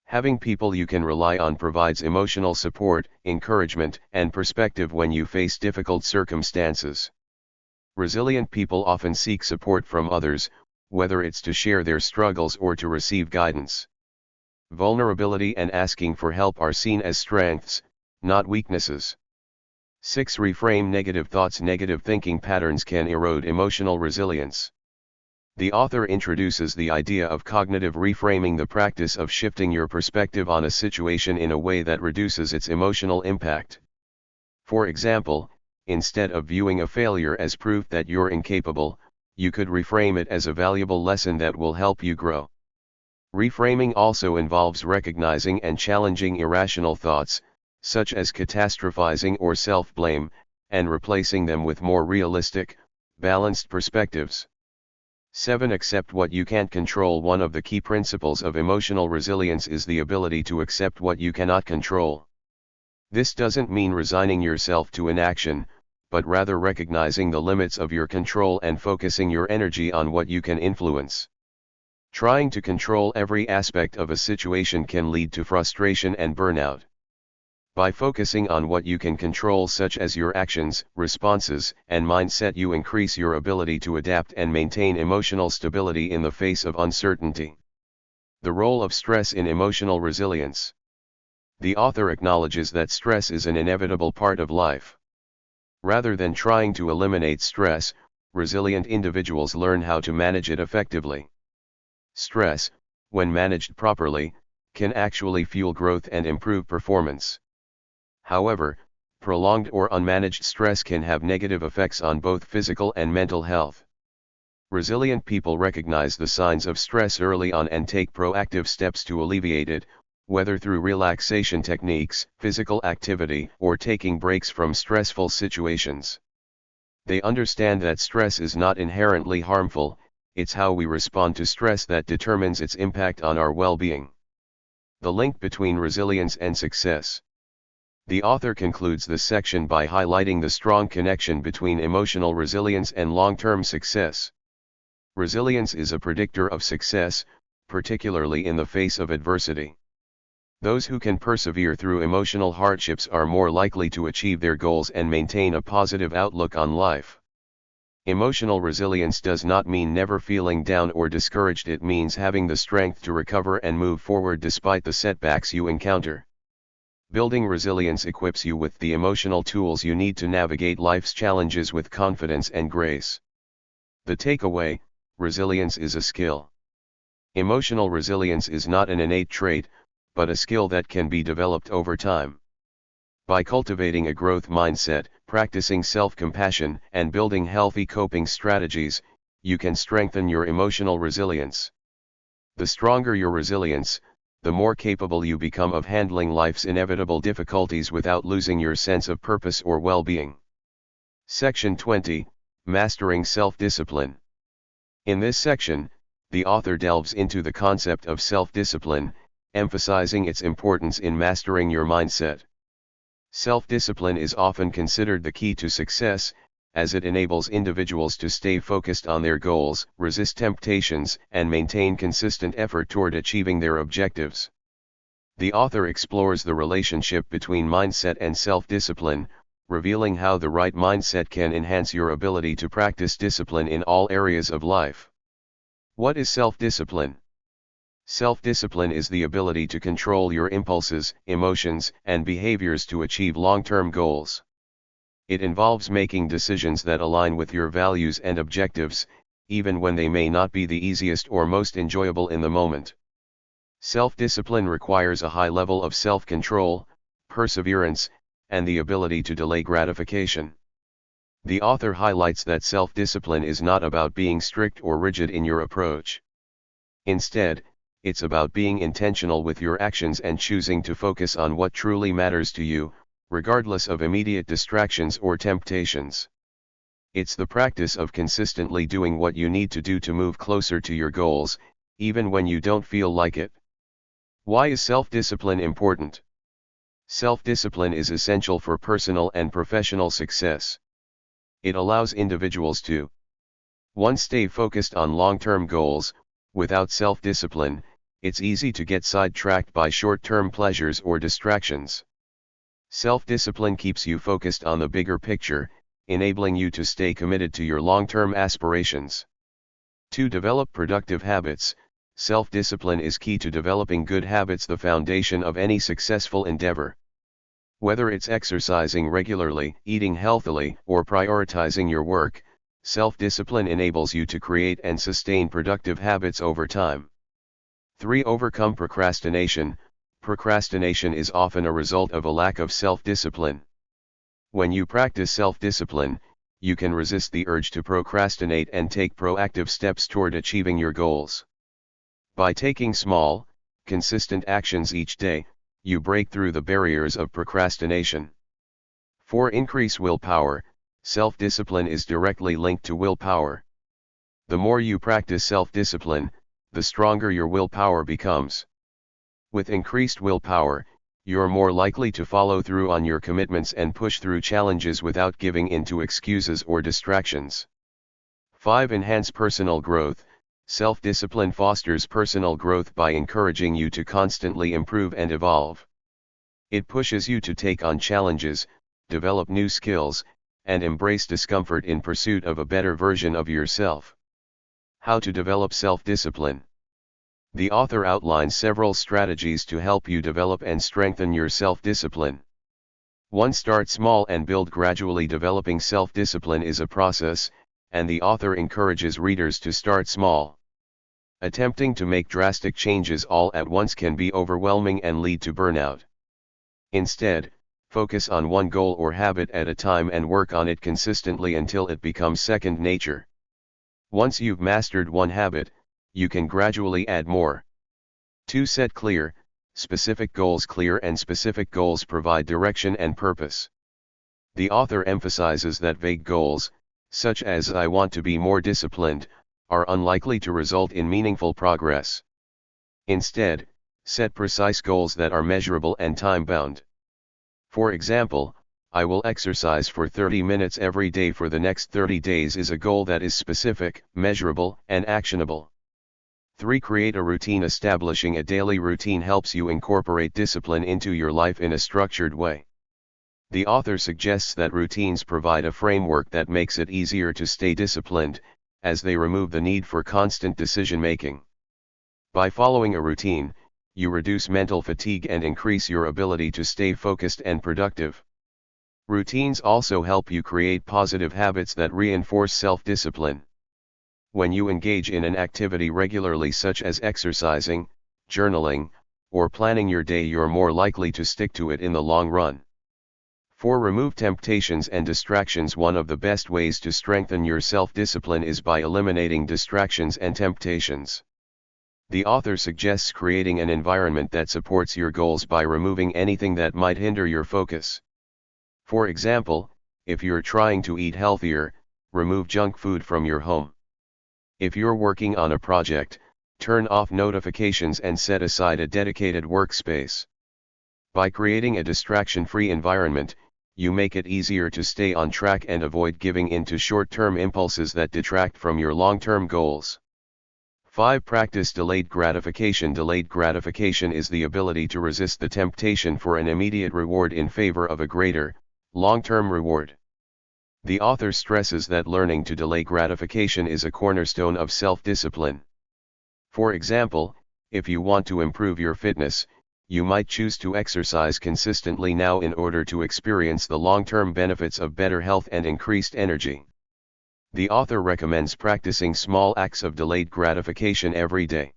Having people you can rely on provides emotional support, encouragement, and perspective when you face difficult circumstances. Resilient people often seek support from others, whether it's to share their struggles or to receive guidance. Vulnerability and asking for help are seen as strengths, not weaknesses. 6. Reframe negative thoughts. Negative thinking patterns can erode emotional resilience. The author introduces the idea of cognitive reframing, the practice of shifting your perspective on a situation in a way that reduces its emotional impact. For example, instead of viewing a failure as proof that you're incapable, you could reframe it as a valuable lesson that will help you grow. Reframing also involves recognizing and challenging irrational thoughts, such as catastrophizing or self-blame, and replacing them with more realistic, balanced perspectives. 7. Accept what you can't control. One of the key principles of emotional resilience is the ability to accept what you cannot control. This doesn't mean resigning yourself to inaction, but rather recognizing the limits of your control and focusing your energy on what you can influence. Trying to control every aspect of a situation can lead to frustration and burnout. By focusing on what you can control, such as your actions, responses, and mindset, you increase your ability to adapt and maintain emotional stability in the face of uncertainty. The role of stress in emotional resilience. The author acknowledges that stress is an inevitable part of life. Rather than trying to eliminate stress, resilient individuals learn how to manage it effectively. Stress, when managed properly, can actually fuel growth and improve performance. However, prolonged or unmanaged stress can have negative effects on both physical and mental health. Resilient people recognize the signs of stress early on and take proactive steps to alleviate it, whether through relaxation techniques, physical activity, or taking breaks from stressful situations. They understand that stress is not inherently harmful, it's how we respond to stress that determines its impact on our well-being. The link between resilience and success. The author concludes this section by highlighting the strong connection between emotional resilience and long-term success. Resilience is a predictor of success, particularly in the face of adversity. Those who can persevere through emotional hardships are more likely to achieve their goals and maintain a positive outlook on life. Emotional resilience does not mean never feeling down or discouraged. It means having the strength to recover and move forward despite the setbacks you encounter. Building resilience equips you with the emotional tools you need to navigate life's challenges with confidence and grace. The takeaway: resilience is a skill. Emotional resilience is not an innate trait, but a skill that can be developed over time. By cultivating a growth mindset, practicing self-compassion, and building healthy coping strategies, you can strengthen your emotional resilience. The stronger your resilience, the more capable you become of handling life's inevitable difficulties without losing your sense of purpose or well-being. Section 20, Mastering Self-Discipline. In this section, the author delves into the concept of self-discipline, emphasizing its importance in mastering your mindset. Self-discipline is often considered the key to success, as it enables individuals to stay focused on their goals, resist temptations, and maintain consistent effort toward achieving their objectives. The author explores the relationship between mindset and self-discipline, revealing how the right mindset can enhance your ability to practice discipline in all areas of life. What is self-discipline? Self-discipline is the ability to control your impulses, emotions, and behaviors to achieve long-term goals. It involves making decisions that align with your values and objectives, even when they may not be the easiest or most enjoyable in the moment. Self-discipline requires a high level of self-control, perseverance, and the ability to delay gratification. The author highlights that self-discipline is not about being strict or rigid in your approach. Instead, it's about being intentional with your actions and choosing to focus on what truly matters to you, regardless of immediate distractions or temptations. It's the practice of consistently doing what you need to do to move closer to your goals, even when you don't feel like it. Why is self-discipline important? Self-discipline is essential for personal and professional success. It allows individuals to 1. Stay focused on long-term goals. Without self-discipline, it's easy to get sidetracked by short-term pleasures or distractions. Self-discipline keeps you focused on the bigger picture, enabling you to stay committed to your long-term aspirations. 2. Develop productive habits. Self-discipline is key to developing good habits, the foundation of any successful endeavor. Whether it's exercising regularly, eating healthily, or prioritizing your work, self-discipline enables you to create and sustain productive habits over time. 3. Overcome procrastination. Procrastination is often a result of a lack of self-discipline. When you practice self-discipline, you can resist the urge to procrastinate and take proactive steps toward achieving your goals. By taking small, consistent actions each day, you break through the barriers of procrastination. 4. Increase willpower. Self-discipline is directly linked to willpower. The more you practice self-discipline, the stronger your willpower becomes. With increased willpower, you're more likely to follow through on your commitments and push through challenges without giving in to excuses or distractions. 5. Enhance personal growth. Self-discipline fosters personal growth by encouraging you to constantly improve and evolve. It pushes you to take on challenges, develop new skills, and embrace discomfort in pursuit of a better version of yourself. How to develop self-discipline. The author outlines several strategies to help you develop and strengthen your self-discipline. 1. Start small and build gradually. Developing self-discipline is a process, and the author encourages readers to start small. Attempting to make drastic changes all at once can be overwhelming and lead to burnout. Instead, focus on one goal or habit at a time and work on it consistently until it becomes second nature. Once you've mastered one habit, you can gradually add more. 2. Set clear, specific goals. Clear and specific goals provide direction and purpose. The author emphasizes that vague goals, such as "I want to be more disciplined," are unlikely to result in meaningful progress. Instead, set precise goals that are measurable and time-bound. For example, "I will exercise for 30 minutes every day for the next 30 days" is a goal that is specific, measurable, and actionable. 3. Create a routine. Establishing a daily routine helps you incorporate discipline into your life in a structured way. The author suggests that routines provide a framework that makes it easier to stay disciplined, as they remove the need for constant decision-making. By following a routine, you reduce mental fatigue and increase your ability to stay focused and productive. Routines also help you create positive habits that reinforce self-discipline. When you engage in an activity regularly, such as exercising, journaling, or planning your day, you're more likely to stick to it in the long run. 4. Remove temptations and distractions. One of the best ways to strengthen your self-discipline is by eliminating distractions and temptations. The author suggests creating an environment that supports your goals by removing anything that might hinder your focus. For example, if you're trying to eat healthier, remove junk food from your home. If you're working on a project, turn off notifications and set aside a dedicated workspace. By creating a distraction-free environment, you make it easier to stay on track and avoid giving in to short-term impulses that detract from your long-term goals. 5. Practice delayed gratification. Delayed gratification is the ability to resist the temptation for an immediate reward in favor of a greater, long-term reward. The author stresses that learning to delay gratification is a cornerstone of self-discipline. For example, if you want to improve your fitness, you might choose to exercise consistently now in order to experience the long-term benefits of better health and increased energy. The author recommends practicing small acts of delayed gratification every day.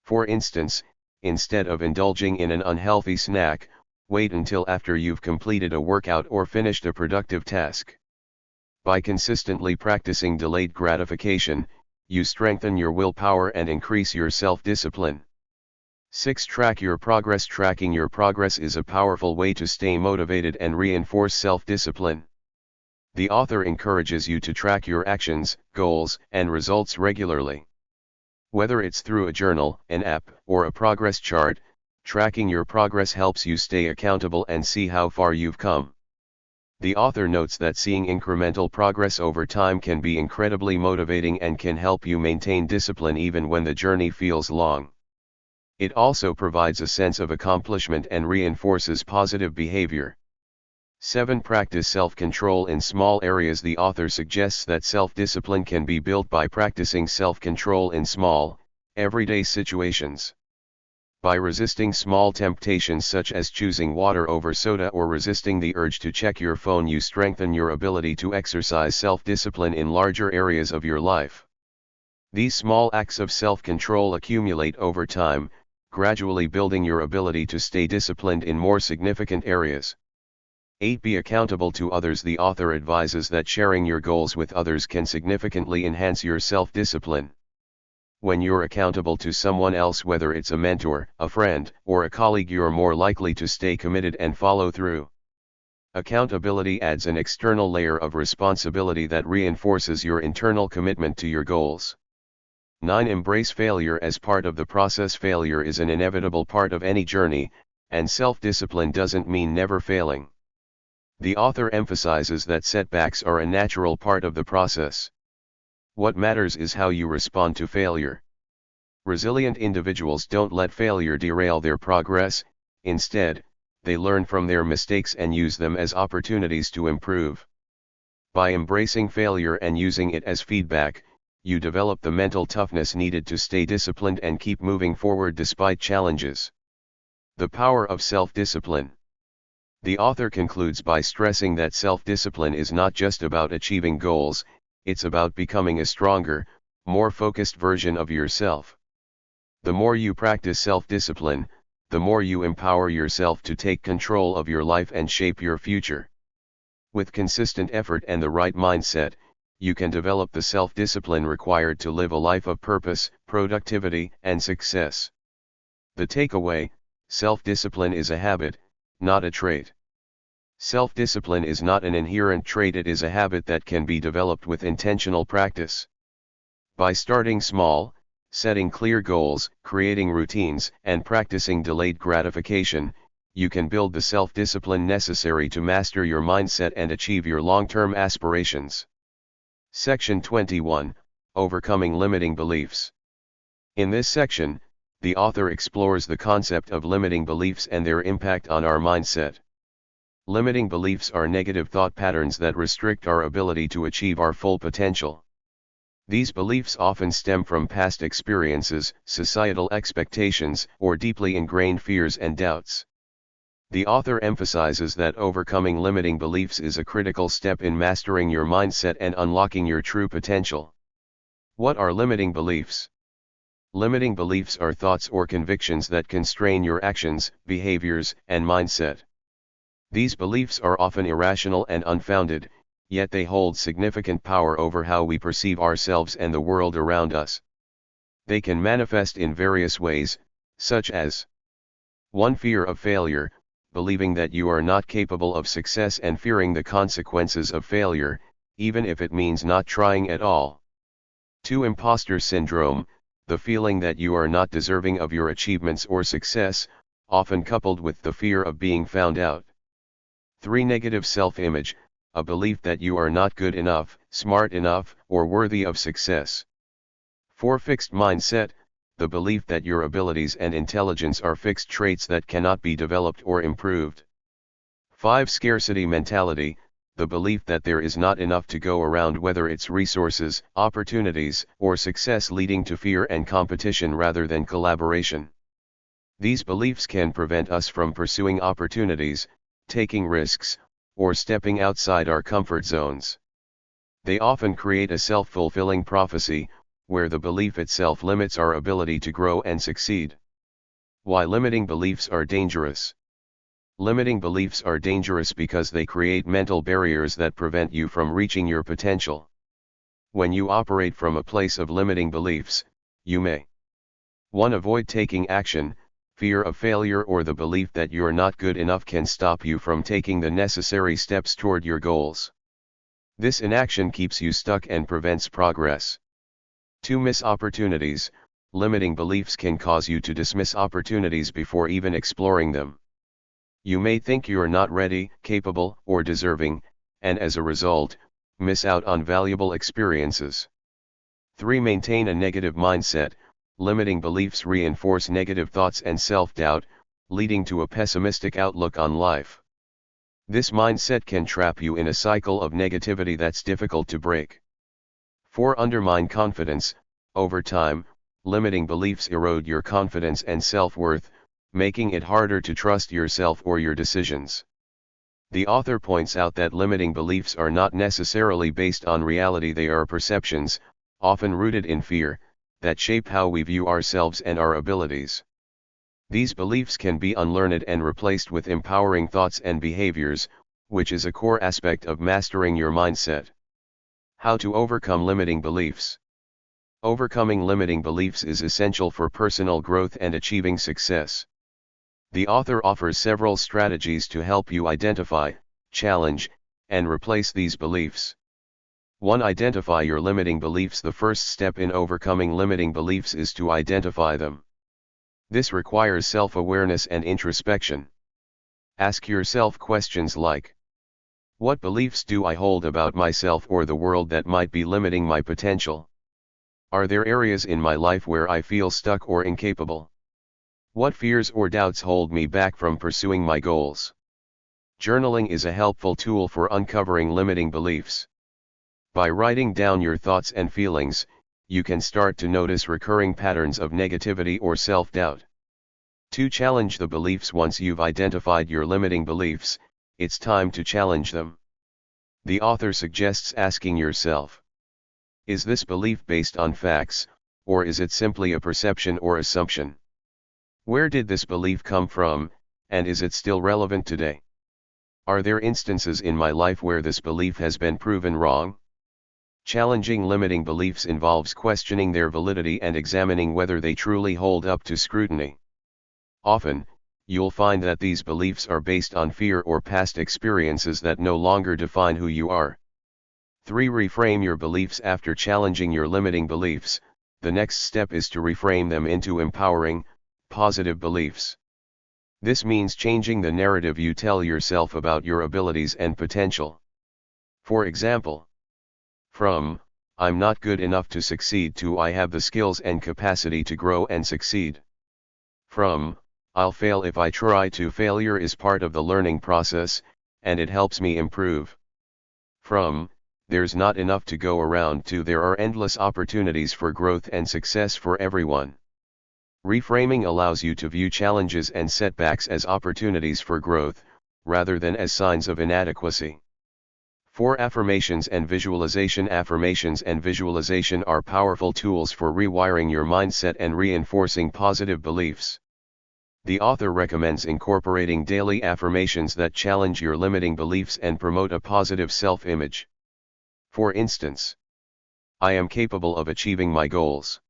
For instance, instead of indulging in an unhealthy snack, wait until after you've completed a workout or finished a productive task. By consistently practicing delayed gratification, you strengthen your willpower and increase your self-discipline. 6. Track your progress. Tracking your progress is a powerful way to stay motivated and reinforce self-discipline. The author encourages you to track your actions, goals, and results regularly. Whether it's through a journal, an app, or a progress chart, tracking your progress helps you stay accountable and see how far you've come. The author notes that seeing incremental progress over time can be incredibly motivating and can help you maintain discipline even when the journey feels long. It also provides a sense of accomplishment and reinforces positive behavior. 7. Practice self-control in small areas. The author suggests that self-discipline can be built by practicing self-control in small, everyday situations. By resisting small temptations such as choosing water over soda or resisting the urge to check your phone, you strengthen your ability to exercise self-discipline in larger areas of your life. These small acts of self-control accumulate over time, gradually building your ability to stay disciplined in more significant areas. 8. Be accountable to others. The author advises that sharing your goals with others can significantly enhance your self-discipline. When you're accountable to someone else, whether it's a mentor, a friend, or a colleague, you're more likely to stay committed and follow through. Accountability adds an external layer of responsibility that reinforces your internal commitment to your goals. 9. Embrace failure as part of the process. Failure is an inevitable part of any journey, and self-discipline doesn't mean never failing. The author emphasizes that setbacks are a natural part of the process. What matters is how you respond to failure. Resilient individuals don't let failure derail their progress. Instead, they learn from their mistakes and use them as opportunities to improve. By embracing failure and using it as feedback, you develop the mental toughness needed to stay disciplined and keep moving forward despite challenges. The power of self-discipline. The author concludes by stressing that self-discipline is not just about achieving goals, it's about becoming a stronger, more focused version of yourself. The more you practice self-discipline, the more you empower yourself to take control of your life and shape your future. With consistent effort and the right mindset, you can develop the self-discipline required to live a life of purpose, productivity, and success. The takeaway: self-discipline is a habit, not a trait. Self-discipline is not an inherent trait, it is a habit that can be developed with intentional practice. By starting small, setting clear goals, creating routines, and practicing delayed gratification, you can build the self-discipline necessary to master your mindset and achieve your long-term aspirations. Section 21, Overcoming Limiting Beliefs. In this section, the author explores the concept of limiting beliefs and their impact on our mindset. Limiting beliefs are negative thought patterns that restrict our ability to achieve our full potential. These beliefs often stem from past experiences, societal expectations, or deeply ingrained fears and doubts. The author emphasizes that overcoming limiting beliefs is a critical step in mastering your mindset and unlocking your true potential. What are limiting beliefs? Limiting beliefs are thoughts or convictions that constrain your actions, behaviors, and mindset. These beliefs are often irrational and unfounded, yet they hold significant power over how we perceive ourselves and the world around us. They can manifest in various ways, such as 1. Fear of failure, believing that you are not capable of success and fearing the consequences of failure, even if it means not trying at all. 2. Imposter syndrome, the feeling that you are not deserving of your achievements or success, often coupled with the fear of being found out. 3. Negative self-image, a belief that you are not good enough, smart enough, or worthy of success. 4. Fixed mindset, the belief that your abilities and intelligence are fixed traits that cannot be developed or improved. 5. Scarcity mentality, the belief that there is not enough to go around, whether it's resources, opportunities, or success, leading to fear and competition rather than collaboration. These beliefs can prevent us from pursuing opportunities, taking risks, or stepping outside our comfort zones. They often create a self-fulfilling prophecy, where the belief itself limits our ability to grow and succeed. Why limiting beliefs are dangerous? Limiting beliefs are dangerous because they create mental barriers that prevent you from reaching your potential. When you operate from a place of limiting beliefs, you may 1. Avoid taking action. Fear of failure or the belief that you're not good enough can stop you from taking the necessary steps toward your goals. This inaction keeps you stuck and prevents progress. 2. Miss opportunities. limiting beliefs can cause you to dismiss opportunities before even exploring them. You may think you are not ready, capable, or deserving, and as a result, miss out on valuable experiences. 3. Maintain a negative mindset. Limiting beliefs reinforce negative thoughts and self-doubt, leading to a pessimistic outlook on life. This mindset can trap you in a cycle of negativity that's difficult to break. 4. Undermine confidence. Over time, limiting beliefs erode your confidence and self-worth, making it harder to trust yourself or your decisions. The author points out that limiting beliefs are not necessarily based on reality, they are perceptions, often rooted in fear, that shape how we view ourselves and our abilities. These beliefs can be unlearned and replaced with empowering thoughts and behaviors, which is a core aspect of mastering your mindset. How to overcome limiting beliefs. Overcoming limiting beliefs is essential for personal growth and achieving success. The author offers several strategies to help you identify, challenge, and replace these beliefs. 1. Identify your limiting beliefs. The first step in overcoming limiting beliefs is to identify them. This requires self-awareness and introspection. Ask yourself questions like, what beliefs do I hold about myself or the world that might be limiting my potential? Are there areas in my life where I feel stuck or incapable? What fears or doubts hold me back from pursuing my goals? Journaling is a helpful tool for uncovering limiting beliefs. By writing down your thoughts and feelings, you can start to notice recurring patterns of negativity or self-doubt. 2. Challenge the beliefs. Once you've identified your limiting beliefs, it's time to challenge them. The author suggests asking yourself, is this belief based on facts, or is it simply a perception or assumption? Where did this belief come from, and is it still relevant today? Are there instances in my life where this belief has been proven wrong? Challenging limiting beliefs involves questioning their validity and examining whether they truly hold up to scrutiny. Often, you'll find that these beliefs are based on fear or past experiences that no longer define who you are. 3. Reframe your beliefs. After challenging your limiting beliefs, the next step is to reframe them into empowering, positive beliefs. This means changing the narrative you tell yourself about your abilities and potential. For example, from, I'm not good enough to succeed, to, I have the skills and capacity to grow and succeed. From, I'll fail if I try, to, failure is part of the learning process, and it helps me improve. From, there's not enough to go around, to, there are endless opportunities for growth and success for everyone. Reframing allows you to view challenges and setbacks as opportunities for growth, rather than as signs of inadequacy. 4. Affirmations and visualization. Affirmations and visualization are powerful tools for rewiring your mindset and reinforcing positive beliefs. The author recommends incorporating daily affirmations that challenge your limiting beliefs and promote a positive self-image. For instance, I am capable of achieving my goals.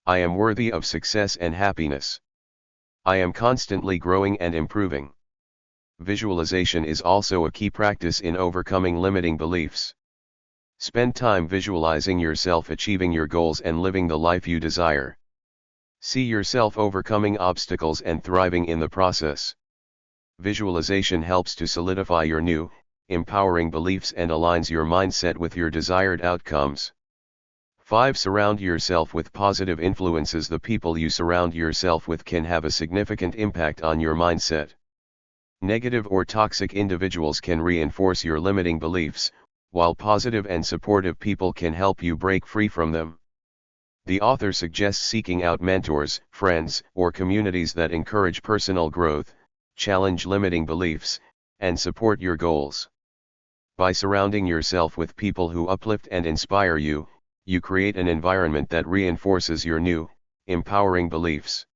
I am worthy of success and happiness. I am constantly growing and improving. Visualization is also a key practice in overcoming limiting beliefs. Spend time visualizing yourself achieving your goals and living the life you desire. See yourself overcoming obstacles and thriving in the process. Visualization helps to solidify your new, empowering beliefs and aligns your mindset with your desired outcomes. 5. Surround yourself with positive influences. The people you surround yourself with can have a significant impact on your mindset. Negative or toxic individuals can reinforce your limiting beliefs, while positive and supportive people can help you break free from them. The author suggests seeking out mentors, friends, or communities that encourage personal growth, challenge limiting beliefs, and support your goals. By surrounding yourself with people who uplift and inspire you, you create an environment that reinforces your new, empowering beliefs.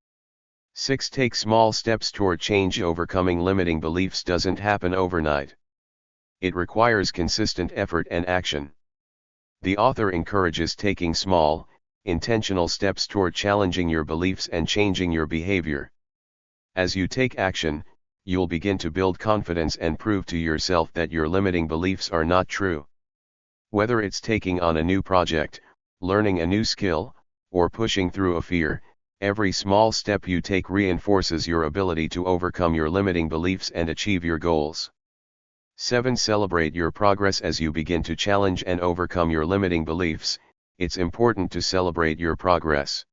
6. Take small steps toward change. Overcoming limiting beliefs doesn't happen overnight. It requires consistent effort and action. The author encourages taking small, intentional steps toward challenging your beliefs and changing your behavior. As you take action, you'll begin to build confidence and prove to yourself that your limiting beliefs are not true. Whether it's taking on a new project, learning a new skill, or pushing through a fear, every small step you take reinforces your ability to overcome your limiting beliefs and achieve your goals. 7. Celebrate your progress as you begin to challenge and overcome your limiting beliefs. It's important to celebrate your progress.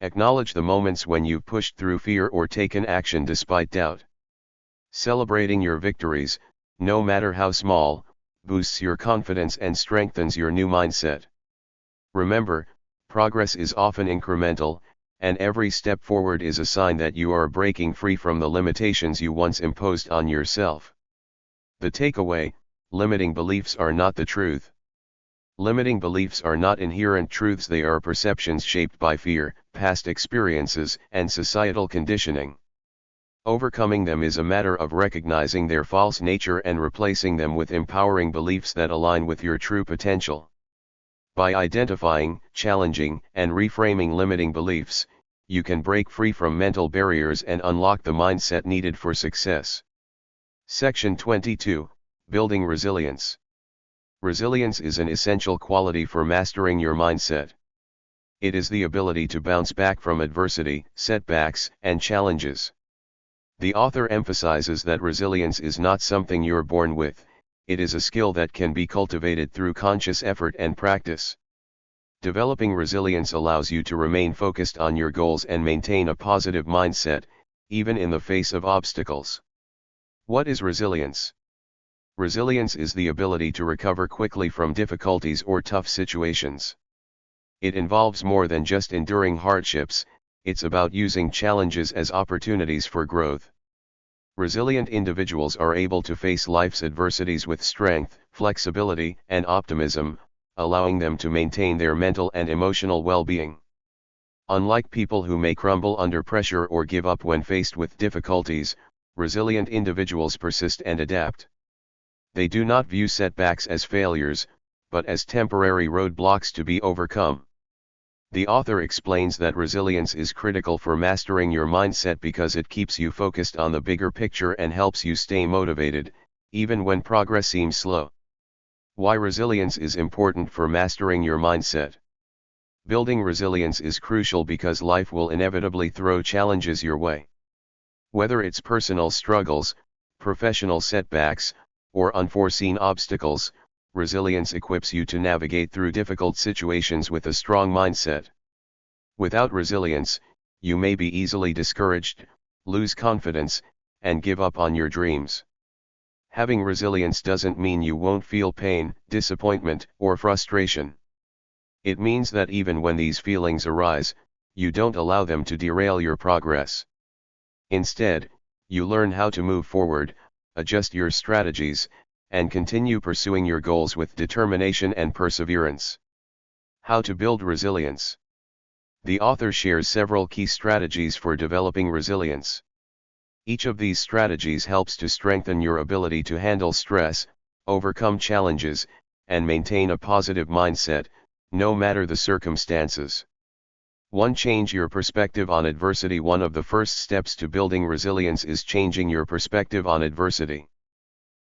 Acknowledge the moments when you've pushed through fear or taken action despite doubt. Celebrating your victories, no matter how small, boosts your confidence and strengthens your new mindset. Remember, progress is often incremental, and every step forward is a sign that you are breaking free from the limitations you once imposed on yourself. The takeaway: limiting beliefs are not the truth. Limiting beliefs are not inherent truths, they are perceptions shaped by fear, past experiences, and societal conditioning. Overcoming them is a matter of recognizing their false nature and replacing them with empowering beliefs that align with your true potential. By identifying, challenging, and reframing limiting beliefs, you can break free from mental barriers and unlock the mindset needed for success. Section 22, Building Resilience. Resilience is an essential quality for mastering your mindset. It is the ability to bounce back from adversity, setbacks, and challenges. The author emphasizes that resilience is not something you're born with, it is a skill that can be cultivated through conscious effort and practice. Developing resilience allows you to remain focused on your goals and maintain a positive mindset, even in the face of obstacles. What is resilience? Resilience is the ability to recover quickly from difficulties or tough situations. It involves more than just enduring hardships, it's about using challenges as opportunities for growth. Resilient individuals are able to face life's adversities with strength, flexibility, and optimism, allowing them to maintain their mental and emotional well-being. Unlike people who may crumble under pressure or give up when faced with difficulties, resilient individuals persist and adapt. They do not view setbacks as failures, but as temporary roadblocks to be overcome. The author explains that resilience is critical for mastering your mindset because it keeps you focused on the bigger picture and helps you stay motivated, even when progress seems slow. Why resilience is important for mastering your mindset. Building resilience is crucial because life will inevitably throw challenges your way. Whether it's personal struggles, professional setbacks, or unforeseen obstacles, resilience equips you to navigate through difficult situations with a strong mindset. Without resilience, you may be easily discouraged, lose confidence, and give up on your dreams. Having resilience doesn't mean you won't feel pain, disappointment, or frustration. It means that even when these feelings arise, you don't allow them to derail your progress. Instead, you learn how to move forward, adjust your strategies, and continue pursuing your goals with determination and perseverance. How to build resilience. The author shares several key strategies for developing resilience. Each of these strategies helps to strengthen your ability to handle stress, overcome challenges, and maintain a positive mindset, no matter the circumstances. 1. Change your perspective on adversity. One of the first steps to building resilience is changing your perspective on adversity.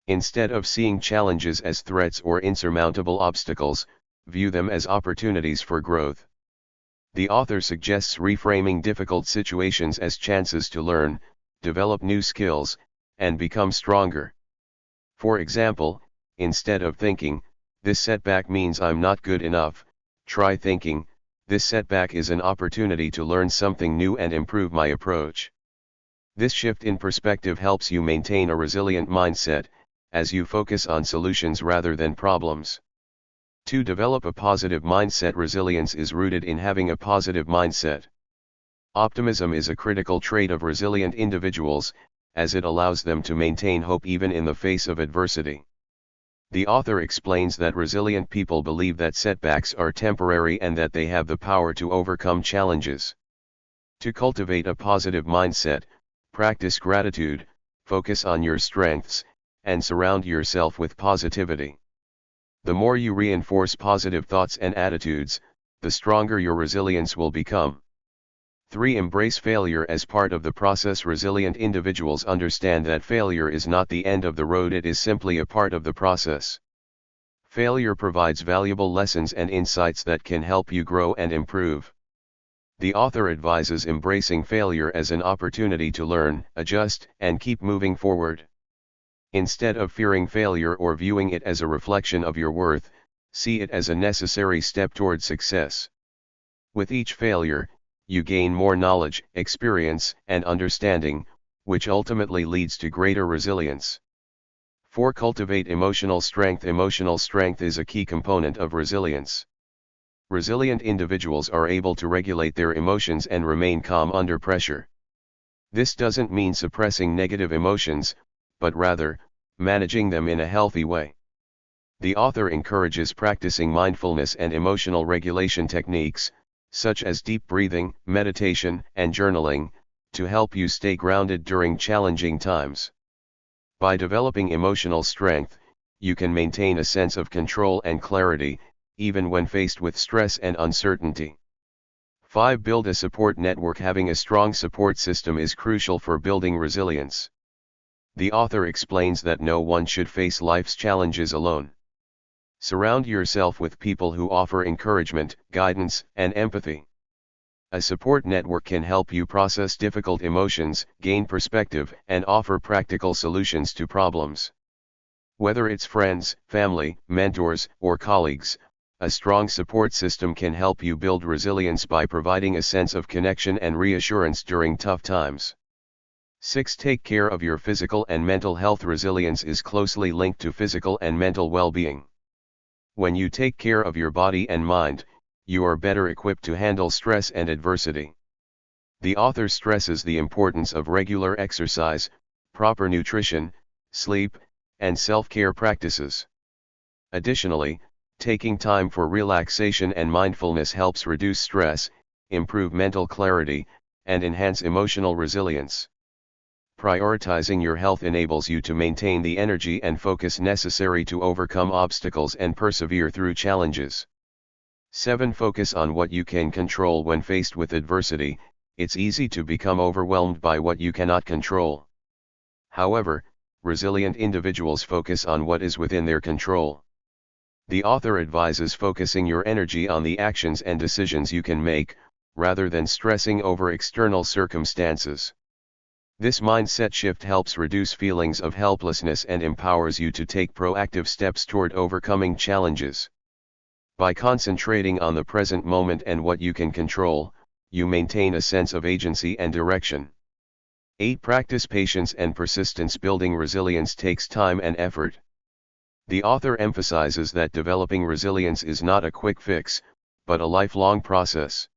Instead of seeing challenges as threats or insurmountable obstacles, view them as opportunities for growth. The author suggests reframing difficult situations as chances to learn, develop new skills, and become stronger. For example, instead of thinking, "This setback means I'm not good enough," try thinking, "This setback is an opportunity to learn something new and improve my approach." This shift in perspective helps you maintain a resilient mindset, as you focus on solutions rather than problems. 2. Develop a positive mindset. Resilience is rooted in having a positive mindset. Optimism is a critical trait of resilient individuals, as it allows them to maintain hope even in the face of adversity. The author explains that resilient people believe that setbacks are temporary and that they have the power to overcome challenges. To cultivate a positive mindset, practice gratitude, focus on your strengths, and surround yourself with positivity. The more you reinforce positive thoughts and attitudes, the stronger your resilience will become. 3. Embrace failure as part of the process. Resilient individuals understand that failure is not the end of the road, it is simply a part of the process. Failure provides valuable lessons and insights that can help you grow and improve. The author advises embracing failure as an opportunity to learn, adjust, and keep moving forward. Instead of fearing failure or viewing it as a reflection of your worth, see it as a necessary step toward success. With each failure, you gain more knowledge, experience, and understanding, which ultimately leads to greater resilience. 4. Cultivate emotional strength. Emotional strength is a key component of resilience. Resilient individuals are able to regulate their emotions and remain calm under pressure. This doesn't mean suppressing negative emotions, but rather, managing them in a healthy way. The author encourages practicing mindfulness and emotional regulation techniques, such as deep breathing, meditation, and journaling, to help you stay grounded during challenging times. By developing emotional strength, you can maintain a sense of control and clarity, even when faced with stress and uncertainty. 5. Build a support network. Having a strong support system is crucial for building resilience. The author explains that no one should face life's challenges alone. Surround yourself with people who offer encouragement, guidance, and empathy. A support network can help you process difficult emotions, gain perspective, and offer practical solutions to problems. Whether it's friends, family, mentors, or colleagues, a strong support system can help you build resilience by providing a sense of connection and reassurance during tough times. 6. Take care of your physical and mental health. Resilience is closely linked to physical and mental well-being. When you take care of your body and mind, you are better equipped to handle stress and adversity. The author stresses the importance of regular exercise, proper nutrition, sleep, and self-care practices. Additionally, taking time for relaxation and mindfulness helps reduce stress, improve mental clarity, and enhance emotional resilience. Prioritizing your health enables you to maintain the energy and focus necessary to overcome obstacles and persevere through challenges. 7. Focus on what you can control. When faced with adversity, it's easy to become overwhelmed by what you cannot control. However, resilient individuals focus on what is within their control. The author advises focusing your energy on the actions and decisions you can make, rather than stressing over external circumstances. This mindset shift helps reduce feelings of helplessness and empowers you to take proactive steps toward overcoming challenges. By concentrating on the present moment and what you can control, you maintain a sense of agency and direction. 8. Practice patience and persistence. Building resilience takes time and effort. The author emphasizes that developing resilience is not a quick fix, but a lifelong process.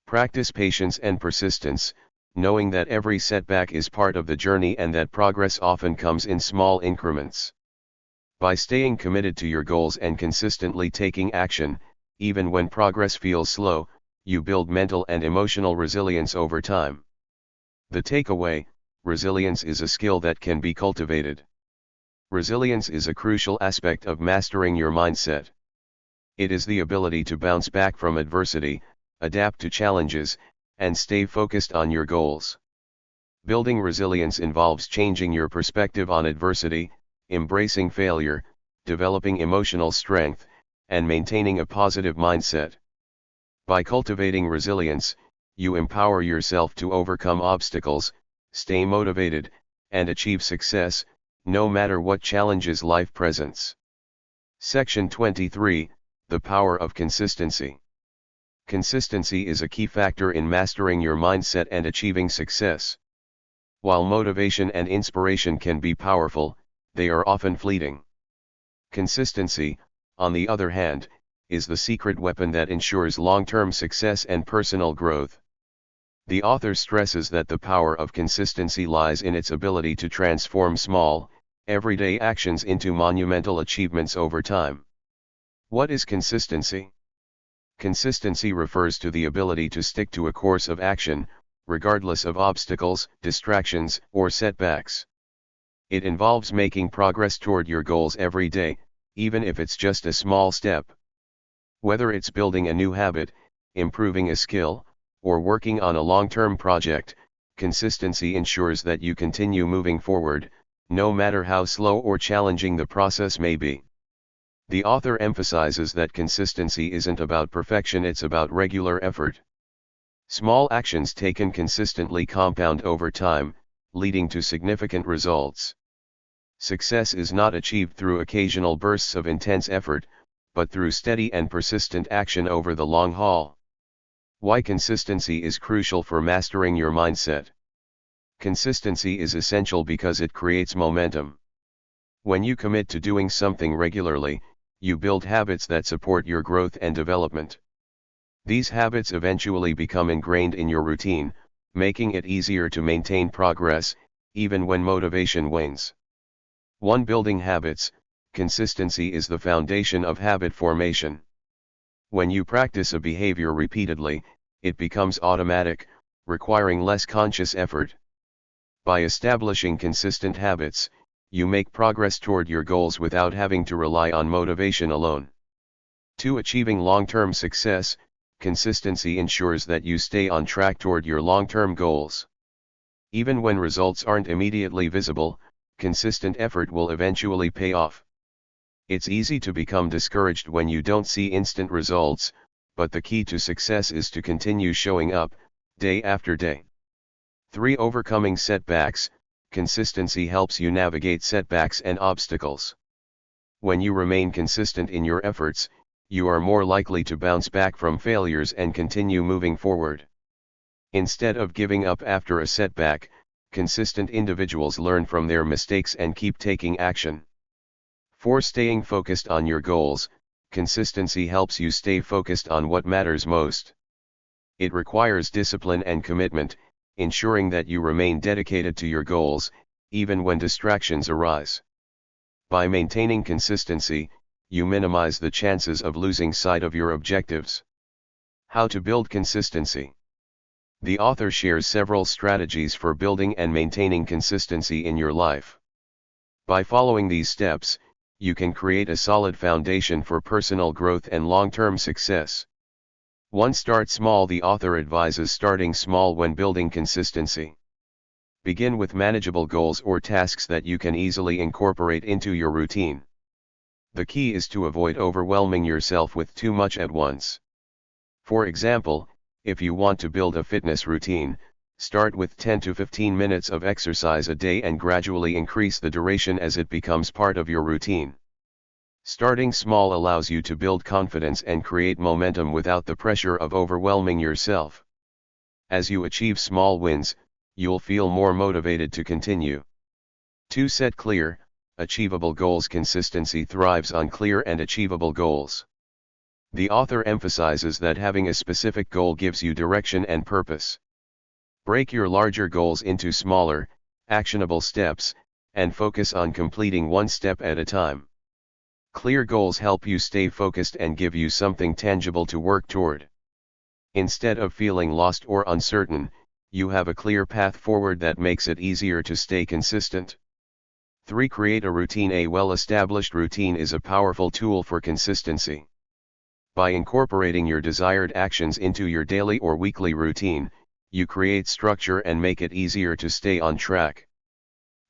Practice patience and persistence, knowing that every setback is part of the journey and that progress often comes in small increments. By staying committed to your goals and consistently taking action, even when progress feels slow, you build mental and emotional resilience over time. The takeaway: resilience is a skill that can be cultivated. Resilience is a crucial aspect of mastering your mindset. It is the ability to bounce back from adversity, adapt to challenges, and stay focused on your goals. Building resilience involves changing your perspective on adversity, embracing failure, developing emotional strength, and maintaining a positive mindset. By cultivating resilience, you empower yourself to overcome obstacles, stay motivated, and achieve success, no matter what challenges life presents. Section 23, The Power of Consistency. Consistency is a key factor in mastering your mindset and achieving success. While motivation and inspiration can be powerful, they are often fleeting. Consistency, on the other hand, is the secret weapon that ensures long-term success and personal growth. The author stresses that the power of consistency lies in its ability to transform small, everyday actions into monumental achievements over time. What is consistency? Consistency refers to the ability to stick to a course of action, regardless of obstacles, distractions, or setbacks. It involves making progress toward your goals every day, even if it's just a small step. Whether it's building a new habit, improving a skill, or working on a long-term project, consistency ensures that you continue moving forward, no matter how slow or challenging the process may be. The author emphasizes that consistency isn't about perfection, it's about regular effort. Small actions taken consistently compound over time, leading to significant results. Success is not achieved through occasional bursts of intense effort, but through steady and persistent action over the long haul. Why consistency is crucial for mastering your mindset. Consistency is essential because it creates momentum. When you commit to doing something regularly, you build habits that support your growth and development. These habits eventually become ingrained in your routine, making it easier to maintain progress, even when motivation wanes. 1. Building habits. Consistency is the foundation of habit formation. When you practice a behavior repeatedly, it becomes automatic, requiring less conscious effort. By establishing consistent habits, you make progress toward your goals without having to rely on motivation alone. 2. Achieving long-term success. Consistency ensures that you stay on track toward your long-term goals. Even when results aren't immediately visible, consistent effort will eventually pay off. It's easy to become discouraged when you don't see instant results, but the key to success is to continue showing up, day after day. 3. Overcoming setbacks. Consistency helps you navigate setbacks and obstacles. When you remain consistent in your efforts, you are more likely to bounce back from failures and continue moving forward. Instead of giving up after a setback, consistent individuals learn from their mistakes and keep taking action. 4. Staying focused on your goals. Consistency helps you stay focused on what matters most. It requires discipline and commitment, ensuring that you remain dedicated to your goals, even when distractions arise. By maintaining consistency, you minimize the chances of losing sight of your objectives. How to build consistency. The author shares several strategies for building and maintaining consistency in your life. By following these steps, you can create a solid foundation for personal growth and long-term success. 1. Start small. The author advises starting small when building consistency. Begin with manageable goals or tasks that you can easily incorporate into your routine. The key is to avoid overwhelming yourself with too much at once. For example, if you want to build a fitness routine, start with 10 to 15 minutes of exercise a day and gradually increase the duration as it becomes part of your routine. Starting small allows you to build confidence and create momentum without the pressure of overwhelming yourself. As you achieve small wins, you'll feel more motivated to continue. 2. Set clear, achievable goals. Consistency thrives on clear and achievable goals. The author emphasizes that having a specific goal gives you direction and purpose. Break your larger goals into smaller, actionable steps, and focus on completing one step at a time. Clear goals help you stay focused and give you something tangible to work toward. Instead of feeling lost or uncertain, you have a clear path forward that makes it easier to stay consistent. 3. Create a routine. A well-established routine is a powerful tool for consistency. By incorporating your desired actions into your daily or weekly routine, you create structure and make it easier to stay on track.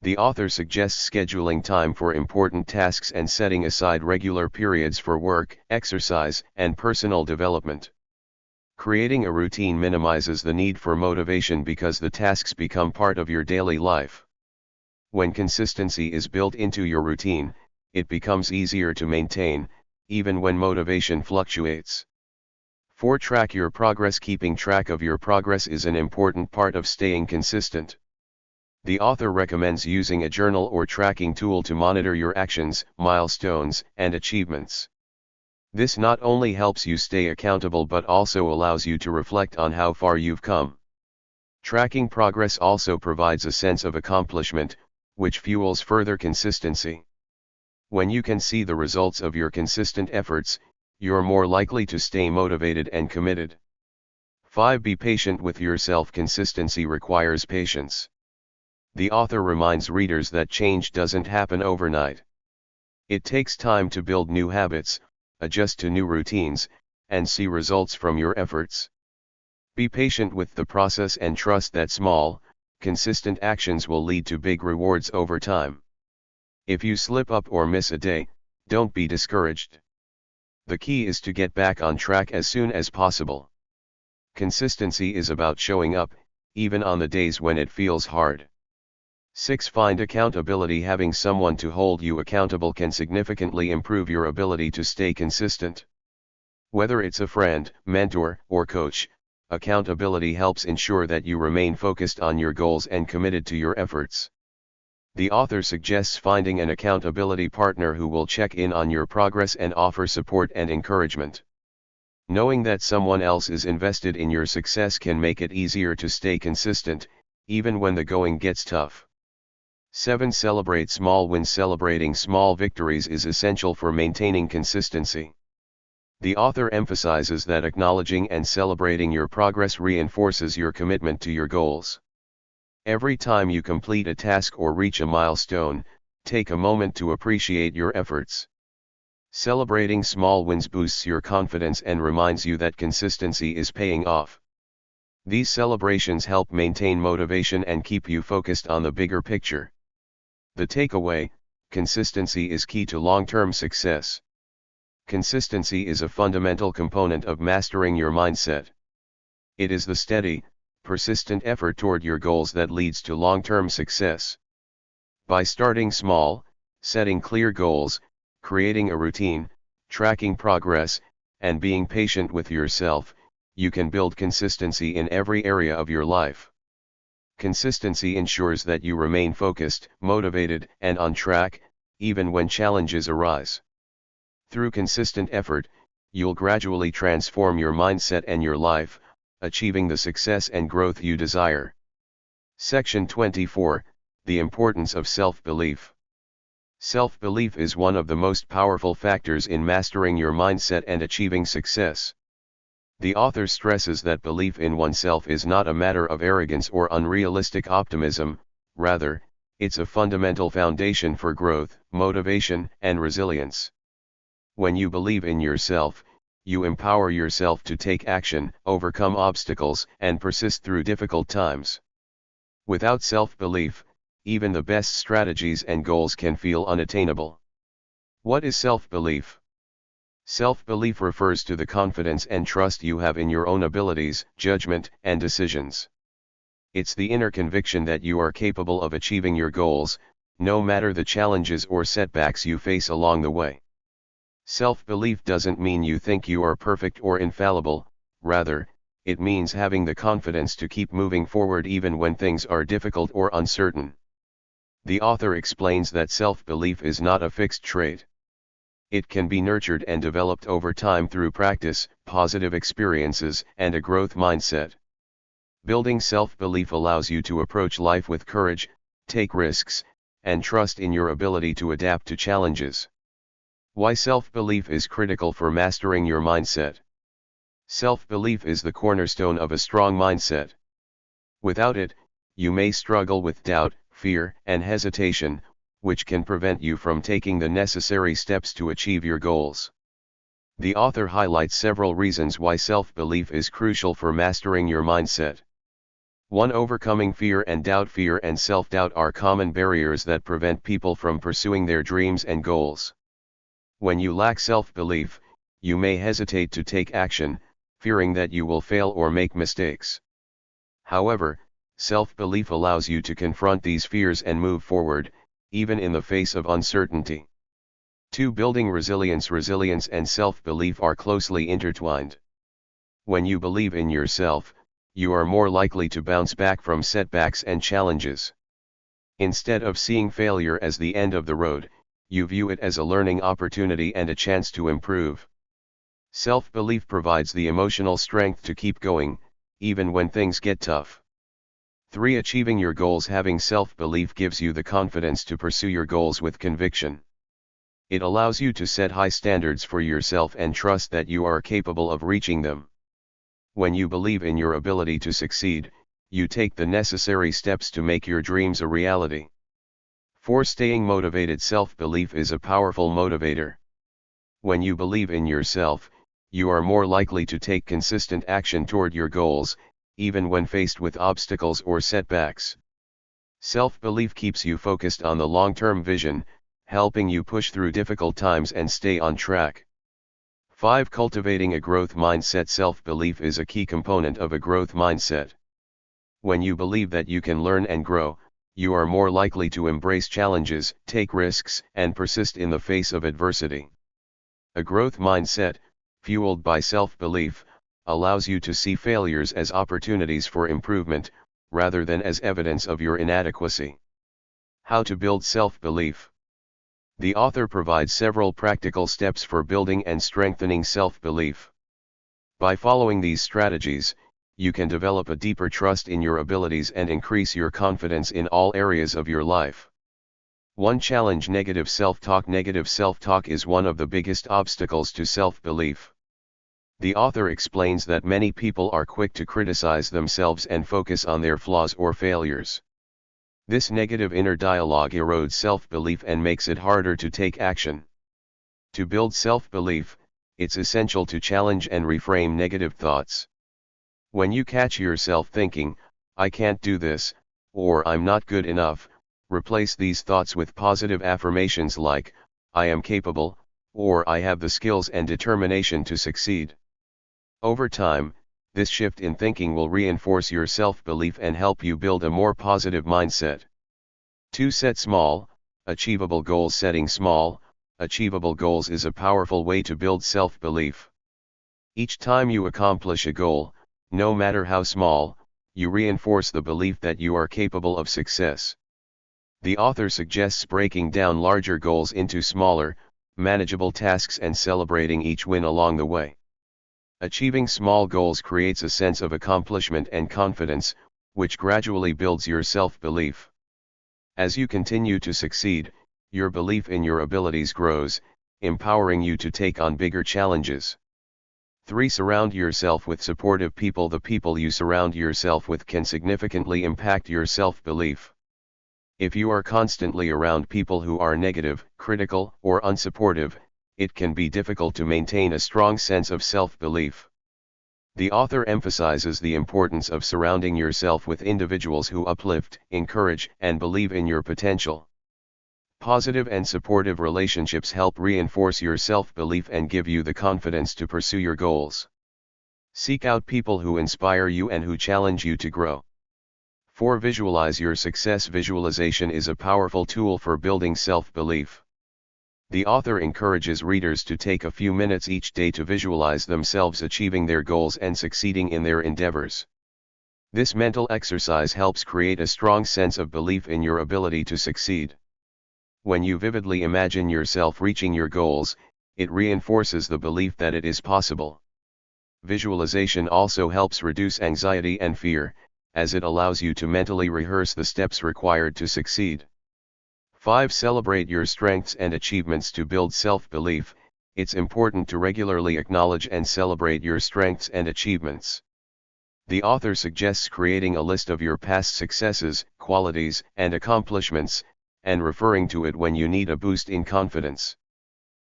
The author suggests scheduling time for important tasks and setting aside regular periods for work, exercise, and personal development. Creating a routine minimizes the need for motivation because the tasks become part of your daily life. When consistency is built into your routine, it becomes easier to maintain, even when motivation fluctuates. 4. Track your progress. Keeping track of your progress is an important part of staying consistent. The author recommends using a journal or tracking tool to monitor your actions, milestones, and achievements. This not only helps you stay accountable but also allows you to reflect on how far you've come. Tracking progress also provides a sense of accomplishment, which fuels further consistency. When you can see the results of your consistent efforts, you're more likely to stay motivated and committed. 5. Be patient with yourself. Consistency requires patience. The author reminds readers that change doesn't happen overnight. It takes time to build new habits, adjust to new routines, and see results from your efforts. Be patient with the process and trust that small, consistent actions will lead to big rewards over time. If you slip up or miss a day, don't be discouraged. The key is to get back on track as soon as possible. Consistency is about showing up, even on the days when it feels hard. 6. Find accountability. Having someone to hold you accountable can significantly improve your ability to stay consistent. Whether it's a friend, mentor, or coach, accountability helps ensure that you remain focused on your goals and committed to your efforts. The author suggests finding an accountability partner who will check in on your progress and offer support and encouragement. Knowing that someone else is invested in your success can make it easier to stay consistent, even when the going gets tough. 7. Celebrate small wins. Celebrating small victories is essential for maintaining consistency. The author emphasizes that acknowledging and celebrating your progress reinforces your commitment to your goals. Every time you complete a task or reach a milestone, take a moment to appreciate your efforts. Celebrating small wins boosts your confidence and reminds you that consistency is paying off. These celebrations help maintain motivation and keep you focused on the bigger picture. The takeaway: consistency is key to long-term success. Consistency is a fundamental component of mastering your mindset. It is the steady, persistent effort toward your goals that leads to long-term success. By starting small, setting clear goals, creating a routine, tracking progress, and being patient with yourself, you can build consistency in every area of your life. Consistency ensures that you remain focused, motivated, and on track, even when challenges arise. Through consistent effort, you'll gradually transform your mindset and your life, achieving the success and growth you desire. Section 24, The Importance of Self-Belief. Self-belief is one of the most powerful factors in mastering your mindset and achieving success. The author stresses that belief in oneself is not a matter of arrogance or unrealistic optimism, rather, it's a fundamental foundation for growth, motivation, and resilience. When you believe in yourself, you empower yourself to take action, overcome obstacles, and persist through difficult times. Without self-belief, even the best strategies and goals can feel unattainable. What is self-belief? Self-belief refers to the confidence and trust you have in your own abilities, judgment, and decisions. It's the inner conviction that you are capable of achieving your goals, no matter the challenges or setbacks you face along the way. Self-belief doesn't mean you think you are perfect or infallible, rather, it means having the confidence to keep moving forward even when things are difficult or uncertain. The author explains that self-belief is not a fixed trait. It can be nurtured and developed over time through practice, positive experiences, and a growth mindset. Building self-belief allows you to approach life with courage, take risks, and trust in your ability to adapt to challenges. Why self-belief is critical for mastering your mindset. Self-belief is the cornerstone of a strong mindset. Without it, you may struggle with doubt, fear, and hesitation, which can prevent you from taking the necessary steps to achieve your goals. The author highlights several reasons why self-belief is crucial for mastering your mindset. 1. Overcoming fear and doubt. Fear and self-doubt are common barriers that prevent people from pursuing their dreams and goals. When you lack self-belief, you may hesitate to take action, fearing that you will fail or make mistakes. However, self-belief allows you to confront these fears and move forward, even in the face of uncertainty. 2. Building resilience. Resilience and self-belief are closely intertwined. When you believe in yourself, you are more likely to bounce back from setbacks and challenges. Instead of seeing failure as the end of the road, you view it as a learning opportunity and a chance to improve. Self-belief provides the emotional strength to keep going, even when things get tough. 3. Achieving your goals. Having self-belief gives you the confidence to pursue your goals with conviction. It allows you to set high standards for yourself and trust that you are capable of reaching them. When you believe in your ability to succeed, you take the necessary steps to make your dreams a reality. 4. Staying motivated. Self-belief is a powerful motivator. When you believe in yourself, you are more likely to take consistent action toward your goals, even when faced with obstacles or setbacks. Self-belief keeps you focused on the long-term vision, helping you push through difficult times and stay on track. 5. Cultivating a growth mindset. Self-belief is a key component of a growth mindset. When you believe that you can learn and grow, you are more likely to embrace challenges, take risks, and persist in the face of adversity. A growth mindset, fueled by self-belief, allows you to see failures as opportunities for improvement, rather than as evidence of your inadequacy. How to build self-belief. The author provides several practical steps for building and strengthening self-belief. By following these strategies, you can develop a deeper trust in your abilities and increase your confidence in all areas of your life. 1. Challenge negative self-talk. Negative self-talk is one of the biggest obstacles to self-belief. The author explains that many people are quick to criticize themselves and focus on their flaws or failures. This negative inner dialogue erodes self-belief and makes it harder to take action. To build self-belief, it's essential to challenge and reframe negative thoughts. When you catch yourself thinking, "I can't do this," or "I'm not good enough," replace these thoughts with positive affirmations like, "I am capable," or "I have the skills and determination to succeed." Over time, this shift in thinking will reinforce your self-belief and help you build a more positive mindset. 2. Set small, achievable goals. Setting small, achievable goals is a powerful way to build self-belief. Each time you accomplish a goal, no matter how small, you reinforce the belief that you are capable of success. The author suggests breaking down larger goals into smaller, manageable tasks and celebrating each win along the way. Achieving small goals creates a sense of accomplishment and confidence, which gradually builds your self-belief. As you continue to succeed, your belief in your abilities grows, empowering you to take on bigger challenges. 3. Surround yourself with supportive people. The people you surround yourself with can significantly impact your self-belief. If you are constantly around people who are negative, critical, or unsupportive, it can be difficult to maintain a strong sense of self-belief. The author emphasizes the importance of surrounding yourself with individuals who uplift, encourage, and believe in your potential. Positive and supportive relationships help reinforce your self-belief and give you the confidence to pursue your goals. Seek out people who inspire you and who challenge you to grow. 4. Visualize your success. Visualization is a powerful tool for building self-belief. The author encourages readers to take a few minutes each day to visualize themselves achieving their goals and succeeding in their endeavors. This mental exercise helps create a strong sense of belief in your ability to succeed. When you vividly imagine yourself reaching your goals, it reinforces the belief that it is possible. Visualization also helps reduce anxiety and fear, as it allows you to mentally rehearse the steps required to succeed. 5. Celebrate your strengths and achievements. To build self-belief, it's important to regularly acknowledge and celebrate your strengths and achievements. The author suggests creating a list of your past successes, qualities, and accomplishments, and referring to it when you need a boost in confidence.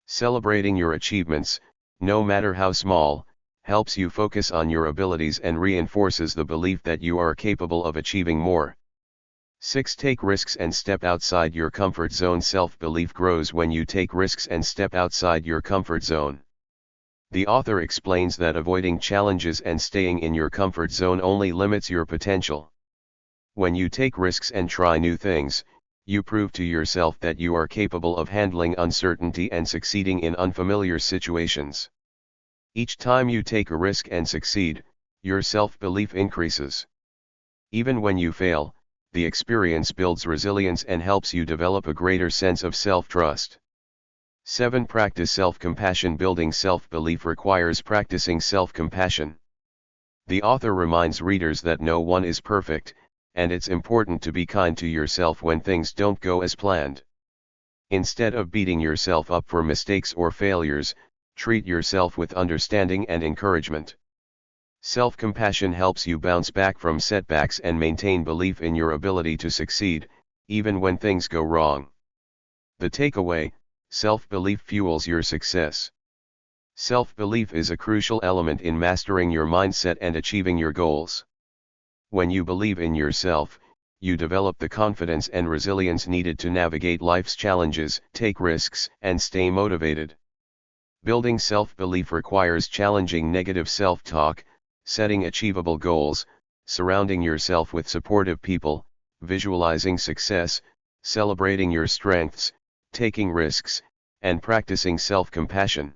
Celebrating your achievements, no matter how small, helps you focus on your abilities and reinforces the belief that you are capable of achieving more. 6. Take risks and step outside your comfort zone. Self-belief grows when you take risks and step outside your comfort zone. The author explains that avoiding challenges and staying in your comfort zone only limits your potential. When you take risks and try new things, you prove to yourself that you are capable of handling uncertainty and succeeding in unfamiliar situations. Each time you take a risk and succeed, your self-belief increases. Even when you fail, the experience builds resilience and helps you develop a greater sense of self-trust. 7. Practice self-compassion. Building self-belief requires practicing self-compassion. The author reminds readers that no one is perfect, and it's important to be kind to yourself when things don't go as planned. Instead of beating yourself up for mistakes or failures, treat yourself with understanding and encouragement. Self-compassion helps you bounce back from setbacks and maintain belief in your ability to succeed, even when things go wrong. The takeaway: self-belief fuels your success. Self-belief is a crucial element in mastering your mindset and achieving your goals. When you believe in yourself, you develop the confidence and resilience needed to navigate life's challenges, take risks, and stay motivated. Building self-belief requires challenging negative self-talk, setting achievable goals, surrounding yourself with supportive people, visualizing success, celebrating your strengths, taking risks, and practicing self-compassion.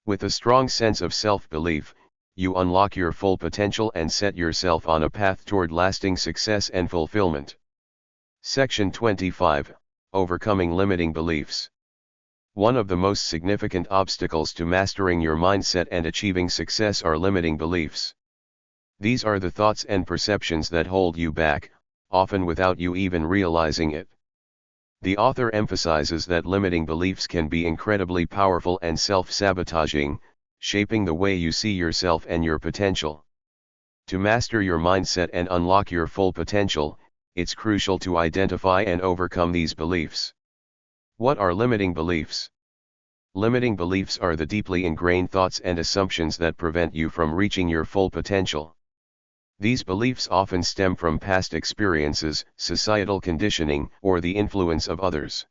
With a strong sense of self-belief, you unlock your full potential and set yourself on a path toward lasting success and fulfillment. Section 25, Overcoming Limiting Beliefs. One of the most significant obstacles to mastering your mindset and achieving success are limiting beliefs. These are the thoughts and perceptions that hold you back, often without you even realizing it. The author emphasizes that limiting beliefs can be incredibly powerful and self-sabotaging, shaping the way you see yourself and your potential. To master your mindset and unlock your full potential, it's crucial to identify and overcome these beliefs. What are limiting beliefs? Limiting beliefs are the deeply ingrained thoughts and assumptions that prevent you from reaching your full potential. These beliefs often stem from past experiences, societal conditioning, or the influence of others.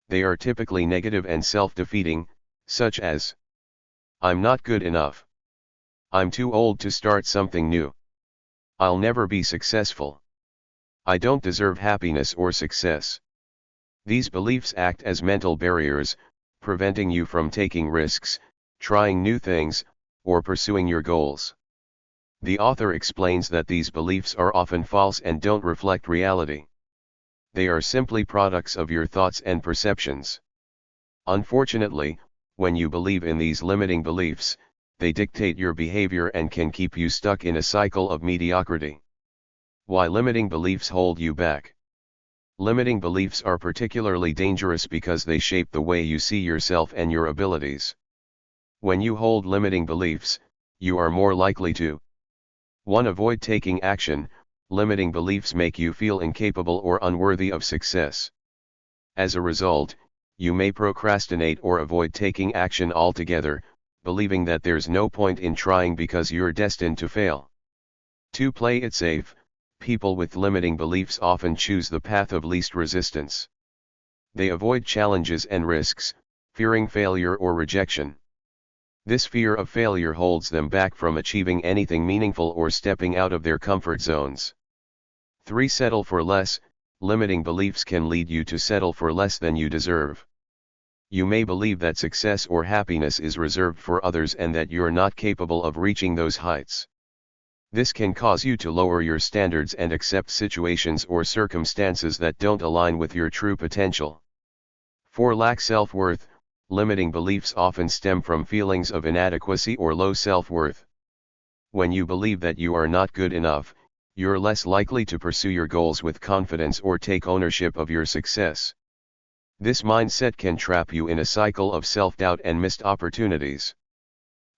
They are typically negative and self-defeating, such as, "I'm not good enough. I'm too old to start something new. I'll never be successful. I don't deserve happiness or success." These beliefs act as mental barriers, preventing you from taking risks, trying new things, or pursuing your goals. The author explains that these beliefs are often false and don't reflect reality. They are simply products of your thoughts and perceptions. Unfortunately, when you believe in these limiting beliefs, they dictate your behavior and can keep you stuck in a cycle of mediocrity. Why limiting beliefs hold you back? Limiting beliefs are particularly dangerous because they shape the way you see yourself and your abilities. When you hold limiting beliefs, you are more likely to 1. Avoid taking action. Limiting beliefs make you feel incapable or unworthy of success. As a result, you may procrastinate or avoid taking action altogether, believing that there's no point in trying because you're destined to fail. 2. Play it safe. People with limiting beliefs often choose the path of least resistance. They avoid challenges and risks, fearing failure or rejection. This fear of failure holds them back from achieving anything meaningful or stepping out of their comfort zones. 3. Settle for less. Limiting beliefs can lead you to settle for less than you deserve. You may believe that success or happiness is reserved for others and that you're not capable of reaching those heights. This can cause you to lower your standards and accept situations or circumstances that don't align with your true potential. 4. Lack self-worth. Limiting beliefs often stem from feelings of inadequacy or low self-worth. When you believe that you are not good enough, you're less likely to pursue your goals with confidence or take ownership of your success. This mindset can trap you in a cycle of self-doubt and missed opportunities.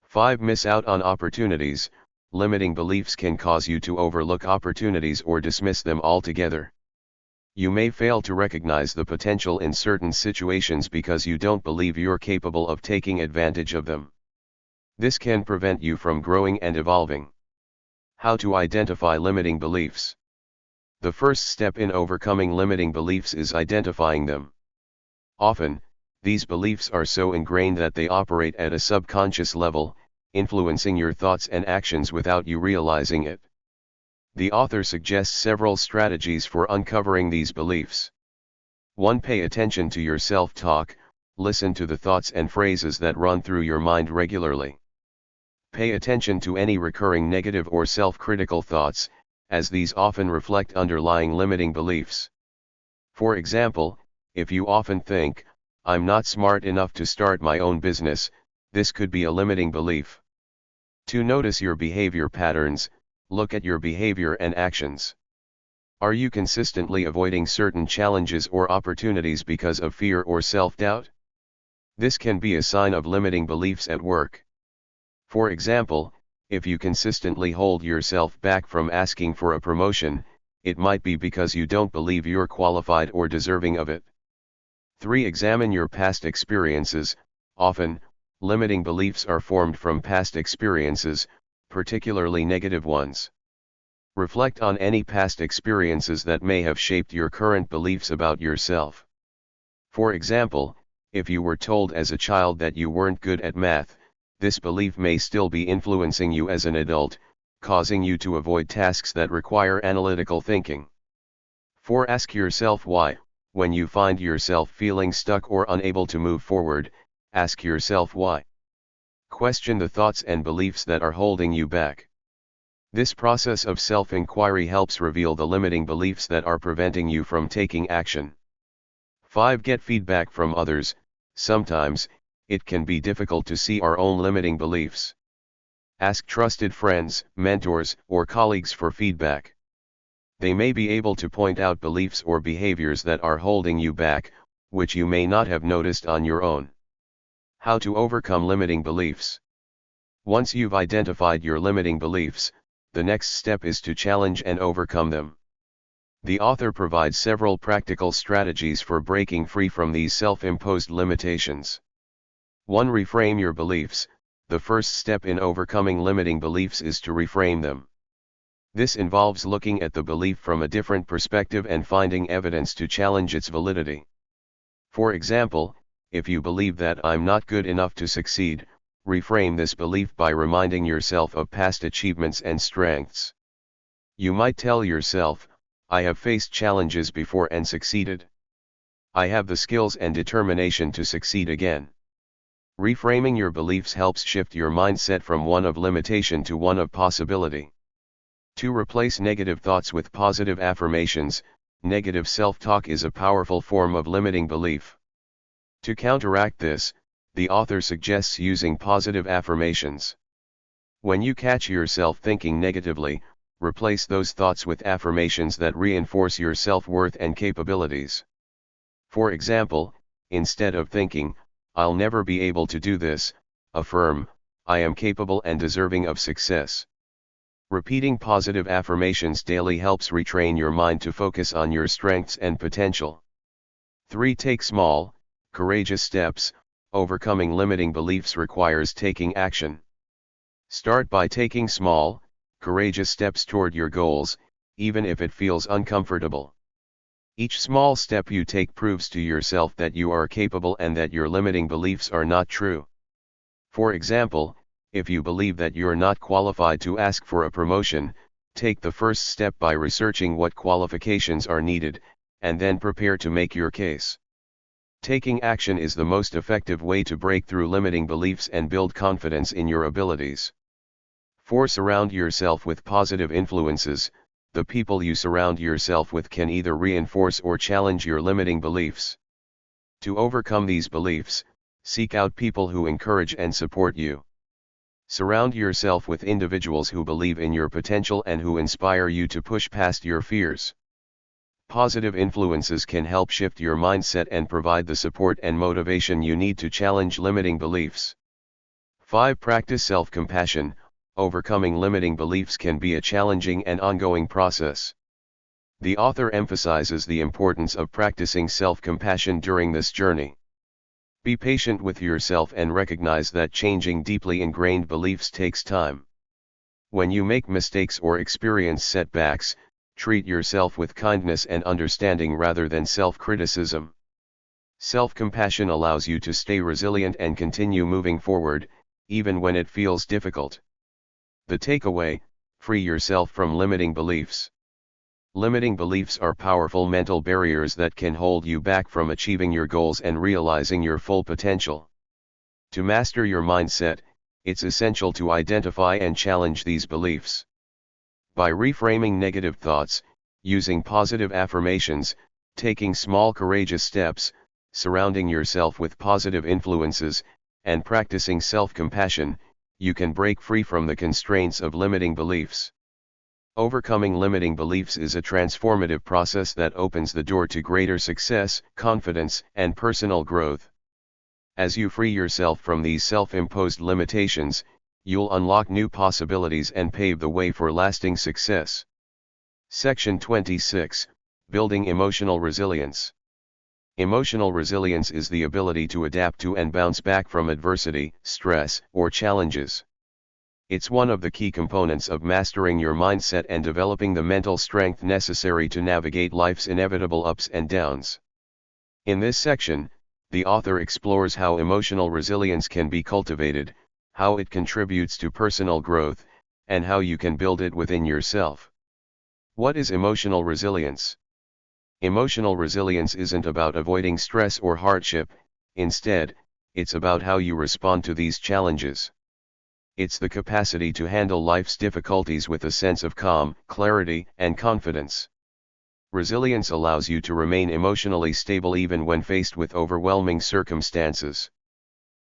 5. Miss out on opportunities. Limiting beliefs can cause you to overlook opportunities or dismiss them altogether. You may fail to recognize the potential in certain situations because you don't believe you're capable of taking advantage of them. This can prevent you from growing and evolving. How to identify limiting beliefs? The first step in overcoming limiting beliefs is identifying them. Often, these beliefs are so ingrained that they operate at a subconscious level, influencing your thoughts and actions without you realizing it. The author suggests several strategies for uncovering these beliefs. 1. Pay attention to your self-talk. Listen to the thoughts and phrases that run through your mind regularly. Pay attention to any recurring negative or self-critical thoughts, as these often reflect underlying limiting beliefs. For example, if you often think, "I'm not smart enough to start my own business," this could be a limiting belief. To notice your behavior patterns, look at your behavior and actions. Are you consistently avoiding certain challenges or opportunities because of fear or self-doubt? This can be a sign of limiting beliefs at work. For example, if you consistently hold yourself back from asking for a promotion, it might be because you don't believe you're qualified or deserving of it. 3. Examine your past experiences. Often, limiting beliefs are formed from past experiences, particularly negative ones. Reflect on any past experiences that may have shaped your current beliefs about yourself. For example, If you were told as a child that you weren't good at math, this belief may still be influencing you as an adult, causing you to avoid tasks that require analytical thinking. 4. Ask yourself why. When you find yourself feeling stuck or unable to move forward, ask yourself why. Question the thoughts and beliefs that are holding you back. This process of self-inquiry helps reveal the limiting beliefs that are preventing you from taking action. 5. Get feedback from others. Sometimes, it can be difficult to see our own limiting beliefs. Ask trusted friends, mentors, or colleagues for feedback. They may be able to point out beliefs or behaviors that are holding you back, which you may not have noticed on your own. How to overcome limiting beliefs. Once you've identified your limiting beliefs, the next step is to challenge and overcome them. The author provides several practical strategies for breaking free from these self-imposed limitations. 1. Reframe your beliefs. The first step in overcoming limiting beliefs is to reframe them. This involves looking at the belief from a different perspective and finding evidence to challenge its validity. For example, if you believe that I'm not good enough to succeed, reframe this belief by reminding yourself of past achievements and strengths. You might tell yourself, I have faced challenges before and succeeded. I have the skills and determination to succeed again. Reframing your beliefs helps shift your mindset from one of limitation to one of possibility. 2. Replace negative thoughts with positive affirmations. Negative self-talk is a powerful form of limiting belief. To counteract this, the author suggests using positive affirmations. When you catch yourself thinking negatively, replace those thoughts with affirmations that reinforce your self-worth and capabilities. For example, instead of thinking, I'll never be able to do this, affirm, I am capable and deserving of success. Repeating positive affirmations daily helps retrain your mind to focus on your strengths and potential. 3. Take small, courageous steps. Overcoming limiting beliefs requires taking action. Start by taking small, courageous steps toward your goals, even if it feels uncomfortable. Each small step you take proves to yourself that you are capable and that your limiting beliefs are not true. For example, if you believe that you're not qualified to ask for a promotion, take the first step by researching what qualifications are needed, and then prepare to make your case. Taking action is the most effective way to break through limiting beliefs and build confidence in your abilities. 4. Surround yourself with positive influences. The people you surround yourself with can either reinforce or challenge your limiting beliefs. To overcome these beliefs, seek out people who encourage and support you. Surround yourself with individuals who believe in your potential and who inspire you to push past your fears. Positive influences can help shift your mindset and provide the support and motivation you need to challenge limiting beliefs. 5. Practice self-compassion. Overcoming limiting beliefs can be a challenging and ongoing process. The author emphasizes the importance of practicing self-compassion during this journey. Be patient with yourself and recognize that changing deeply ingrained beliefs takes time. When you make mistakes or experience setbacks, treat yourself with kindness and understanding rather than self-criticism. Self-compassion allows you to stay resilient and continue moving forward, even when it feels difficult. The takeaway: free yourself from limiting beliefs. Limiting beliefs are powerful mental barriers that can hold you back from achieving your goals and realizing your full potential. To master your mindset, it's essential to identify and challenge these beliefs. By reframing negative thoughts, using positive affirmations, taking small courageous steps, surrounding yourself with positive influences, and practicing self-compassion, you can break free from the constraints of limiting beliefs. Overcoming limiting beliefs is a transformative process that opens the door to greater success, confidence, and personal growth. As you free yourself from these self-imposed limitations, you'll unlock new possibilities and pave the way for lasting success. Section 26, Building Emotional Resilience. Emotional resilience is the ability to adapt to and bounce back from adversity, stress, or challenges. It's one of the key components of mastering your mindset and developing the mental strength necessary to navigate life's inevitable ups and downs. In this section, the author explores how emotional resilience can be cultivated, how it contributes to personal growth, and how you can build it within yourself. What is emotional resilience? Emotional resilience isn't about avoiding stress or hardship, instead, it's about how you respond to these challenges. It's the capacity to handle life's difficulties with a sense of calm, clarity, and confidence. Resilience allows you to remain emotionally stable even when faced with overwhelming circumstances.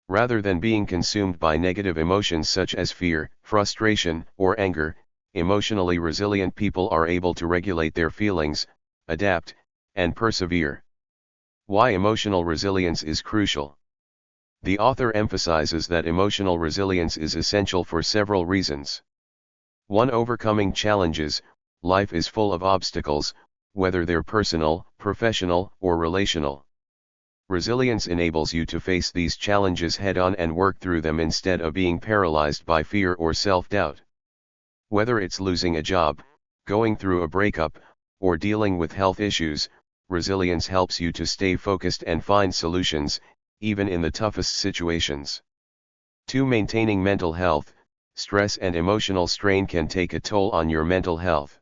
Rather than being consumed by negative emotions such as fear, frustration, or anger, emotionally resilient people are able to regulate their feelings, adapt, and persevere. Why emotional resilience is crucial. The author emphasizes that emotional resilience is essential for several reasons. 1. Overcoming challenges. Life is full of obstacles, whether they're personal, professional, or relational. Resilience enables you to face these challenges head-on and work through them instead of being paralyzed by fear or self-doubt. Whether it's losing a job, going through a breakup, or dealing with health issues, resilience helps you to stay focused and find solutions, even in the toughest situations. 2. Maintaining mental health. Stress and emotional strain can take a toll on your mental health.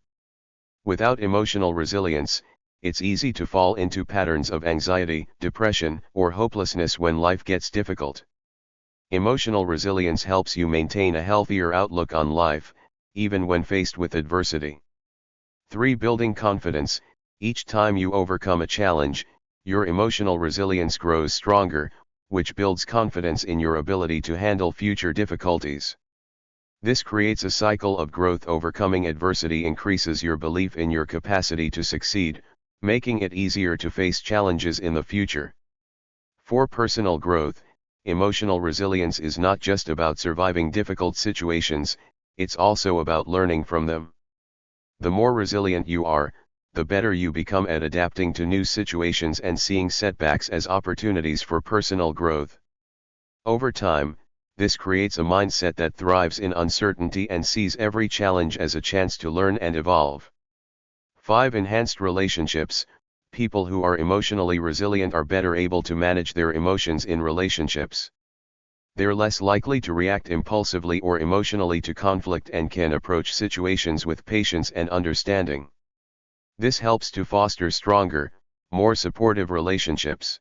Without emotional resilience, it's easy to fall into patterns of anxiety, depression, or hopelessness when life gets difficult. Emotional resilience helps you maintain a healthier outlook on life, even when faced with adversity. 3. Building confidence. Each time you overcome a challenge, your emotional resilience grows stronger, which builds confidence in your ability to handle future difficulties. This creates a cycle of growth. Overcoming adversity increases your belief in your capacity to succeed, making it easier to face challenges in the future. 4. Personal growth. Emotional resilience is not just about surviving difficult situations, it's also about learning from them. The more resilient you are, the better you become at adapting to new situations and seeing setbacks as opportunities for personal growth. Over time, this creates a mindset that thrives in uncertainty and sees every challenge as a chance to learn and evolve. 5. Enhanced relationships. People who are emotionally resilient are better able to manage their emotions in relationships. They're less likely to react impulsively or emotionally to conflict and can approach situations with patience and understanding. This helps to foster stronger, more supportive relationships.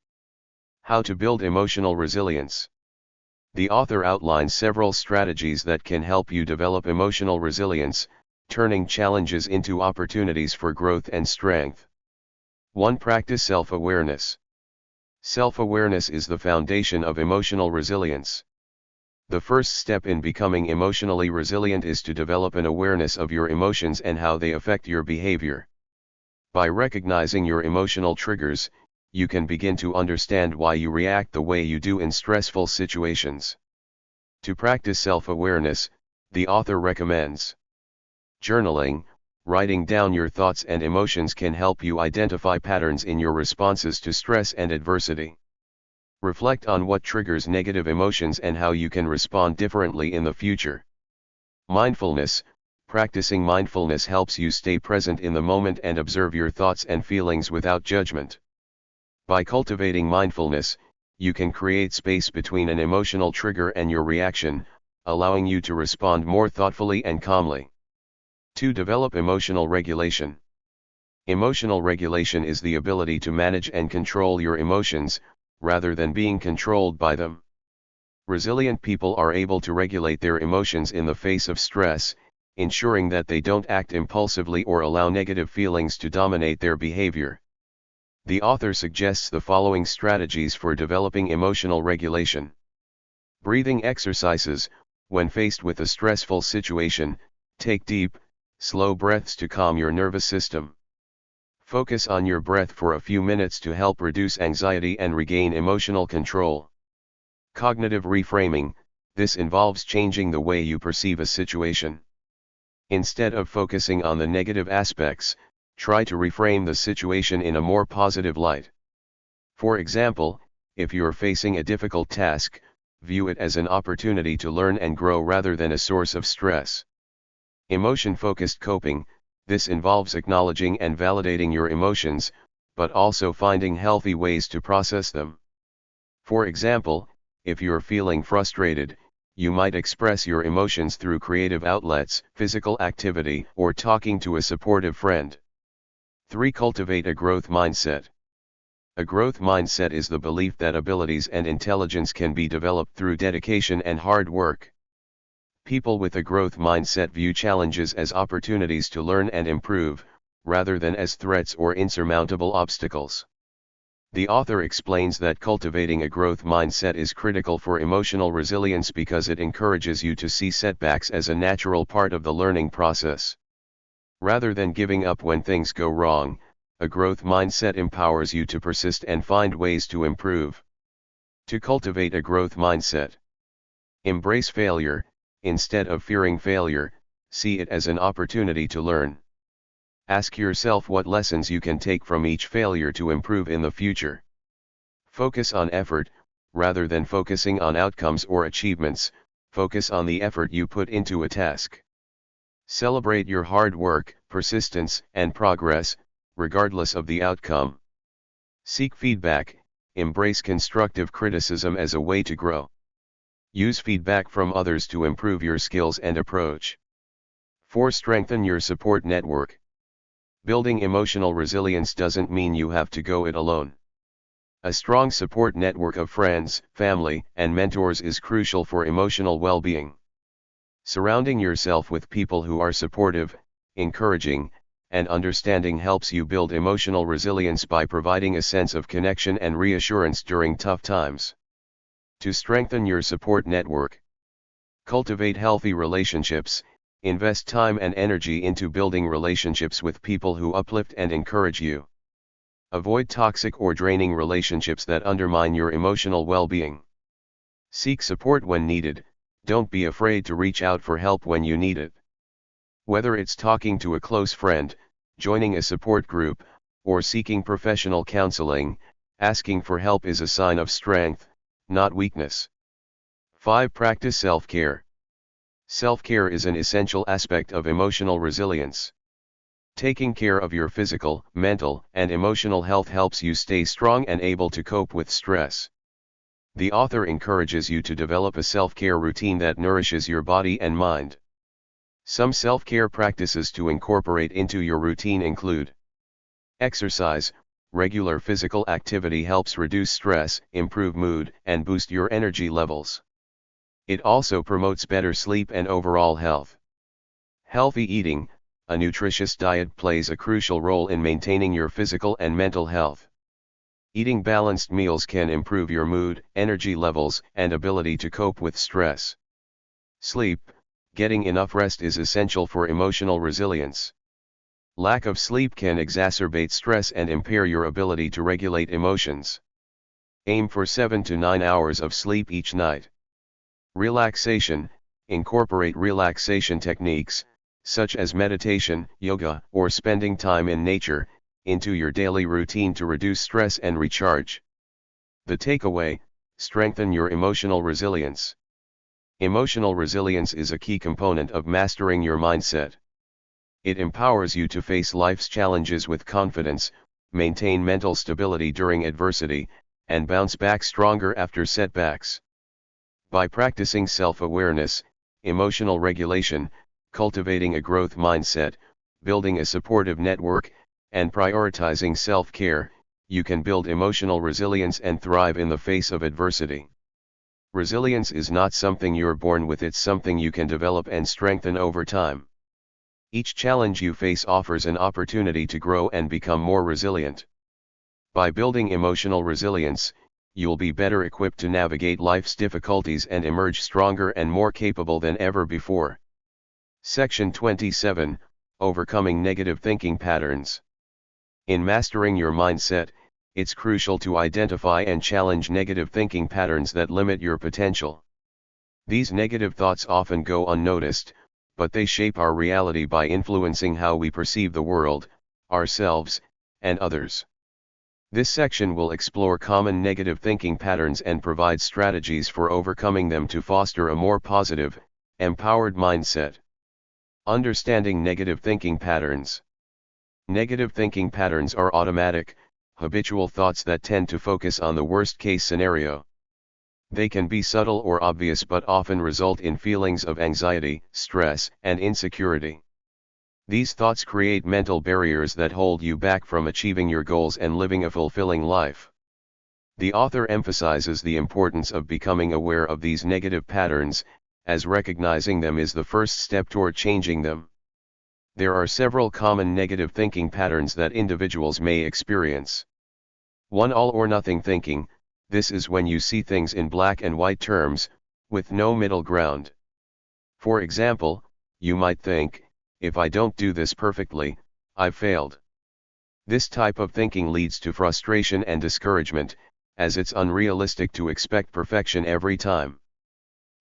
How to build emotional resilience. The author outlines several strategies that can help you develop emotional resilience, turning challenges into opportunities for growth and strength. 1. Practice self-awareness. Self-awareness is the foundation of emotional resilience. The first step in becoming emotionally resilient is to develop an awareness of your emotions and how they affect your behavior. By recognizing your emotional triggers, you can begin to understand why you react the way you do in stressful situations. To practice self-awareness, the author recommends journaling. Writing down your thoughts and emotions can help you identify patterns in your responses to stress and adversity. Reflect on what triggers negative emotions and how you can respond differently in the future. Mindfulness. Practicing mindfulness helps you stay present in the moment and observe your thoughts and feelings without judgment. By cultivating mindfulness, you can create space between an emotional trigger and your reaction, allowing you to respond more thoughtfully and calmly. 2. Develop emotional regulation. Emotional regulation is the ability to manage and control your emotions, rather than being controlled by them. Resilient people are able to regulate their emotions in the face of stress, ensuring that they don't act impulsively or allow negative feelings to dominate their behavior. The author suggests the following strategies for developing emotional regulation. Breathing exercises. When faced with a stressful situation, take deep, slow breaths to calm your nervous system. Focus on your breath for a few minutes to help reduce anxiety and regain emotional control. Cognitive reframing. This involves changing the way you perceive a situation. Instead of focusing on the negative aspects, try to reframe the situation in a more positive light. For example, if you're facing a difficult task, view it as an opportunity to learn and grow rather than a source of stress. Emotion-focused coping. This involves acknowledging and validating your emotions, but also finding healthy ways to process them. For example, if you're feeling frustrated, you might express your emotions through creative outlets, physical activity, or talking to a supportive friend. 3. Cultivate a growth mindset. A growth mindset is the belief that abilities and intelligence can be developed through dedication and hard work. People with a growth mindset view challenges as opportunities to learn and improve, rather than as threats or insurmountable obstacles. The author explains that cultivating a growth mindset is critical for emotional resilience because it encourages you to see setbacks as a natural part of the learning process. Rather than giving up when things go wrong, a growth mindset empowers you to persist and find ways to improve. To cultivate a growth mindset, embrace failure. Instead of fearing failure, see it as an opportunity to learn. Ask yourself what lessons you can take from each failure to improve in the future. Focus on effort, rather than focusing on outcomes or achievements, focus on the effort you put into a task. Celebrate your hard work, persistence, and progress, regardless of the outcome. Seek feedback, embrace constructive criticism as a way to grow. Use feedback from others to improve your skills and approach. 4. Strengthen your support network. Building emotional resilience doesn't mean you have to go it alone. A strong support network of friends, family, and mentors is crucial for emotional well-being. Surrounding yourself with people who are supportive, encouraging, and understanding helps you build emotional resilience by providing a sense of connection and reassurance during tough times. To strengthen your support network, cultivate healthy relationships. Invest time and energy into building relationships with people who uplift and encourage you. Avoid toxic or draining relationships that undermine your emotional well-being. Seek support when needed. Don't be afraid to reach out for help when you need it. Whether it's talking to a close friend, joining a support group, or seeking professional counseling, asking for help is a sign of strength, not weakness. 5. Practice self-care. Self-care is an essential aspect of emotional resilience. Taking care of your physical, mental, and emotional health helps you stay strong and able to cope with stress. The author encourages you to develop a self-care routine that nourishes your body and mind. Some self-care practices to incorporate into your routine include: exercise. Regular physical activity helps reduce stress, improve mood, and boost your energy levels. It also promotes better sleep and overall health. Healthy eating. A nutritious diet plays a crucial role in maintaining your physical and mental health. Eating balanced meals can improve your mood, energy levels, and ability to cope with stress. Sleep. Getting enough rest is essential for emotional resilience. Lack of sleep can exacerbate stress and impair your ability to regulate emotions. Aim for 7 to 9 hours of sleep each night. Relaxation. Incorporate relaxation techniques, such as meditation, yoga, or spending time in nature, into your daily routine to reduce stress and recharge. The takeaway: strengthen your emotional resilience. Emotional resilience is a key component of mastering your mindset. It empowers you to face life's challenges with confidence, maintain mental stability during adversity, and bounce back stronger after setbacks. By practicing self-awareness, emotional regulation, cultivating a growth mindset, building a supportive network, and prioritizing self-care, you can build emotional resilience and thrive in the face of adversity. Resilience is not something you're born with, it's something you can develop and strengthen over time. Each challenge you face offers an opportunity to grow and become more resilient. By building emotional resilience, you'll be better equipped to navigate life's difficulties and emerge stronger and more capable than ever before. Section 27, Overcoming Negative Thinking Patterns. In mastering your mindset, it's crucial to identify and challenge negative thinking patterns that limit your potential. These negative thoughts often go unnoticed, but they shape our reality by influencing how we perceive the world, ourselves, and others. This section will explore common negative thinking patterns and provide strategies for overcoming them to foster a more positive, empowered mindset. Understanding negative thinking patterns. Negative thinking patterns are automatic, habitual thoughts that tend to focus on the worst-case scenario. They can be subtle or obvious but often result in feelings of anxiety, stress, and insecurity. These thoughts create mental barriers that hold you back from achieving your goals and living a fulfilling life. The author emphasizes the importance of becoming aware of these negative patterns, as recognizing them is the first step toward changing them. There are several common negative thinking patterns that individuals may experience. 1. All or nothing thinking. This is when you see things in black and white terms, with no middle ground. For example, you might think, if I don't do this perfectly, I've failed. This type of thinking leads to frustration and discouragement, as it's unrealistic to expect perfection every time.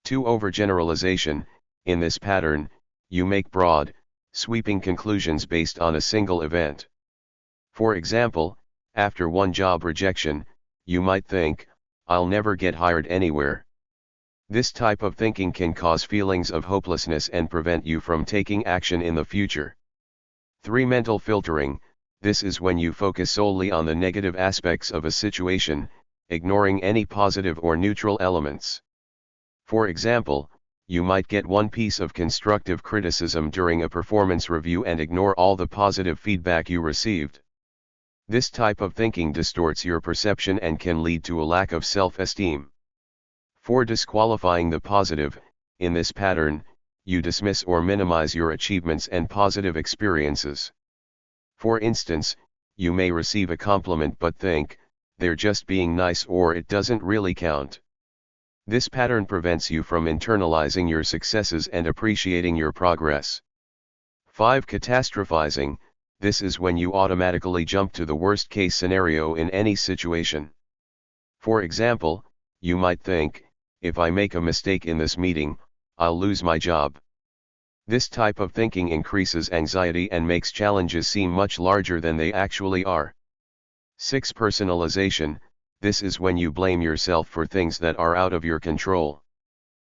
2. Overgeneralization. In this pattern, you make broad, sweeping conclusions based on a single event. For example, after one job rejection, you might think, I'll never get hired anywhere. This type of thinking can cause feelings of hopelessness and prevent you from taking action in the future. 3. Mental filtering. This is when you focus solely on the negative aspects of a situation, ignoring any positive or neutral elements. For example, you might get one piece of constructive criticism during a performance review and ignore all the positive feedback you received. This type of thinking distorts your perception and can lead to a lack of self-esteem. 4. Disqualifying the positive. In this pattern, you dismiss or minimize your achievements and positive experiences. For instance, you may receive a compliment but think, they're just being nice or it doesn't really count. This pattern prevents you from internalizing your successes and appreciating your progress. 5. Catastrophizing. This is when you automatically jump to the worst-case scenario in any situation. For example, you might think, if I make a mistake in this meeting, I'll lose my job. This type of thinking increases anxiety and makes challenges seem much larger than they actually are. 6. Personalization. This is when you blame yourself for things that are out of your control.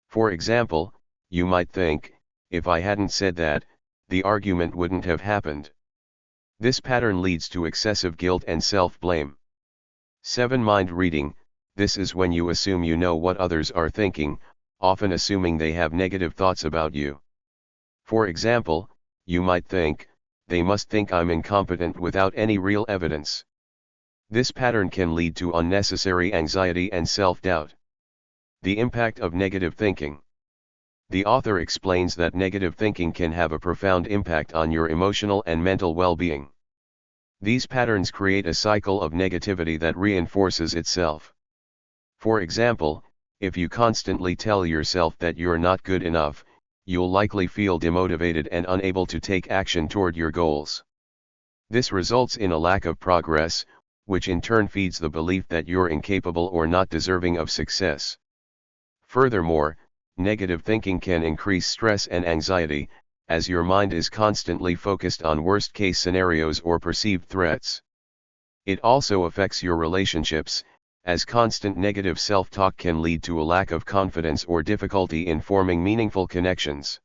For example, you might think, if I hadn't said that, the argument wouldn't have happened. This pattern leads to excessive guilt and self-blame. 7. Mind reading. This is when you assume you know what others are thinking, often assuming they have negative thoughts about you. For example, you might think, they must think I'm incompetent without any real evidence. This pattern can lead to unnecessary anxiety and self-doubt. The impact of negative thinking. The author explains that negative thinking can have a profound impact on your emotional and mental well-being. These patterns create a cycle of negativity that reinforces itself. For example, if you constantly tell yourself that you're not good enough, you'll likely feel demotivated and unable to take action toward your goals. This results in a lack of progress, which in turn feeds the belief that you're incapable or not deserving of success. Furthermore, negative thinking can increase stress and anxiety, as your mind is constantly focused on worst-case scenarios or perceived threats. It also affects your relationships, as constant negative self-talk can lead to a lack of confidence or difficulty in forming meaningful connections.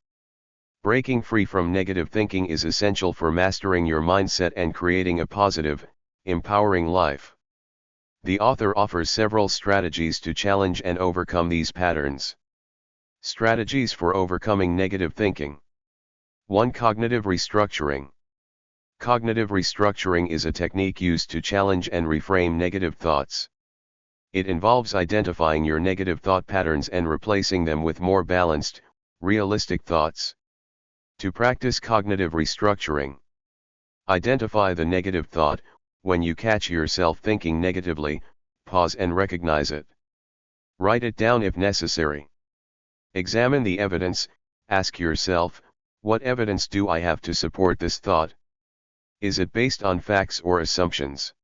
Breaking free from negative thinking is essential for mastering your mindset and creating a positive, empowering life. The author offers several strategies to challenge and overcome these patterns. Strategies for overcoming negative thinking. 1. Cognitive restructuring. Cognitive restructuring is a technique used to challenge and reframe negative thoughts. It involves identifying your negative thought patterns and replacing them with more balanced, realistic thoughts. To practice cognitive restructuring, identify the negative thought. When you catch yourself thinking negatively, pause and recognize it. Write it down if necessary. Examine the evidence. Ask yourself, what evidence do I have to support this thought? Is it based on facts or assumptions?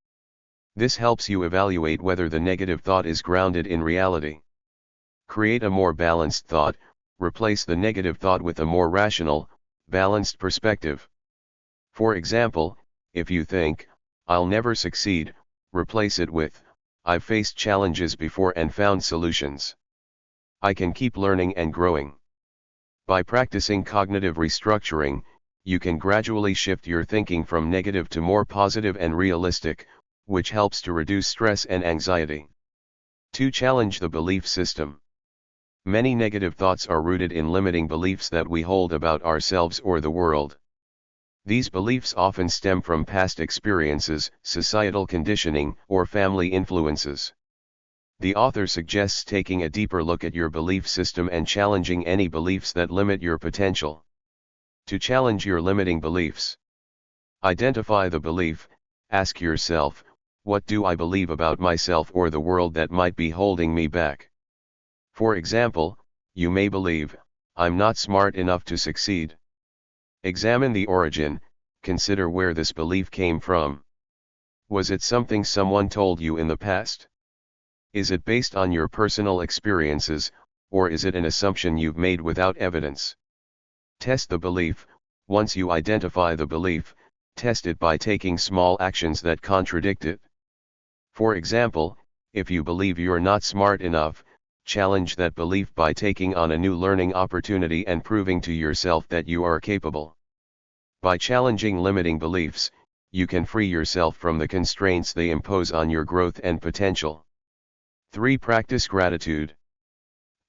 This helps you evaluate whether the negative thought is grounded in reality. Create a more balanced thought. Replace the negative thought with a more rational, balanced perspective. For example, if you think, I'll never succeed, replace it with, I've faced challenges before and found solutions. I can keep learning and growing. By practicing cognitive restructuring, you can gradually shift your thinking from negative to more positive and realistic, which helps to reduce stress and anxiety. To challenge the belief system. Many negative thoughts are rooted in limiting beliefs that we hold about ourselves or the world. These beliefs often stem from past experiences, societal conditioning, or family influences. The author suggests taking a deeper look at your belief system and challenging any beliefs that limit your potential. To challenge your limiting beliefs. Identify the belief. Ask yourself, what do I believe about myself or the world that might be holding me back? For example, you may believe, I'm not smart enough to succeed. Examine the origin, consider where this belief came from. Was it something someone told you in the past? Is it based on your personal experiences, or is it an assumption you've made without evidence? Test the belief. Once you identify the belief, test it by taking small actions that contradict it. For example, if you believe you're not smart enough, challenge that belief by taking on a new learning opportunity and proving to yourself that you are capable. By challenging limiting beliefs, you can free yourself from the constraints they impose on your growth and potential. 3. Practice gratitude.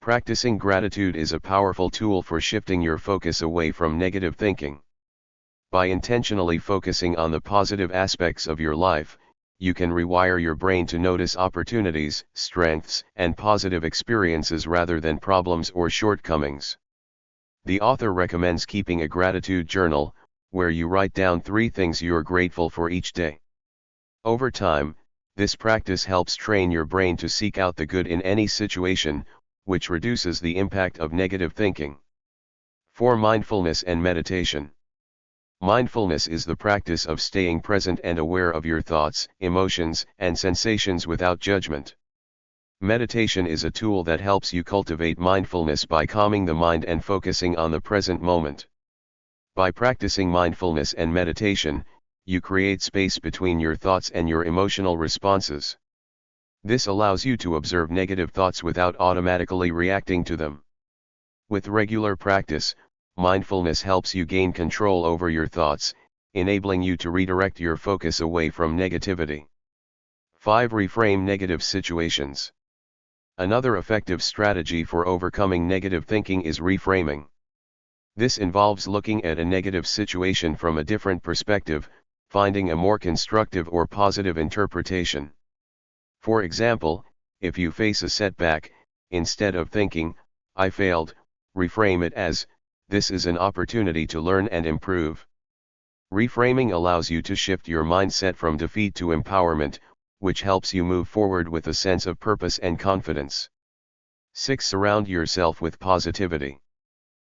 Practicing gratitude is a powerful tool for shifting your focus away from negative thinking. By intentionally focusing on the positive aspects of your life, you can rewire your brain to notice opportunities, strengths, and positive experiences rather than problems or shortcomings. The author recommends keeping a gratitude journal, where you write down 3 things you're grateful for each day. Over time, this practice helps train your brain to seek out the good in any situation, which reduces the impact of negative thinking. 4. Mindfulness and meditation. Mindfulness is the practice of staying present and aware of your thoughts, emotions, and sensations without judgment. Meditation is a tool that helps you cultivate mindfulness by calming the mind and focusing on the present moment. By practicing mindfulness and meditation, you create space between your thoughts and your emotional responses. This allows you to observe negative thoughts without automatically reacting to them. With regular practice, mindfulness helps you gain control over your thoughts, enabling you to redirect your focus away from negativity. 5. Reframe negative situations. Another effective strategy for overcoming negative thinking is reframing. This involves looking at a negative situation from a different perspective, finding a more constructive or positive interpretation. For example, if you face a setback, instead of thinking, I failed, reframe it as, this is an opportunity to learn and improve. Reframing allows you to shift your mindset from defeat to empowerment, which helps you move forward with a sense of purpose and confidence. 6. Surround yourself with positivity.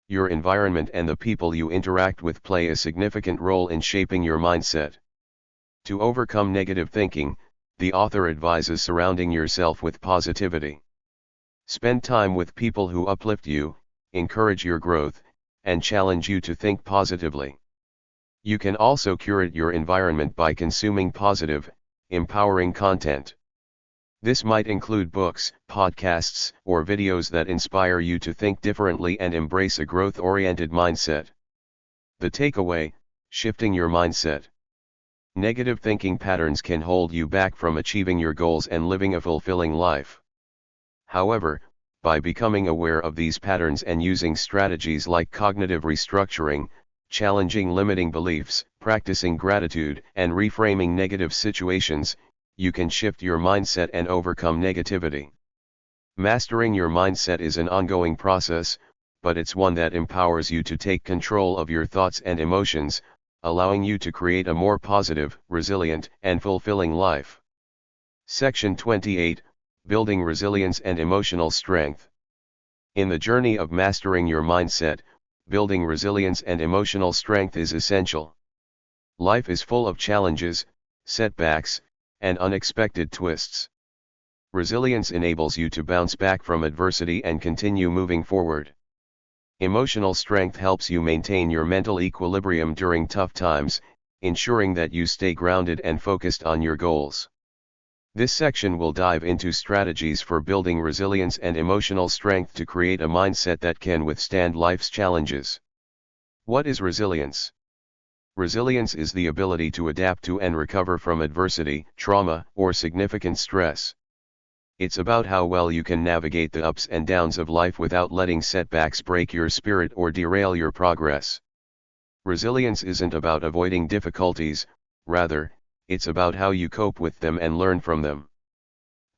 Your environment and the people you interact with play a significant role in shaping your mindset. To overcome negative thinking, the author advises surrounding yourself with positivity. Spend time with people who uplift you, encourage your growth, and challenge you to think positively. You can also curate your environment by consuming positive, empowering content. This might include books, podcasts, or videos that inspire you to think differently and embrace a growth-oriented mindset. The takeaway: shifting your mindset. Negative thinking patterns can hold you back from achieving your goals and living a fulfilling life. However, by becoming aware of these patterns and using strategies like cognitive restructuring, challenging limiting beliefs, practicing gratitude, and reframing negative situations, you can shift your mindset and overcome negativity. Mastering your mindset is an ongoing process, but it's one that empowers you to take control of your thoughts and emotions, allowing you to create a more positive, resilient, and fulfilling life. Section 28, Building Resilience and Emotional Strength. In the journey of mastering your mindset, building resilience and emotional strength is essential. Life is full of challenges, setbacks, and unexpected twists. Resilience enables you to bounce back from adversity and continue moving forward. Emotional strength helps you maintain your mental equilibrium during tough times, ensuring that you stay grounded and focused on your goals. This section will dive into strategies for building resilience and emotional strength to create a mindset that can withstand life's challenges. What is resilience? Resilience is the ability to adapt to and recover from adversity, trauma, or significant stress. It's about how well you can navigate the ups and downs of life without letting setbacks break your spirit or derail your progress. Resilience isn't about avoiding difficulties, rather, it's about how you cope with them and learn from them.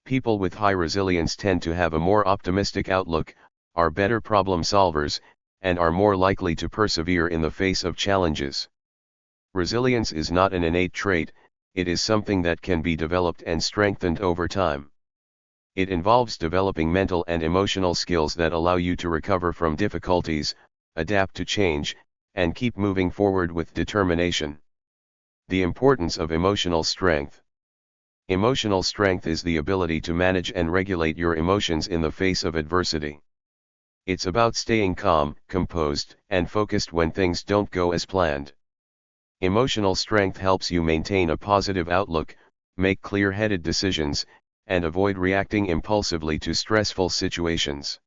People with high resilience tend to have a more optimistic outlook, are better problem solvers, and are more likely to persevere in the face of challenges. Resilience is not an innate trait, it is something that can be developed and strengthened over time. It involves developing mental and emotional skills that allow you to recover from difficulties, adapt to change, and keep moving forward with determination. The importance of emotional strength. Emotional strength is the ability to manage and regulate your emotions in the face of adversity. It's about staying calm, composed, and focused when things don't go as planned. Emotional strength helps you maintain a positive outlook, make clear-headed decisions, and avoid reacting impulsively to stressful situations.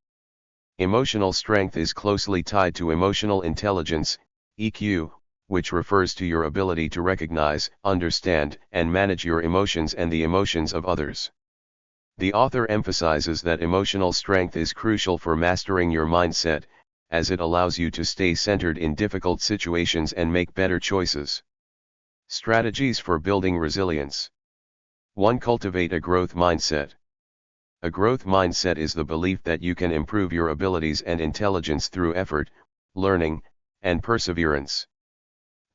Emotional strength is closely tied to emotional intelligence, EQ, which refers to your ability to recognize, understand, and manage your emotions and the emotions of others. The author emphasizes that emotional strength is crucial for mastering your mindset, as it allows you to stay centered in difficult situations and make better choices. Strategies for building resilience. 1. Cultivate a growth mindset. A growth mindset is the belief that you can improve your abilities and intelligence through effort, learning, and perseverance.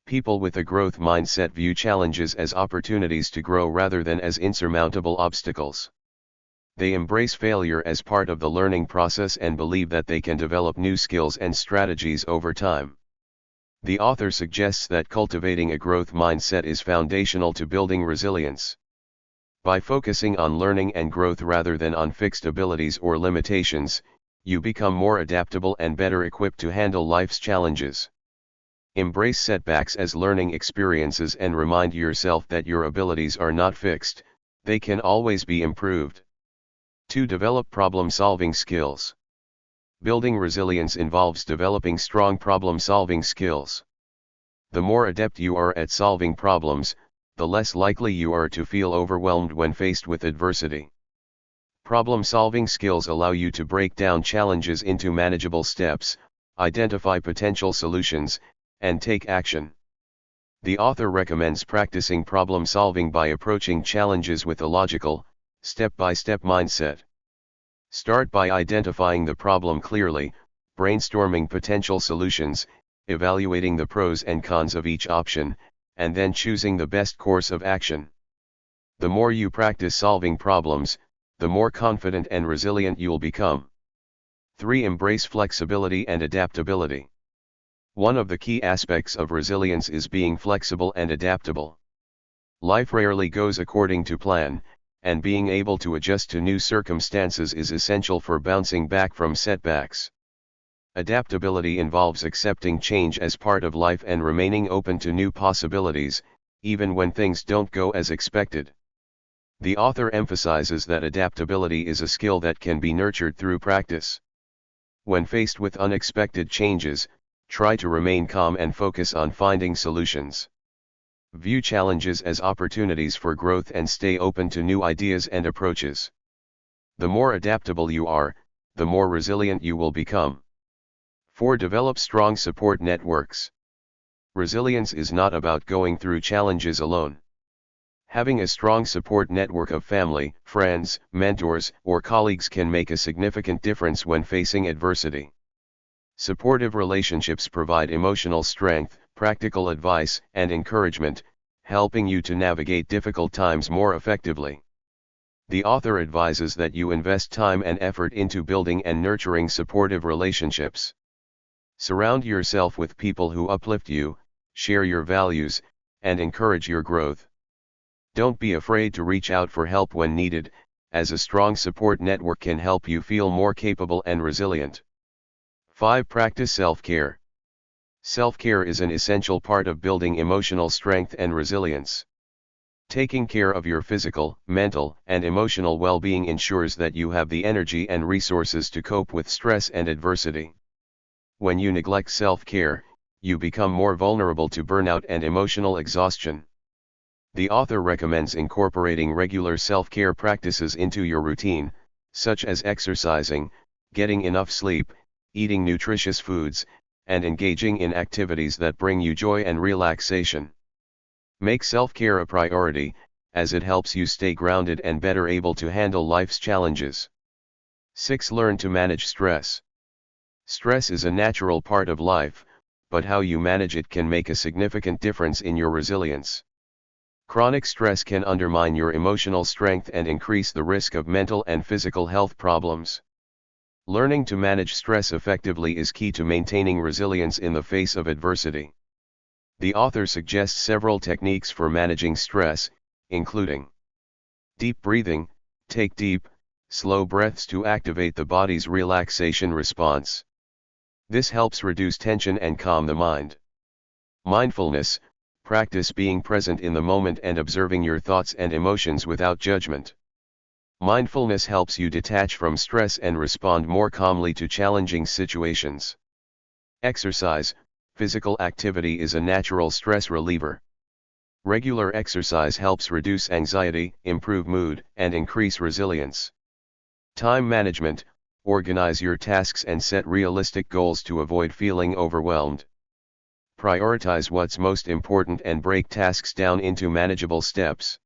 People with a growth mindset view challenges as opportunities to grow rather than as insurmountable obstacles. They embrace failure as part of the learning process and believe that they can develop new skills and strategies over time. The author suggests that cultivating a growth mindset is foundational to building resilience. By focusing on learning and growth rather than on fixed abilities or limitations, you become more adaptable and better equipped to handle life's challenges. Embrace setbacks as learning experiences and remind yourself that your abilities are not fixed, they can always be improved. 2. Develop problem-solving skills. Building resilience involves developing strong problem-solving skills. The more adept you are at solving problems, the less likely you are to feel overwhelmed when faced with adversity. Problem-solving skills allow you to break down challenges into manageable steps, identify potential solutions, and take action. The author recommends practicing problem-solving by approaching challenges with a logical, step-by-step mindset. Start by identifying the problem clearly, brainstorming potential solutions, evaluating the pros and cons of each option, and then choosing the best course of action. The more you practice solving problems, the more confident and resilient you'll become. 3. Embrace flexibility and adaptability. One of the key aspects of resilience is being flexible and adaptable. Life rarely goes according to plan, and being able to adjust to new circumstances is essential for bouncing back from setbacks. Adaptability involves accepting change as part of life and remaining open to new possibilities, even when things don't go as expected. The author emphasizes that adaptability is a skill that can be nurtured through practice. When faced with unexpected changes, try to remain calm and focus on finding solutions. View challenges as opportunities for growth and stay open to new ideas and approaches. The more adaptable you are, the more resilient you will become. 4. Develop strong support networks. Resilience is not about going through challenges alone. Having a strong support network of family, friends, mentors, or colleagues can make a significant difference when facing adversity. Supportive relationships provide emotional strength, practical advice, and encouragement, helping you to navigate difficult times more effectively. The author advises that you invest time and effort into building and nurturing supportive relationships. Surround yourself with people who uplift you, share your values, and encourage your growth. Don't be afraid to reach out for help when needed, as a strong support network can help you feel more capable and resilient. 5. Practice self-care. Self-care is an essential part of building emotional strength and resilience. Taking care of your physical, mental, and emotional well-being ensures that you have the energy and resources to cope with stress and adversity. When you neglect self-care, you become more vulnerable to burnout and emotional exhaustion. The author recommends incorporating regular self-care practices into your routine, such as exercising, getting enough sleep, eating nutritious foods, and engaging in activities that bring you joy and relaxation. Make self-care a priority, as it helps you stay grounded and better able to handle life's challenges. 6. Learn to manage stress. Stress is a natural part of life, but how you manage it can make a significant difference in your resilience. Chronic stress can undermine your emotional strength and increase the risk of mental and physical health problems. Learning to manage stress effectively is key to maintaining resilience in the face of adversity. The author suggests several techniques for managing stress, including deep breathing. Take deep, slow breaths to activate the body's relaxation response. This helps reduce tension and calm the mind. Mindfulness. Practice being present in the moment and observing your thoughts and emotions without judgment. Mindfulness helps you detach from stress and respond more calmly to challenging situations. Exercise. Physical activity is a natural stress reliever. Regular exercise helps reduce anxiety, improve mood, and increase resilience. Time management. Organize your tasks and set realistic goals to avoid feeling overwhelmed. Prioritize what's most important and break tasks down into manageable steps.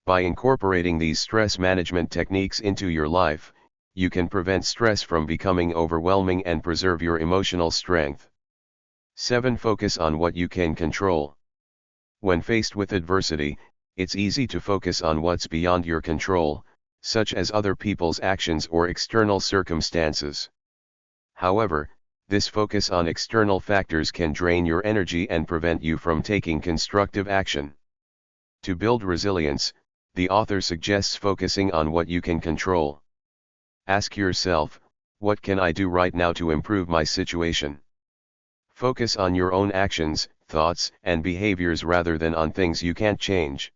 By incorporating these stress management techniques into your life, you can prevent stress from becoming overwhelming and preserve your emotional strength. 7. Focus on what you can control. When faced with adversity, it's easy to focus on what's beyond your control, such as other people's actions or external circumstances. However, this focus on external factors can drain your energy and prevent you from taking constructive action. To build resilience, the author suggests focusing on what you can control. Ask yourself, what can I do right now to improve my situation? Focus on your own actions, thoughts, and behaviors rather than on things you can't change.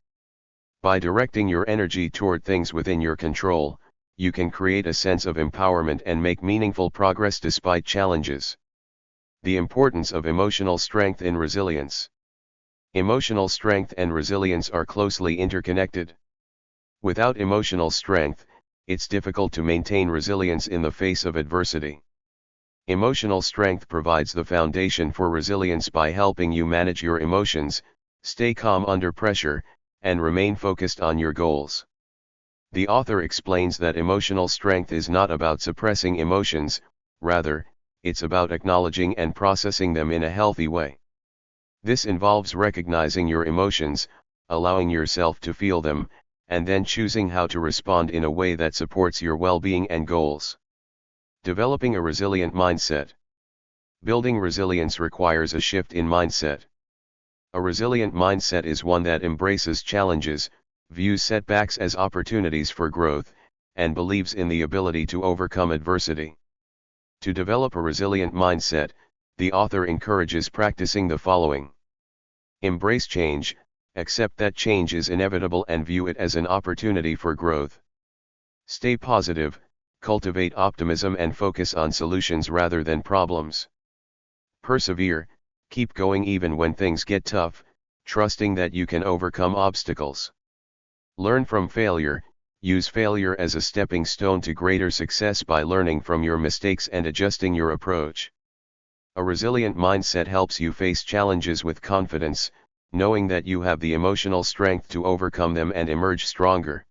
By directing your energy toward things within your control, you can create a sense of empowerment and make meaningful progress despite challenges. The importance of emotional strength in resilience. Emotional strength and resilience are closely interconnected. Without emotional strength, it's difficult to maintain resilience in the face of adversity. Emotional strength provides the foundation for resilience by helping you manage your emotions, stay calm under pressure, and remain focused on your goals. The author explains that emotional strength is not about suppressing emotions, rather, it's about acknowledging and processing them in a healthy way. This involves recognizing your emotions, allowing yourself to feel them, and then choosing how to respond in a way that supports your well-being and goals. Developing a resilient mindset. Building resilience requires a shift in mindset. A resilient mindset is one that embraces challenges, views setbacks as opportunities for growth, and believes in the ability to overcome adversity. To develop a resilient mindset, the author encourages practicing the following. Embrace change, accept that change is inevitable and view it as an opportunity for growth. Stay positive, cultivate optimism and focus on solutions rather than problems. Persevere, keep going even when things get tough, trusting that you can overcome obstacles. Learn from failure, use failure as a stepping stone to greater success by learning from your mistakes and adjusting your approach. A resilient mindset helps you face challenges with confidence, knowing that you have the emotional strength to overcome them and emerge stronger.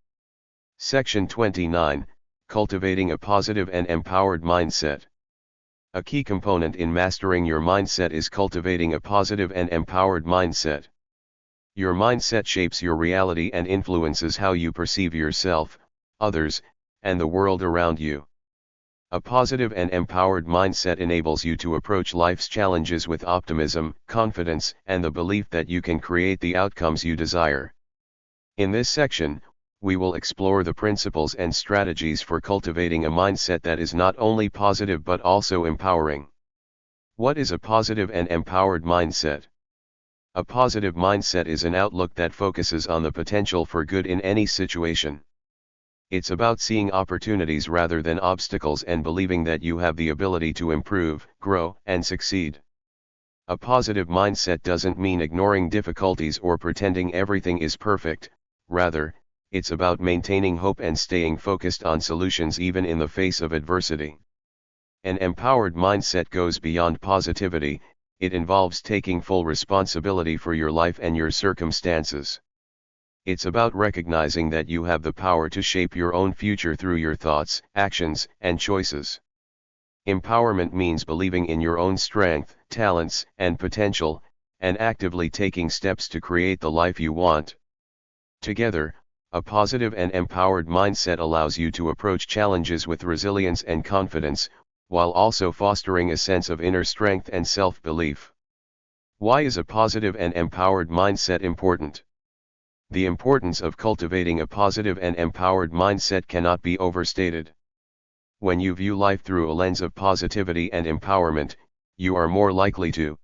Section 29, Cultivating a Positive and Empowered Mindset. A key component in mastering your mindset is cultivating a positive and empowered mindset. Your mindset shapes your reality and influences how you perceive yourself, others, and the world around you. A positive and empowered mindset enables you to approach life's challenges with optimism, confidence, and the belief that you can create the outcomes you desire. In this section, we will explore the principles and strategies for cultivating a mindset that is not only positive but also empowering. What is a positive and empowered mindset? A positive mindset is an outlook that focuses on the potential for good in any situation. It's about seeing opportunities rather than obstacles and believing that you have the ability to improve, grow, and succeed. A positive mindset doesn't mean ignoring difficulties or pretending everything is perfect, rather, it's about maintaining hope and staying focused on solutions even in the face of adversity. An empowered mindset goes beyond positivity, it involves taking full responsibility for your life and your circumstances. It's about recognizing that you have the power to shape your own future through your thoughts, actions, and choices. Empowerment means believing in your own strength, talents, and potential, and actively taking steps to create the life you want. Together, a positive and empowered mindset allows you to approach challenges with resilience and confidence, while also fostering a sense of inner strength and self-belief. Why is a positive and empowered mindset important? The importance of cultivating a positive and empowered mindset cannot be overstated. When you view life through a lens of positivity and empowerment, you are more likely to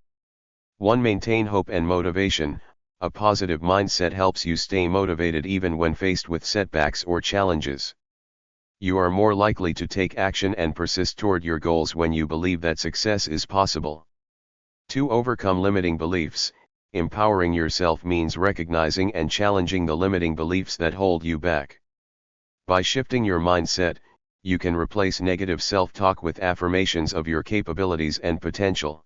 1. Maintain hope and motivation. A positive mindset helps you stay motivated even when faced with setbacks or challenges. You are more likely to take action and persist toward your goals when you believe that success is possible. 2. Overcome limiting beliefs. Empowering yourself means recognizing and challenging the limiting beliefs that hold you back. By shifting your mindset, you can replace negative self-talk with affirmations of your capabilities and potential.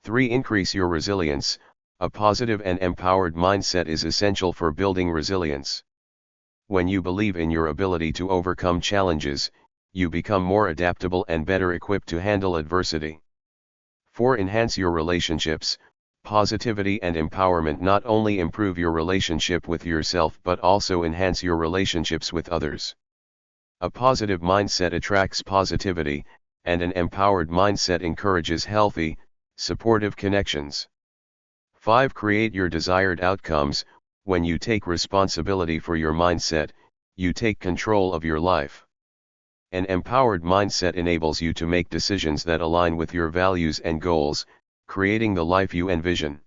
3. Increase your resilience. A positive and empowered mindset is essential for building resilience. When you believe in your ability to overcome challenges, you become more adaptable and better equipped to handle adversity. 4. Enhance your relationships. Positivity and empowerment not only improve your relationship with yourself but also enhance your relationships with others. A positive mindset attracts positivity, and an empowered mindset encourages healthy, supportive connections. 5. Create your desired outcomes. When you take responsibility for your mindset, you take control of your life. An empowered mindset enables you to make decisions that align with your values and goals, creating the life you envision.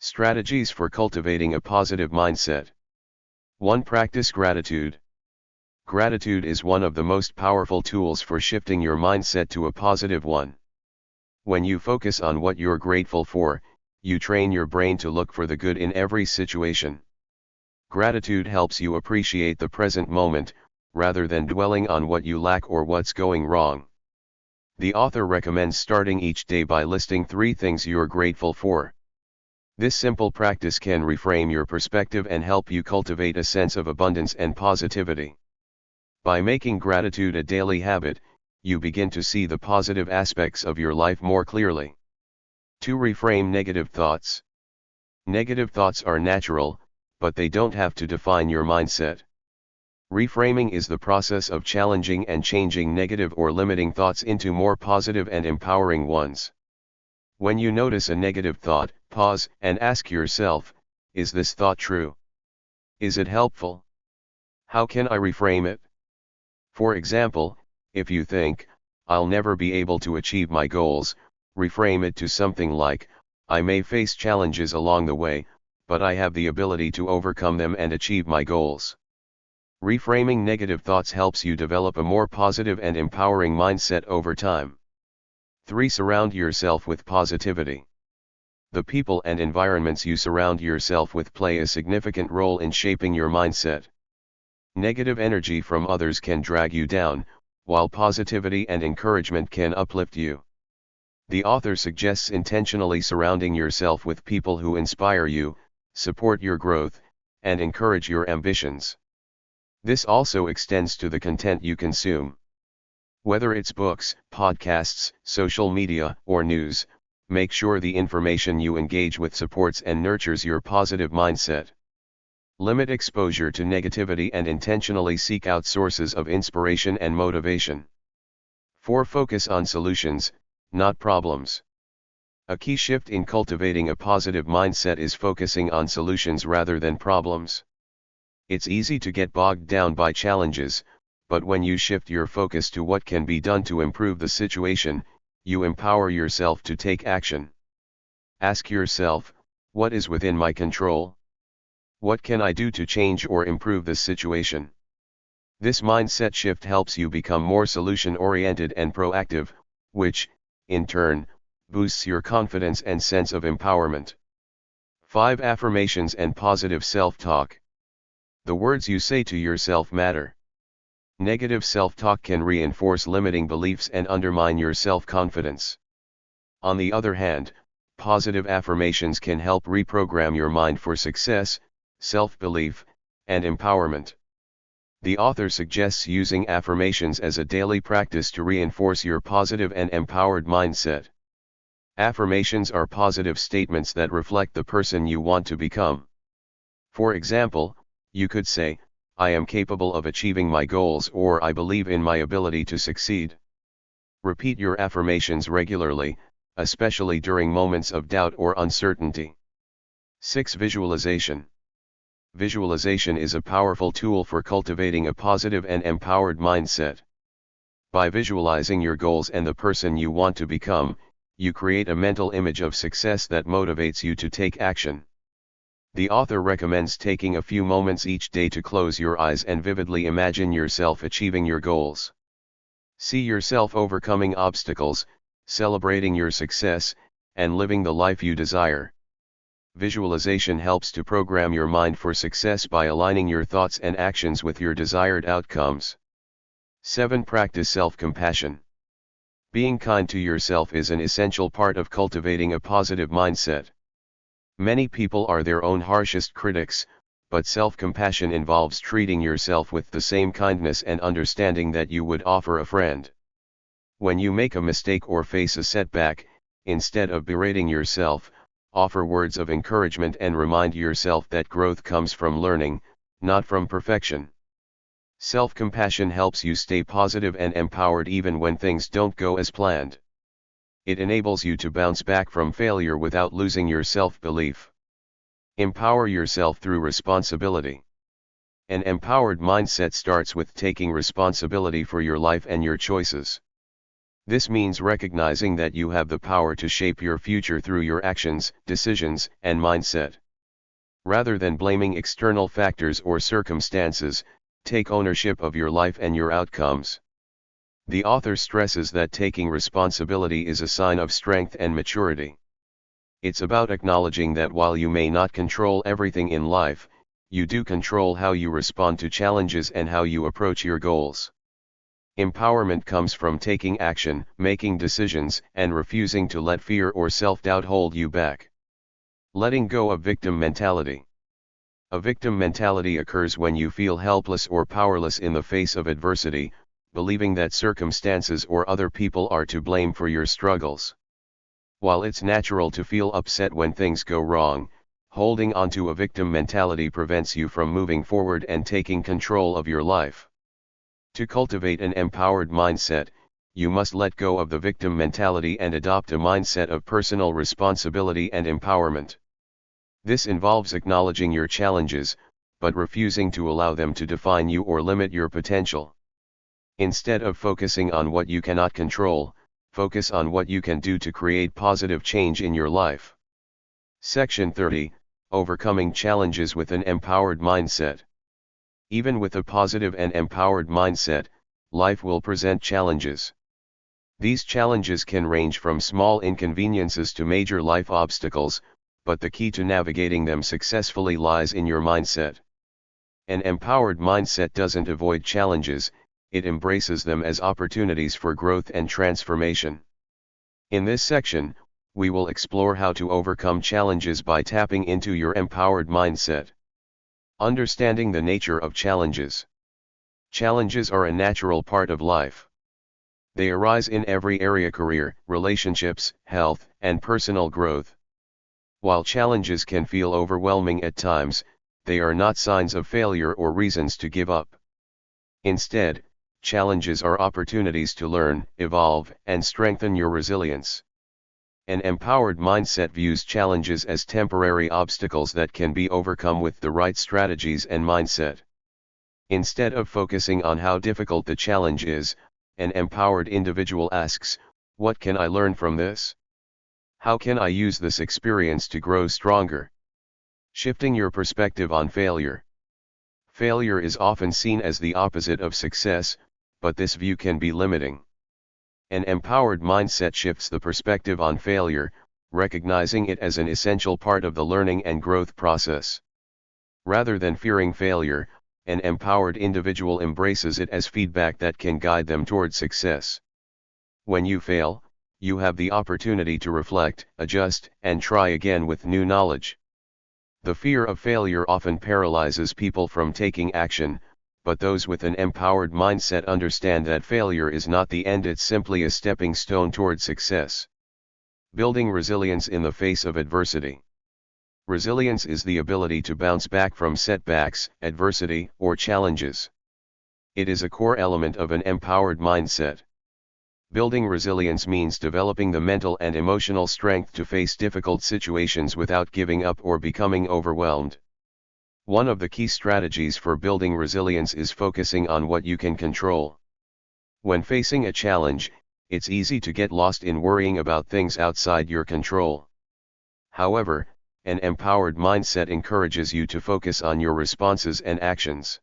Strategies for cultivating a positive mindset. 1. Practice gratitude. Gratitude is one of the most powerful tools for shifting your mindset to a positive one. When you focus on what you're grateful for, you train your brain to look for the good in every situation. Gratitude helps you appreciate the present moment, rather than dwelling on what you lack or what's going wrong. The author recommends starting each day by listing 3 things you're grateful for. This simple practice can reframe your perspective and help you cultivate a sense of abundance and positivity. By making gratitude a daily habit, you begin to see the positive aspects of your life more clearly. 2. Reframe negative thoughts. Negative thoughts are natural, but they don't have to define your mindset. Reframing is the process of challenging and changing negative or limiting thoughts into more positive and empowering ones. When you notice a negative thought, pause and ask yourself, is this thought true? Is it helpful? How can I reframe it? For example, if you think, I'll never be able to achieve my goals, reframe it to something like, I may face challenges along the way, but I have the ability to overcome them and achieve my goals. Reframing negative thoughts helps you develop a more positive and empowering mindset over time. 3. Surround yourself with positivity. The people and environments you surround yourself with play a significant role in shaping your mindset. Negative energy from others can drag you down, while positivity and encouragement can uplift you. The author suggests intentionally surrounding yourself with people who inspire you, support your growth, and encourage your ambitions. This also extends to the content you consume. Whether it's books, podcasts, social media, or news, make sure the information you engage with supports and nurtures your positive mindset. Limit exposure to negativity and intentionally seek out sources of inspiration and motivation. 4. Focus on solutions, not problems. A key shift in cultivating a positive mindset is focusing on solutions rather than problems. It's easy to get bogged down by challenges, but when you shift your focus to what can be done to improve the situation, you empower yourself to take action. Ask yourself, what is within my control? What can I do to change or improve this situation? This mindset shift helps you become more solution-oriented and proactive, which, in turn, boosts your confidence and sense of empowerment. 5 Affirmations and positive self-talk. The words you say to yourself matter. Negative self-talk can reinforce limiting beliefs and undermine your self-confidence. On the other hand, positive affirmations can help reprogram your mind for success, self-belief, and empowerment. The author suggests using affirmations as a daily practice to reinforce your positive and empowered mindset. Affirmations are positive statements that reflect the person you want to become. For example, you could say, "I am capable of achieving my goals," or "I believe in my ability to succeed." Repeat your affirmations regularly, especially during moments of doubt or uncertainty. 6 Visualization. Visualization is a powerful tool for cultivating a positive and empowered mindset. By visualizing your goals and the person you want to become, you create a mental image of success that motivates you to take action. The author recommends taking a few moments each day to close your eyes and vividly imagine yourself achieving your goals. See yourself overcoming obstacles, celebrating your success, and living the life you desire. Visualization helps to program your mind for success by aligning your thoughts and actions with your desired outcomes. 7 Practice self-compassion. Being kind to yourself is an essential part of cultivating a positive mindset. Many people are their own harshest critics, but self-compassion involves treating yourself with the same kindness and understanding that you would offer a friend. When you make a mistake or face a setback, instead of berating yourself, offer words of encouragement and remind yourself that growth comes from learning, not from perfection. Self-compassion helps you stay positive and empowered even when things don't go as planned. It enables you to bounce back from failure without losing your self-belief. Empower yourself through responsibility. An empowered mindset starts with taking responsibility for your life and your choices. This means recognizing that you have the power to shape your future through your actions, decisions, and mindset. Rather than blaming external factors or circumstances, take ownership of your life and your outcomes. The author stresses that taking responsibility is a sign of strength and maturity. It's about acknowledging that while you may not control everything in life, you do control how you respond to challenges and how you approach your goals. Empowerment comes from taking action, making decisions, and refusing to let fear or self-doubt hold you back. Letting go of victim mentality. A victim mentality occurs when you feel helpless or powerless in the face of adversity, believing that circumstances or other people are to blame for your struggles. While it's natural to feel upset when things go wrong, holding onto a victim mentality prevents you from moving forward and taking control of your life. To cultivate an empowered mindset, you must let go of the victim mentality and adopt a mindset of personal responsibility and empowerment. This involves acknowledging your challenges, but refusing to allow them to define you or limit your potential. Instead of focusing on what you cannot control, focus on what you can do to create positive change in your life. Section 30, Overcoming Challenges with an Empowered Mindset. Even with a positive and empowered mindset, life will present challenges. These challenges can range from small inconveniences to major life obstacles, but the key to navigating them successfully lies in your mindset. An empowered mindset doesn't avoid challenges, it embraces them as opportunities for growth and transformation. In this section, we will explore how to overcome challenges by tapping into your empowered mindset. Understanding the nature of challenges. Challenges are a natural part of life. They arise in every area: career, relationships, health, and personal growth. While challenges can feel overwhelming at times, they are not signs of failure or reasons to give up. Instead, challenges are opportunities to learn, evolve, and strengthen your resilience. An empowered mindset views challenges as temporary obstacles that can be overcome with the right strategies and mindset. Instead of focusing on how difficult the challenge is, an empowered individual asks, "What can I learn from this? How can I use this experience to grow stronger?" Shifting your perspective on failure. Failure is often seen as the opposite of success, but this view can be limiting. An empowered mindset shifts the perspective on failure, recognizing it as an essential part of the learning and growth process. Rather than fearing failure, an empowered individual embraces it as feedback that can guide them toward success. When you fail, you have the opportunity to reflect, adjust, and try again with new knowledge. The fear of failure often paralyzes people from taking action, but those with an empowered mindset understand that failure is not the end, it's simply a stepping stone toward success. Building resilience in the face of adversity. Resilience is the ability to bounce back from setbacks, adversity, or challenges. It is a core element of an empowered mindset. Building resilience means developing the mental and emotional strength to face difficult situations without giving up or becoming overwhelmed. One of the key strategies for building resilience is focusing on what you can control. When facing a challenge, it's easy to get lost in worrying about things outside your control. However, an empowered mindset encourages you to focus on your responses and actions.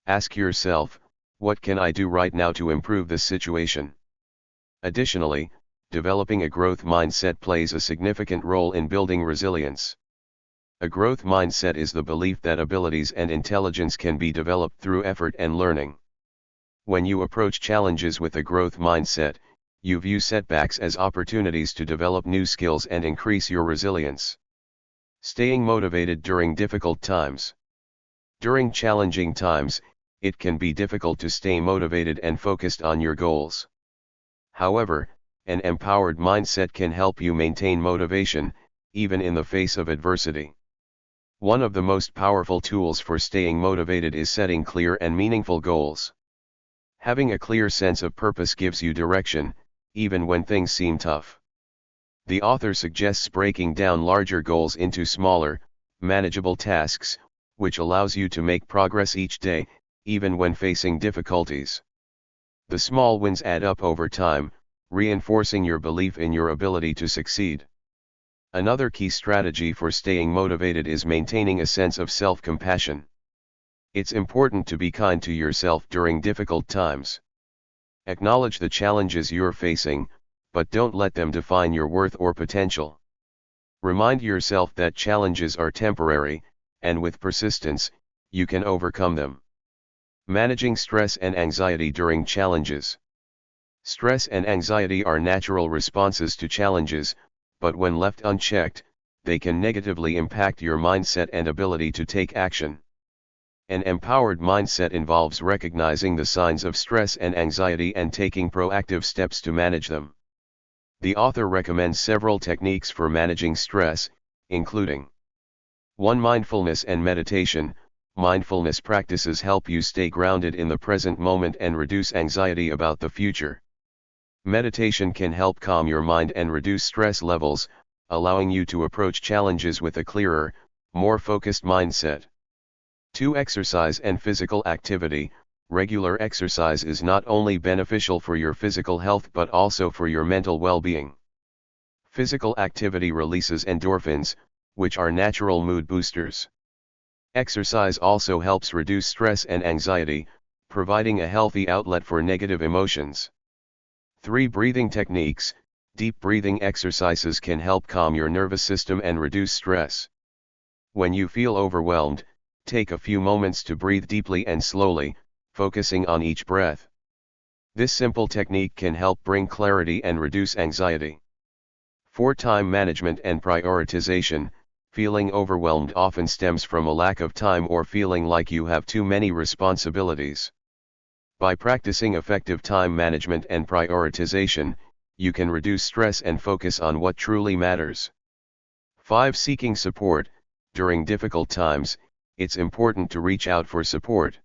Ask yourself, what can I do right now to improve this situation? Additionally, developing a growth mindset plays a significant role in building resilience. A growth mindset is the belief that abilities and intelligence can be developed through effort and learning. When you approach challenges with a growth mindset, you view setbacks as opportunities to develop new skills and increase your resilience. Staying motivated during difficult times. During challenging times, it can be difficult to stay motivated and focused on your goals. However, an empowered mindset can help you maintain motivation, even in the face of adversity. One of the most powerful tools for staying motivated is setting clear and meaningful goals. Having a clear sense of purpose gives you direction, even when things seem tough. The author suggests breaking down larger goals into smaller, manageable tasks, which allows you to make progress each day, even when facing difficulties. The small wins add up over time, reinforcing your belief in your ability to succeed. Another key strategy for staying motivated is maintaining a sense of self-compassion. It's important to be kind to yourself during difficult times. Acknowledge the challenges you're facing, but don't let them define your worth or potential. Remind yourself that challenges are temporary, and with persistence, you can overcome them. Managing stress and anxiety during challenges. Stress and anxiety are natural responses to challenges, but when left unchecked, they can negatively impact your mindset and ability to take action. An empowered mindset involves recognizing the signs of stress and anxiety and taking proactive steps to manage them. The author recommends several techniques for managing stress, including 1. Mindfulness and meditation. Mindfulness practices help you stay grounded in the present moment and reduce anxiety about the future. Meditation can help calm your mind and reduce stress levels, allowing you to approach challenges with a clearer, more focused mindset. 2. Exercise and physical activity. Regular exercise is not only beneficial for your physical health but also for your mental well-being. Physical activity releases endorphins, which are natural mood boosters. Exercise also helps reduce stress and anxiety, providing a healthy outlet for negative emotions. 3. Breathing techniques. Deep breathing exercises can help calm your nervous system and reduce stress. When you feel overwhelmed, take a few moments to breathe deeply and slowly, focusing on each breath. This simple technique can help bring clarity and reduce anxiety. 4. Time management and prioritization. Feeling overwhelmed often stems from a lack of time or feeling like you have too many responsibilities. By practicing effective time management and prioritization, you can reduce stress and focus on what truly matters. 5. Seeking support. During difficult times, it's important to reach out for support.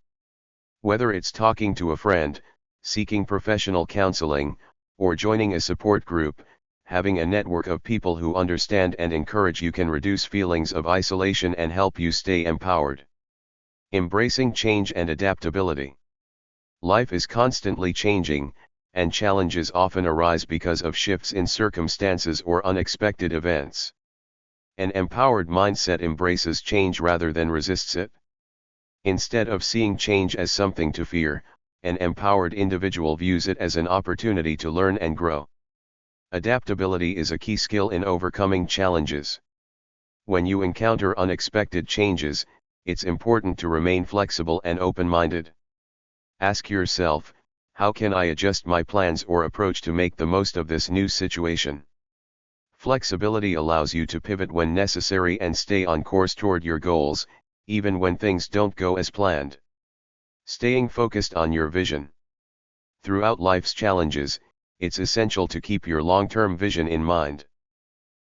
Whether it's talking to a friend, seeking professional counseling, or joining a support group, having a network of people who understand and encourage you can reduce feelings of isolation and help you stay empowered. Embracing change and adaptability. Life is constantly changing, and challenges often arise because of shifts in circumstances or unexpected events. An empowered mindset embraces change rather than resists it. Instead of seeing change as something to fear, an empowered individual views it as an opportunity to learn and grow. Adaptability is a key skill in overcoming challenges. When you encounter unexpected changes, it's important to remain flexible and open-minded. Ask yourself, how can I adjust my plans or approach to make the most of this new situation? Flexibility allows you to pivot when necessary and stay on course toward your goals, even when things don't go as planned. Staying focused on your vision. Throughout life's challenges, it's essential to keep your long-term vision in mind.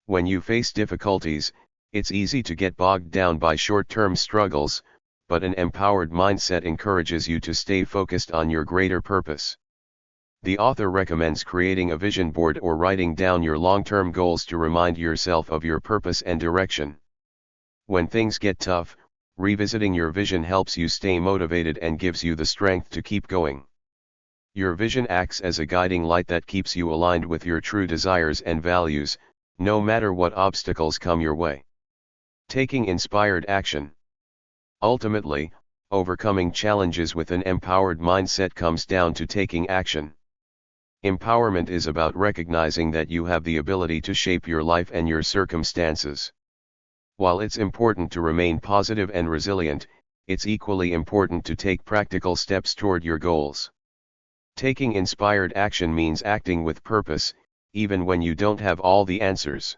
When you face difficulties, it's easy to get bogged down by short-term struggles, but an empowered mindset encourages you to stay focused on your greater purpose. The author recommends creating a vision board or writing down your long-term goals to remind yourself of your purpose and direction. When things get tough, revisiting your vision helps you stay motivated and gives you the strength to keep going. Your vision acts as a guiding light that keeps you aligned with your true desires and values, no matter what obstacles come your way. Taking inspired action. Ultimately, overcoming challenges with an empowered mindset comes down to taking action. Empowerment is about recognizing that you have the ability to shape your life and your circumstances. While it's important to remain positive and resilient, it's equally important to take practical steps toward your goals. Taking inspired action means acting with purpose, even when you don't have all the answers.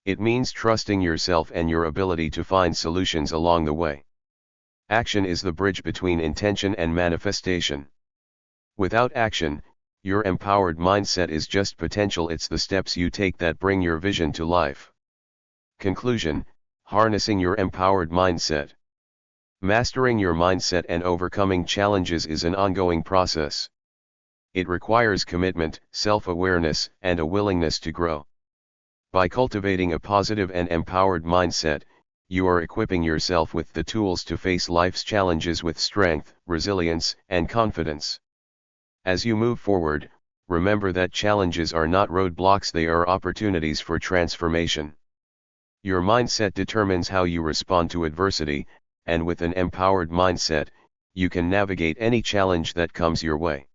It means trusting yourself and your ability to find solutions along the way. Action is the bridge between intention and manifestation. Without action, your empowered mindset is just potential. It's the steps you take that bring your vision to life. Conclusion: harnessing your empowered mindset. Mastering your mindset and overcoming challenges is an ongoing process. It requires commitment, self-awareness, and a willingness to grow. By cultivating a positive and empowered mindset, you are equipping yourself with the tools to face life's challenges with strength, resilience, and confidence. As you move forward, remember that challenges are not roadblocks, they are opportunities for transformation. Your mindset determines how you respond to adversity, and with an empowered mindset, you can navigate any challenge that comes your way.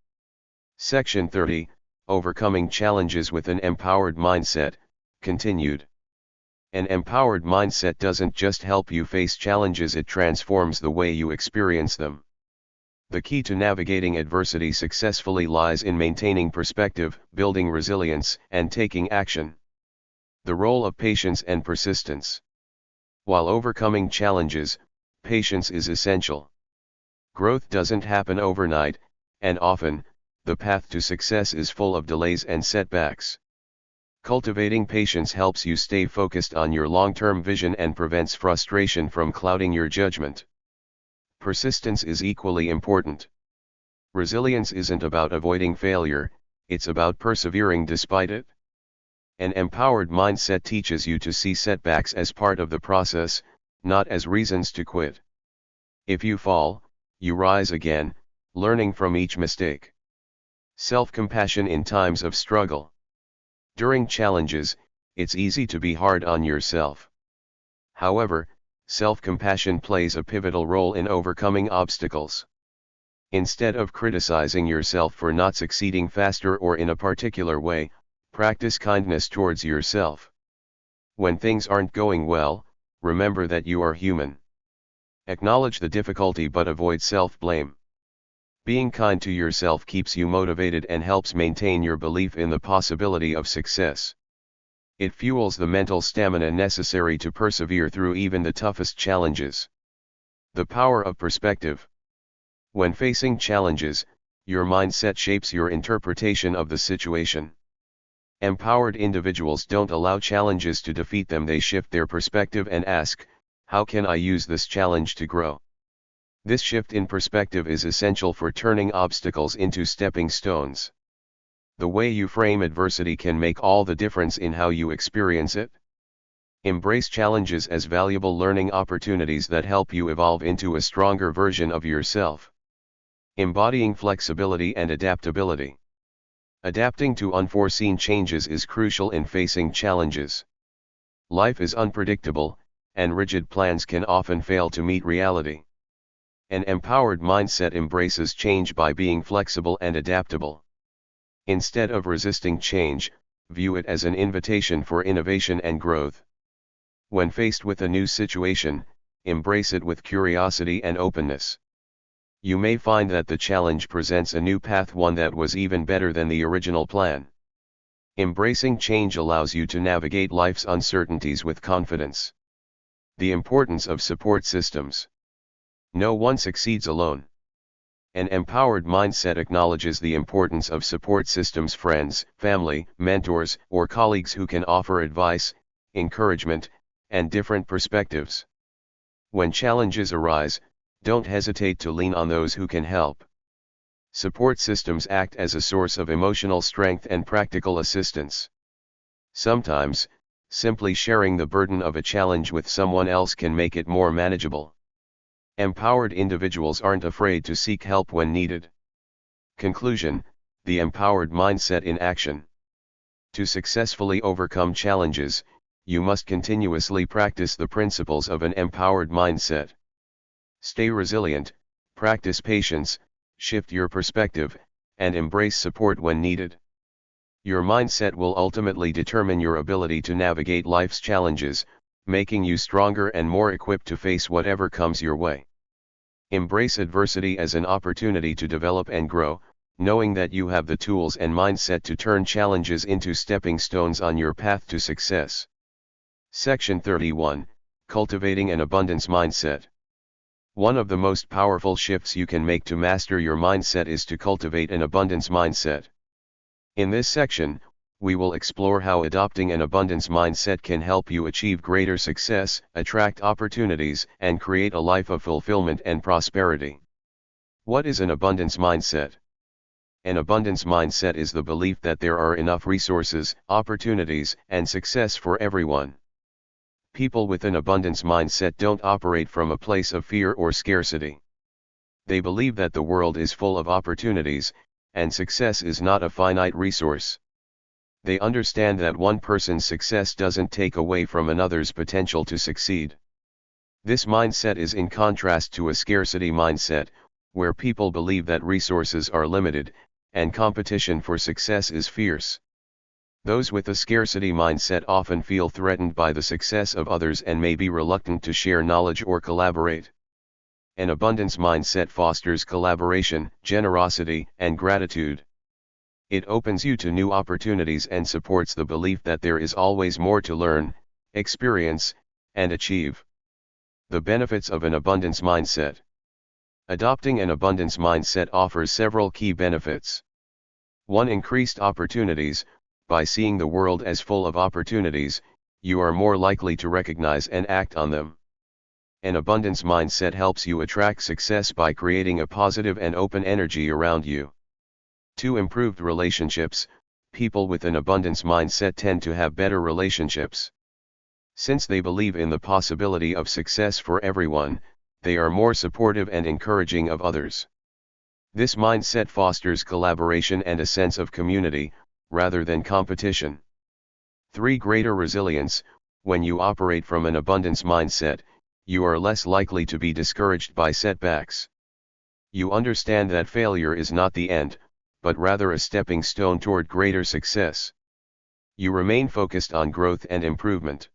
Section 30, Overcoming Challenges with an Empowered Mindset, continued. An empowered mindset doesn't just help you face challenges, it transforms the way you experience them. The key to navigating adversity successfully lies in maintaining perspective, building resilience, and taking action. The role of patience and persistence. While overcoming challenges, patience is essential. Growth doesn't happen overnight, and often, the path to success is full of delays and setbacks. Cultivating patience helps you stay focused on your long-term vision and prevents frustration from clouding your judgment. Persistence is equally important. Resilience isn't about avoiding failure, it's about persevering despite it. An empowered mindset teaches you to see setbacks as part of the process, not as reasons to quit. If you fall, you rise again, learning from each mistake. Self-compassion in times of struggle. During challenges, it's easy to be hard on yourself. However, self-compassion plays a pivotal role in overcoming obstacles. Instead of criticizing yourself for not succeeding faster or in a particular way, practice kindness towards yourself. When things aren't going well, remember that you are human. Acknowledge the difficulty but avoid self-blame. Being kind to yourself keeps you motivated and helps maintain your belief in the possibility of success. It fuels the mental stamina necessary to persevere through even the toughest challenges. The power of perspective. When facing challenges, your mindset shapes your interpretation of the situation. Empowered individuals don't allow challenges to defeat them, they shift their perspective and ask, how can I use this challenge to grow? This shift in perspective is essential for turning obstacles into stepping stones. The way you frame adversity can make all the difference in how you experience it. Embrace challenges as valuable learning opportunities that help you evolve into a stronger version of yourself. Embodying flexibility and adaptability. Adapting to unforeseen changes is crucial in facing challenges. Life is unpredictable, and rigid plans can often fail to meet reality. An empowered mindset embraces change by being flexible and adaptable. Instead of resisting change, view it as an invitation for innovation and growth. When faced with a new situation, embrace it with curiosity and openness. You may find that the challenge presents a new path, one that was even better than the original plan. Embracing change allows you to navigate life's uncertainties with confidence. The importance of support systems. No one succeeds alone. An empowered mindset acknowledges the importance of support systems: friends, family, mentors, or colleagues who can offer advice, encouragement, and different perspectives. When challenges arise, don't hesitate to lean on those who can help. Support systems act as a source of emotional strength and practical assistance. Sometimes, simply sharing the burden of a challenge with someone else can make it more manageable. Empowered individuals aren't afraid to seek help when needed. Conclusion: the empowered mindset in action. To successfully overcome challenges, you must continuously practice the principles of an empowered mindset. Stay resilient, practice patience, shift your perspective, and embrace support when needed. Your mindset will ultimately determine your ability to navigate life's challenges, making you stronger and more equipped to face whatever comes your way. Embrace adversity as an opportunity to develop and grow, knowing that you have the tools and mindset to turn challenges into stepping stones on your path to success. Section 31, Cultivating an Abundance Mindset. One of the most powerful shifts you can make to master your mindset is to cultivate an abundance mindset. In this section, we will explore how adopting an abundance mindset can help you achieve greater success, attract opportunities, and create a life of fulfillment and prosperity. What is an abundance mindset? An abundance mindset is the belief that there are enough resources, opportunities, and success for everyone. People with an abundance mindset don't operate from a place of fear or scarcity. They believe that the world is full of opportunities, and success is not a finite resource. They understand that one person's success doesn't take away from another's potential to succeed. This mindset is in contrast to a scarcity mindset, where people believe that resources are limited, and competition for success is fierce. Those with a scarcity mindset often feel threatened by the success of others and may be reluctant to share knowledge or collaborate. An abundance mindset fosters collaboration, generosity, and gratitude. It opens you to new opportunities and supports the belief that there is always more to learn, experience, and achieve. The benefits of an abundance mindset. Adopting an abundance mindset offers several key benefits. 1. Increased opportunities. By seeing the world as full of opportunities, you are more likely to recognize and act on them. An abundance mindset helps you attract success by creating a positive and open energy around you. 2. Improved relationships. People with an abundance mindset tend to have better relationships. Since they believe in the possibility of success for everyone, they are more supportive and encouraging of others. This mindset fosters collaboration and a sense of community, rather than competition. 3. Greater resilience. When you operate from an abundance mindset, you are less likely to be discouraged by setbacks. You understand that failure is not the end, but rather a stepping stone toward greater success. You remain focused on growth and improvement.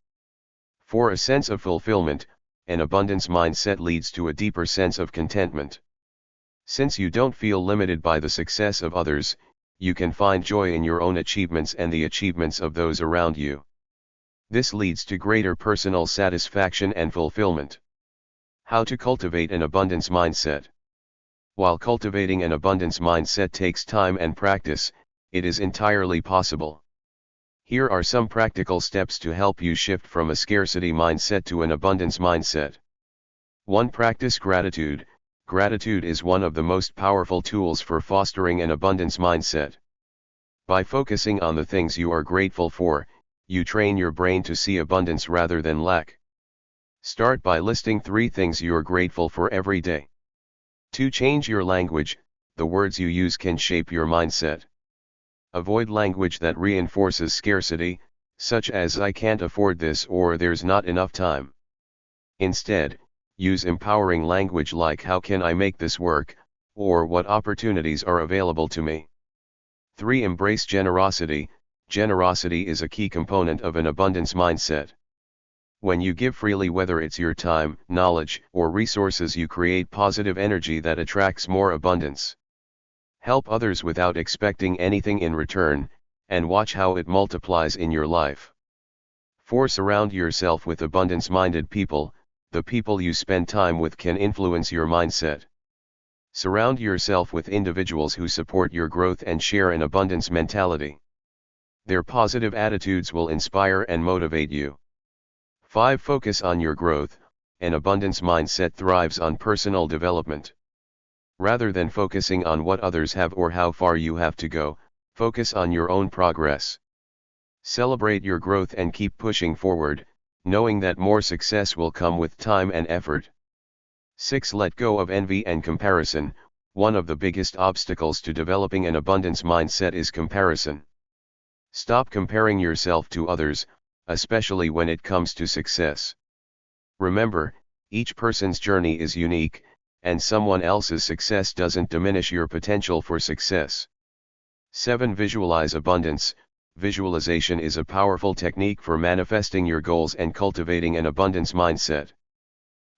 4. A sense of fulfillment. An abundance mindset leads to a deeper sense of contentment. Since you don't feel limited by the success of others, you can find joy in your own achievements and the achievements of those around you. This leads to greater personal satisfaction and fulfillment. How to cultivate an abundance mindset. While cultivating an abundance mindset takes time and practice, it is entirely possible. Here are some practical steps to help you shift from a scarcity mindset to an abundance mindset. 1. Practice gratitude. Gratitude is one of the most powerful tools for fostering an abundance mindset. By focusing on the things you are grateful for, you train your brain to see abundance rather than lack. Start by listing 3 things you're grateful for every day. 2. Change your language. The words you use can shape your mindset. Avoid language that reinforces scarcity, such as "I can't afford this" or "there's not enough time." Instead, Use empowering language like "How can I make this work?" or "What opportunities are available to me?" 3. Embrace generosity. Generosity is a key component of an abundance mindset. When you give freely, whether it's your time, knowledge, or resources, you create positive energy that attracts more abundance. Help others without expecting anything in return, and watch how it multiplies in your life. 4. Surround yourself with abundance-minded people. The people you spend time with can influence your mindset. Surround yourself with individuals who support your growth and share an abundance mentality. Their positive attitudes will inspire and motivate you. 5. Focus on your growth. An abundance mindset thrives on personal development. Rather than focusing on what others have or how far you have to go, focus on your own progress. Celebrate your growth and keep pushing forward, knowing that more success will come with time and effort. 6. Let go of envy and comparison. One of the biggest obstacles to developing an abundance mindset is comparison. Stop comparing yourself to others, especially when it comes to success. Remember, each person's journey is unique, and someone else's success doesn't diminish your potential for success. 7. Visualize abundance. Visualization is a powerful technique for manifesting your goals and cultivating an abundance mindset.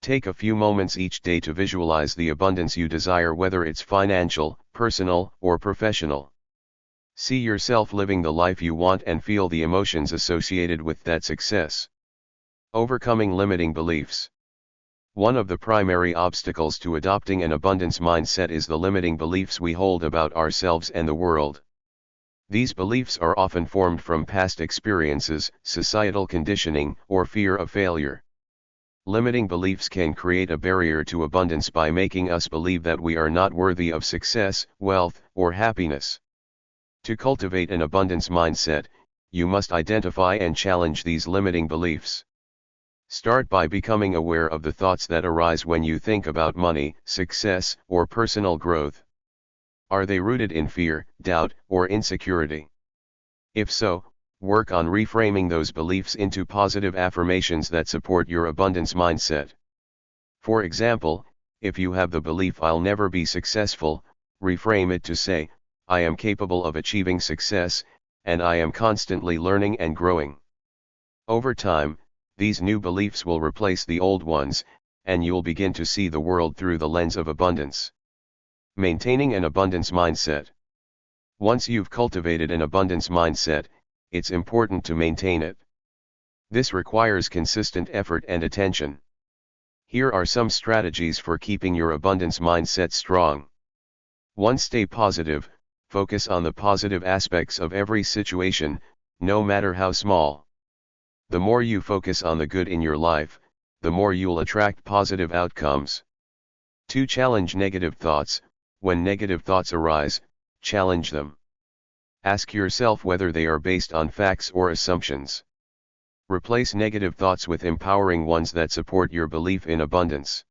Take a few moments each day to visualize the abundance you desire, whether it's financial, personal, or professional. See yourself living the life you want and feel the emotions associated with that success. Overcoming limiting beliefs. One of the primary obstacles to adopting an abundance mindset is the limiting beliefs we hold about ourselves and the world. These beliefs are often formed from past experiences, societal conditioning, or fear of failure. Limiting beliefs can create a barrier to abundance by making us believe that we are not worthy of success, wealth, or happiness. To cultivate an abundance mindset, you must identify and challenge these limiting beliefs. Start by becoming aware of the thoughts that arise when you think about money, success, or personal growth. Are they rooted in fear, doubt, or insecurity? If so, work on reframing those beliefs into positive affirmations that support your abundance mindset. For example, if you have the belief "I'll never be successful," reframe it to say, "I am capable of achieving success, and I am constantly learning and growing." Over time, these new beliefs will replace the old ones, and you'll begin to see the world through the lens of abundance. Maintaining an abundance mindset. Once you've cultivated an abundance mindset, it's important to maintain it. This requires consistent effort and attention. Here are some strategies for keeping your abundance mindset strong. 1. Stay positive. Focus on the positive aspects of every situation, no matter how small. The more you focus on the good in your life, the more you'll attract positive outcomes. 2. Challenge negative thoughts. When negative thoughts arise, challenge them. Ask yourself whether they are based on facts or assumptions. Replace negative thoughts with empowering ones that support your belief in abundance.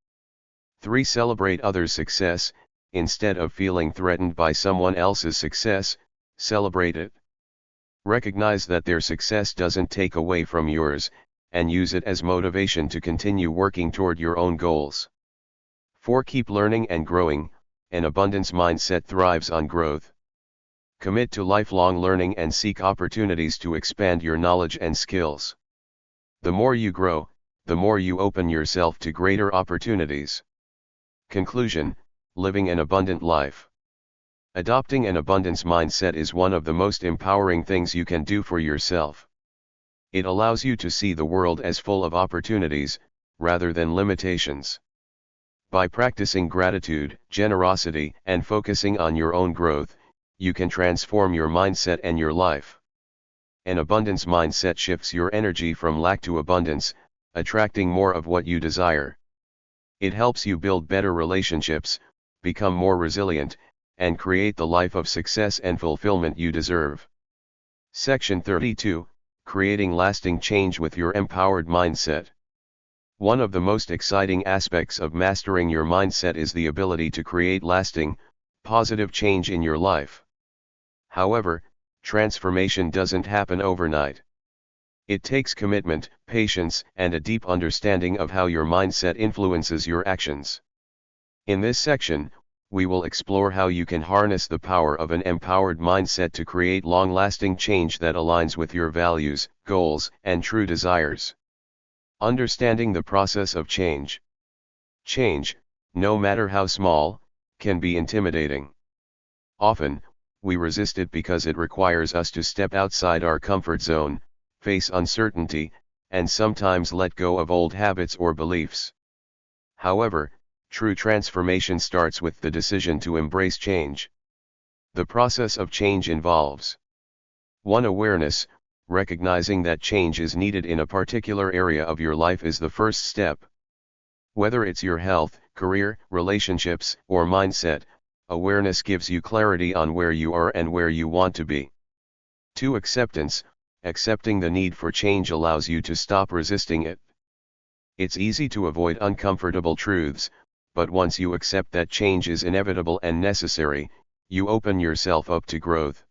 3. Celebrate others' success. Instead of feeling threatened by someone else's success, celebrate it. Recognize that their success doesn't take away from yours, and use it as motivation to continue working toward your own goals. 4. Keep learning and growing. An abundance mindset thrives on growth. Commit to lifelong learning and seek opportunities to expand your knowledge and skills. The more you grow, the more you open yourself to greater opportunities. Conclusion: living an abundant life. Adopting an abundance mindset is one of the most empowering things you can do for yourself. It allows you to see the world as full of opportunities, rather than limitations. By practicing gratitude, generosity, and focusing on your own growth, you can transform your mindset and your life. An abundance mindset shifts your energy from lack to abundance, attracting more of what you desire. It helps you build better relationships, become more resilient, and create the life of success and fulfillment you deserve. Section 32, Creating Lasting Change with Your Empowered Mindset. One of the most exciting aspects of mastering your mindset is the ability to create lasting, positive change in your life. However, transformation doesn't happen overnight. It takes commitment, patience, and a deep understanding of how your mindset influences your actions. In this section, we will explore how you can harness the power of an empowered mindset to create long-lasting change that aligns with your values, goals, and true desires. Understanding the process of change. Change, no matter how small, can be intimidating. Often, we resist it because it requires us to step outside our comfort zone, face uncertainty, and sometimes let go of old habits or beliefs. However, true transformation starts with the decision to embrace change. The process of change involves 1. Awareness. Recognizing that change is needed in a particular area of your life is the first step. Whether it's your health, career, relationships, or mindset, awareness gives you clarity on where you are and where you want to be. 2. Acceptance. Accepting the need for change allows you to stop resisting it. It's easy to avoid uncomfortable truths, but once you accept that change is inevitable and necessary, you open yourself up to growth.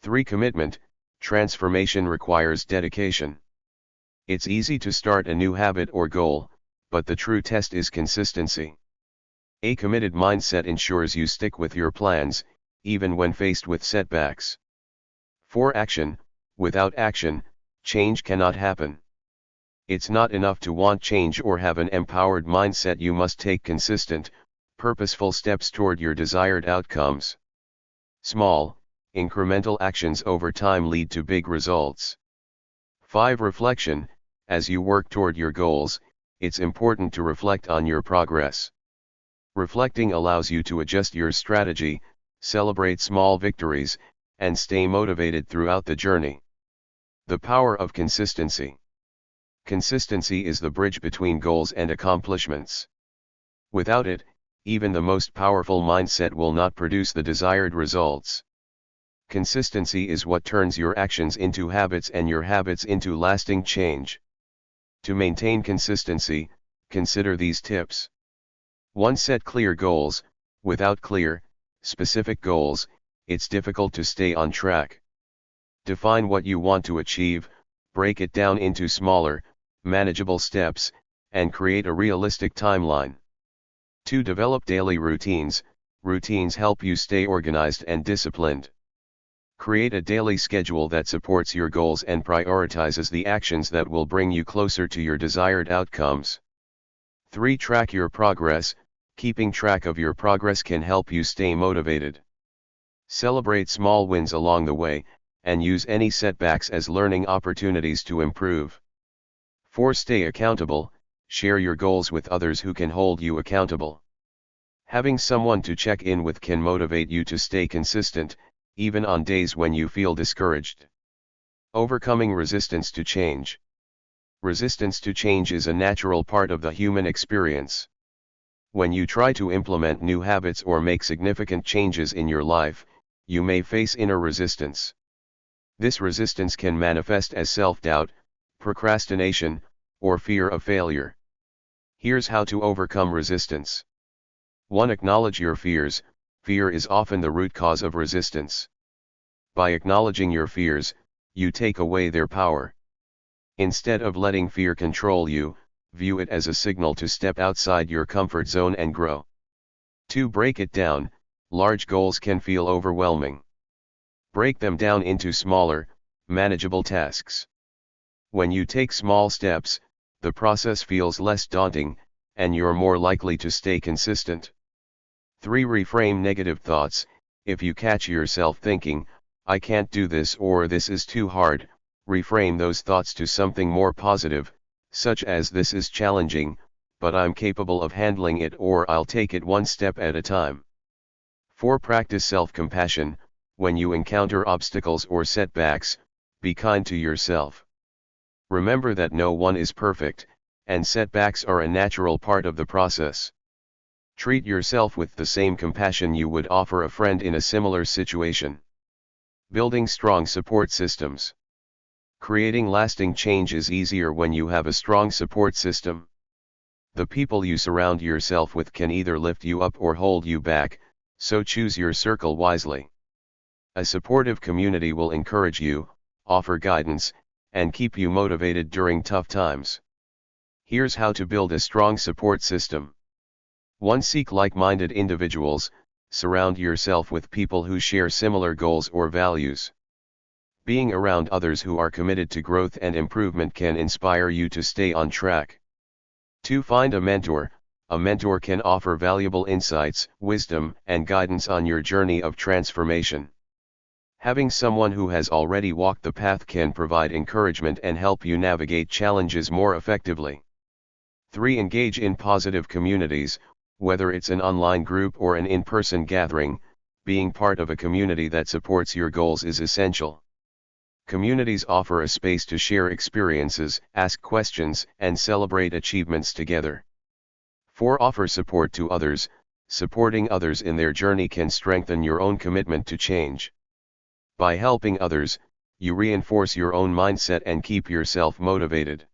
3. Commitment. Transformation requires dedication. It's easy to start a new habit or goal, but the true test is consistency. A committed mindset ensures you stick with your plans, even when faced with setbacks. 4. Action. Without action, change cannot happen. It's not enough to want change or have an empowered mindset. You must take consistent, purposeful steps toward your desired outcomes. Small, incremental actions over time lead to big results. 5. Reflection. As you work toward your goals, it's important to reflect on your progress. Reflecting allows you to adjust your strategy, celebrate small victories, and stay motivated throughout the journey. The power of consistency. Consistency is the bridge between goals and accomplishments. Without it, even the most powerful mindset will not produce the desired results. Consistency is what turns your actions into habits and your habits into lasting change. To maintain consistency, consider these tips. 1. Set clear goals. Without clear, specific goals, it's difficult to stay on track. Define what you want to achieve, break it down into smaller, manageable steps, and create a realistic timeline. 2. Develop daily routines. Routines help you stay organized and disciplined. Create a daily schedule that supports your goals and prioritizes the actions that will bring you closer to your desired outcomes. 3. Track your progress. Keeping track of your progress can help you stay motivated. Celebrate small wins along the way, and use any setbacks as learning opportunities to improve. 4. Stay accountable. Share your goals with others who can hold you accountable. Having someone to check in with can motivate you to stay consistent, even on days when you feel discouraged. Overcoming resistance to change. Resistance to change is a natural part of the human experience. When you try to implement new habits or make significant changes in your life, you may face inner resistance. This resistance can manifest as self-doubt, procrastination, or fear of failure. Here's how to overcome resistance. 1. Acknowledge your fears. Fear is often the root cause of resistance. By acknowledging your fears, you take away their power. Instead of letting fear control you, view it as a signal to step outside your comfort zone and grow. 2. Break it down. Large goals can feel overwhelming. Break them down into smaller, manageable tasks. When you take small steps, the process feels less daunting, and you're more likely to stay consistent. 3. Reframe negative thoughts. If you catch yourself thinking, "I can't do this" or "this is too hard," reframe those thoughts to something more positive, such as "this is challenging, but I'm capable of handling it," or "I'll take it one step at a time." 4. Practice self-compassion. When you encounter obstacles or setbacks, be kind to yourself. Remember that no one is perfect, and setbacks are a natural part of the process. Treat yourself with the same compassion you would offer a friend in a similar situation. Building strong support systems. Creating lasting change is easier when you have a strong support system. The people you surround yourself with can either lift you up or hold you back, so choose your circle wisely. A supportive community will encourage you, offer guidance, and keep you motivated during tough times. Here's how to build a strong support system. 1. Seek like-minded individuals. Surround yourself with people who share similar goals or values. Being around others who are committed to growth and improvement can inspire you to stay on track. 2. Find a mentor. A mentor can offer valuable insights, wisdom, and guidance on your journey of transformation. Having someone who has already walked the path can provide encouragement and help you navigate challenges more effectively. 3. Engage in positive communities. Whether it's an online group or an in-person gathering, being part of a community that supports your goals is essential. Communities offer a space to share experiences, ask questions, and celebrate achievements together. 4. Offer support to others. Supporting others in their journey can strengthen your own commitment to change. By helping others, you reinforce your own mindset and keep yourself motivated.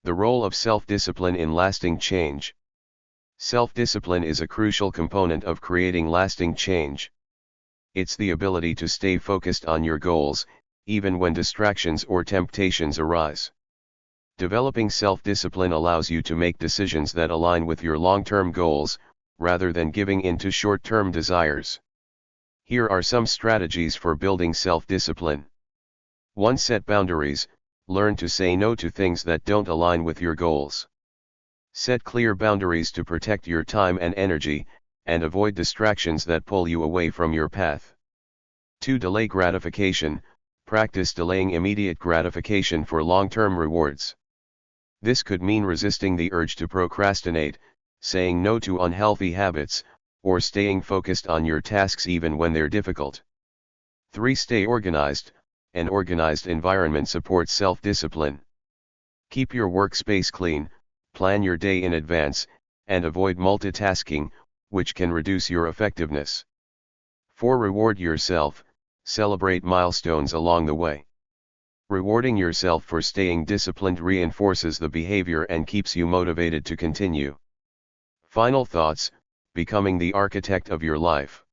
The role of self-discipline in lasting change. Self-discipline is a crucial component of creating lasting change. It's the ability to stay focused on your goals, even when distractions or temptations arise. Developing self-discipline allows you to make decisions that align with your long-term goals, rather than giving in to short-term desires. Here are some strategies for building self-discipline. 1. Set boundaries. Learn to say no to things that don't align with your goals. Set clear boundaries to protect your time and energy, and avoid distractions that pull you away from your path. 2. Delay gratification. Practice delaying immediate gratification for long-term rewards. This could mean resisting the urge to procrastinate, saying no to unhealthy habits, or staying focused on your tasks even when they're difficult. 3. Stay organized. An organized environment supports self-discipline. Keep your workspace clean, plan your day in advance, and avoid multitasking, which can reduce your effectiveness. 4. Reward yourself. Celebrate milestones along the way. Rewarding yourself for staying disciplined reinforces the behavior and keeps you motivated to continue. Final thoughts. Becoming the architect of your life.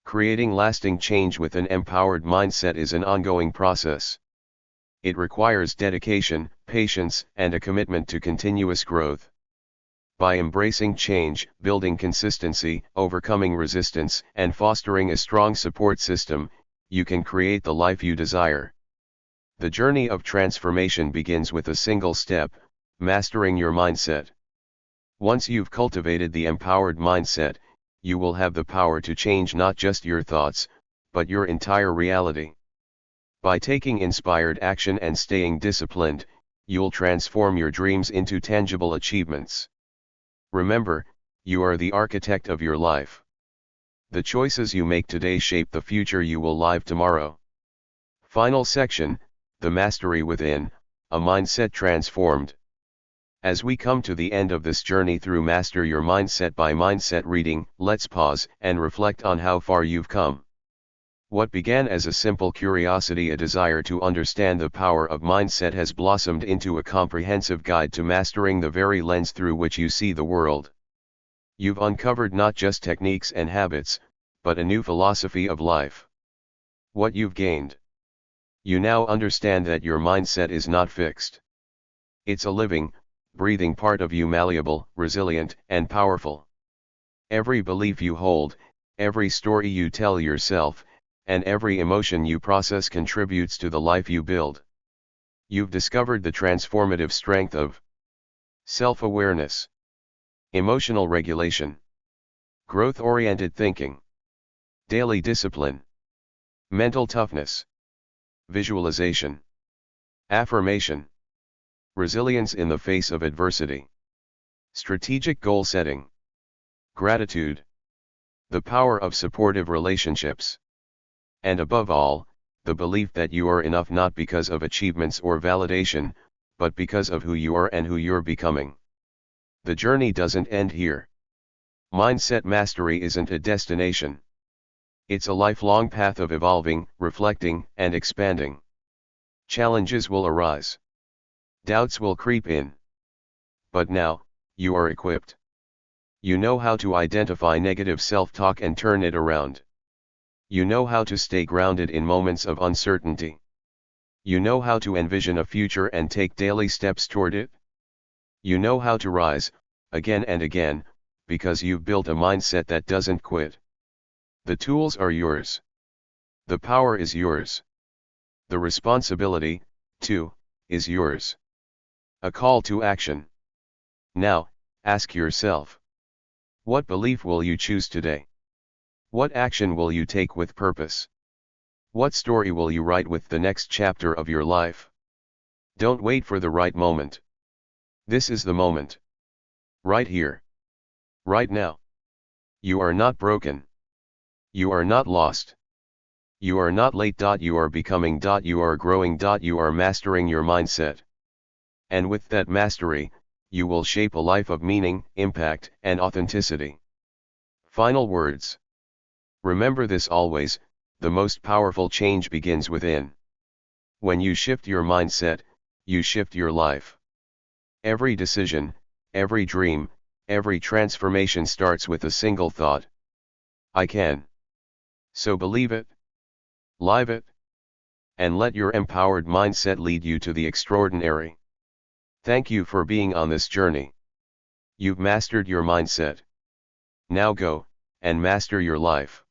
Creating lasting change with an empowered mindset is an ongoing process. It requires dedication, patience, and a commitment to continuous growth. By embracing change, building consistency, overcoming resistance, and fostering a strong support system, you can create the life you desire. The journey of transformation begins with a single step: mastering your mindset. Once you've cultivated the empowered mindset, you will have the power to change not just your thoughts, but your entire reality. By taking inspired action and staying disciplined, you'll transform your dreams into tangible achievements. Remember, you are the architect of your life. The choices you make today shape the future you will live tomorrow. Final section: The Mastery Within, a Mindset Transformed. As we come to the end of this journey through Master Your Mindset by Mindset reading, let's pause and reflect on how far you've come. What began as a simple curiosity, a desire to understand the power of mindset, has blossomed into a comprehensive guide to mastering the very lens through which you see the world. You've uncovered not just techniques and habits, but a new philosophy of life. What you've gained. You now understand that your mindset is not fixed. It's a living, breathing part of you, malleable, resilient, and powerful. Every belief you hold, every story you tell yourself, and every emotion you process contributes to the life you build. You've discovered the transformative strength of self-awareness, emotional regulation, growth-oriented thinking, daily discipline, mental toughness, visualization, affirmation, resilience in the face of adversity, strategic goal setting, gratitude, the power of supportive relationships, and above all, the belief that you are enough, not because of achievements or validation, but because of who you are and who you're becoming. The journey doesn't end here. Mindset mastery isn't a destination. It's a lifelong path of evolving, reflecting, and expanding. Challenges will arise. Doubts will creep in. But now, you are equipped. You know how to identify negative self-talk and turn it around. You know how to stay grounded in moments of uncertainty. You know how to envision a future and take daily steps toward it. You know how to rise, again and again, because you've built a mindset that doesn't quit. The tools are yours. The power is yours. The responsibility, too, is yours. A call to action. Now, ask yourself. What belief will you choose today? What action will you take with purpose? What story will you write with the next chapter of your life? Don't wait for the right moment. This is the moment. Right here. Right now. You are not broken. You are not lost. You are not late. You are becoming. You are growing. You are mastering your mindset. And with that mastery, you will shape a life of meaning, impact, and authenticity. Final words. Remember this always, the most powerful change begins within. When you shift your mindset, you shift your life. Every decision, every dream, every transformation starts with a single thought. I can. So believe it. Live it. And let your empowered mindset lead you to the extraordinary. Thank you for being on this journey. You've mastered your mindset. Now go, and master your life.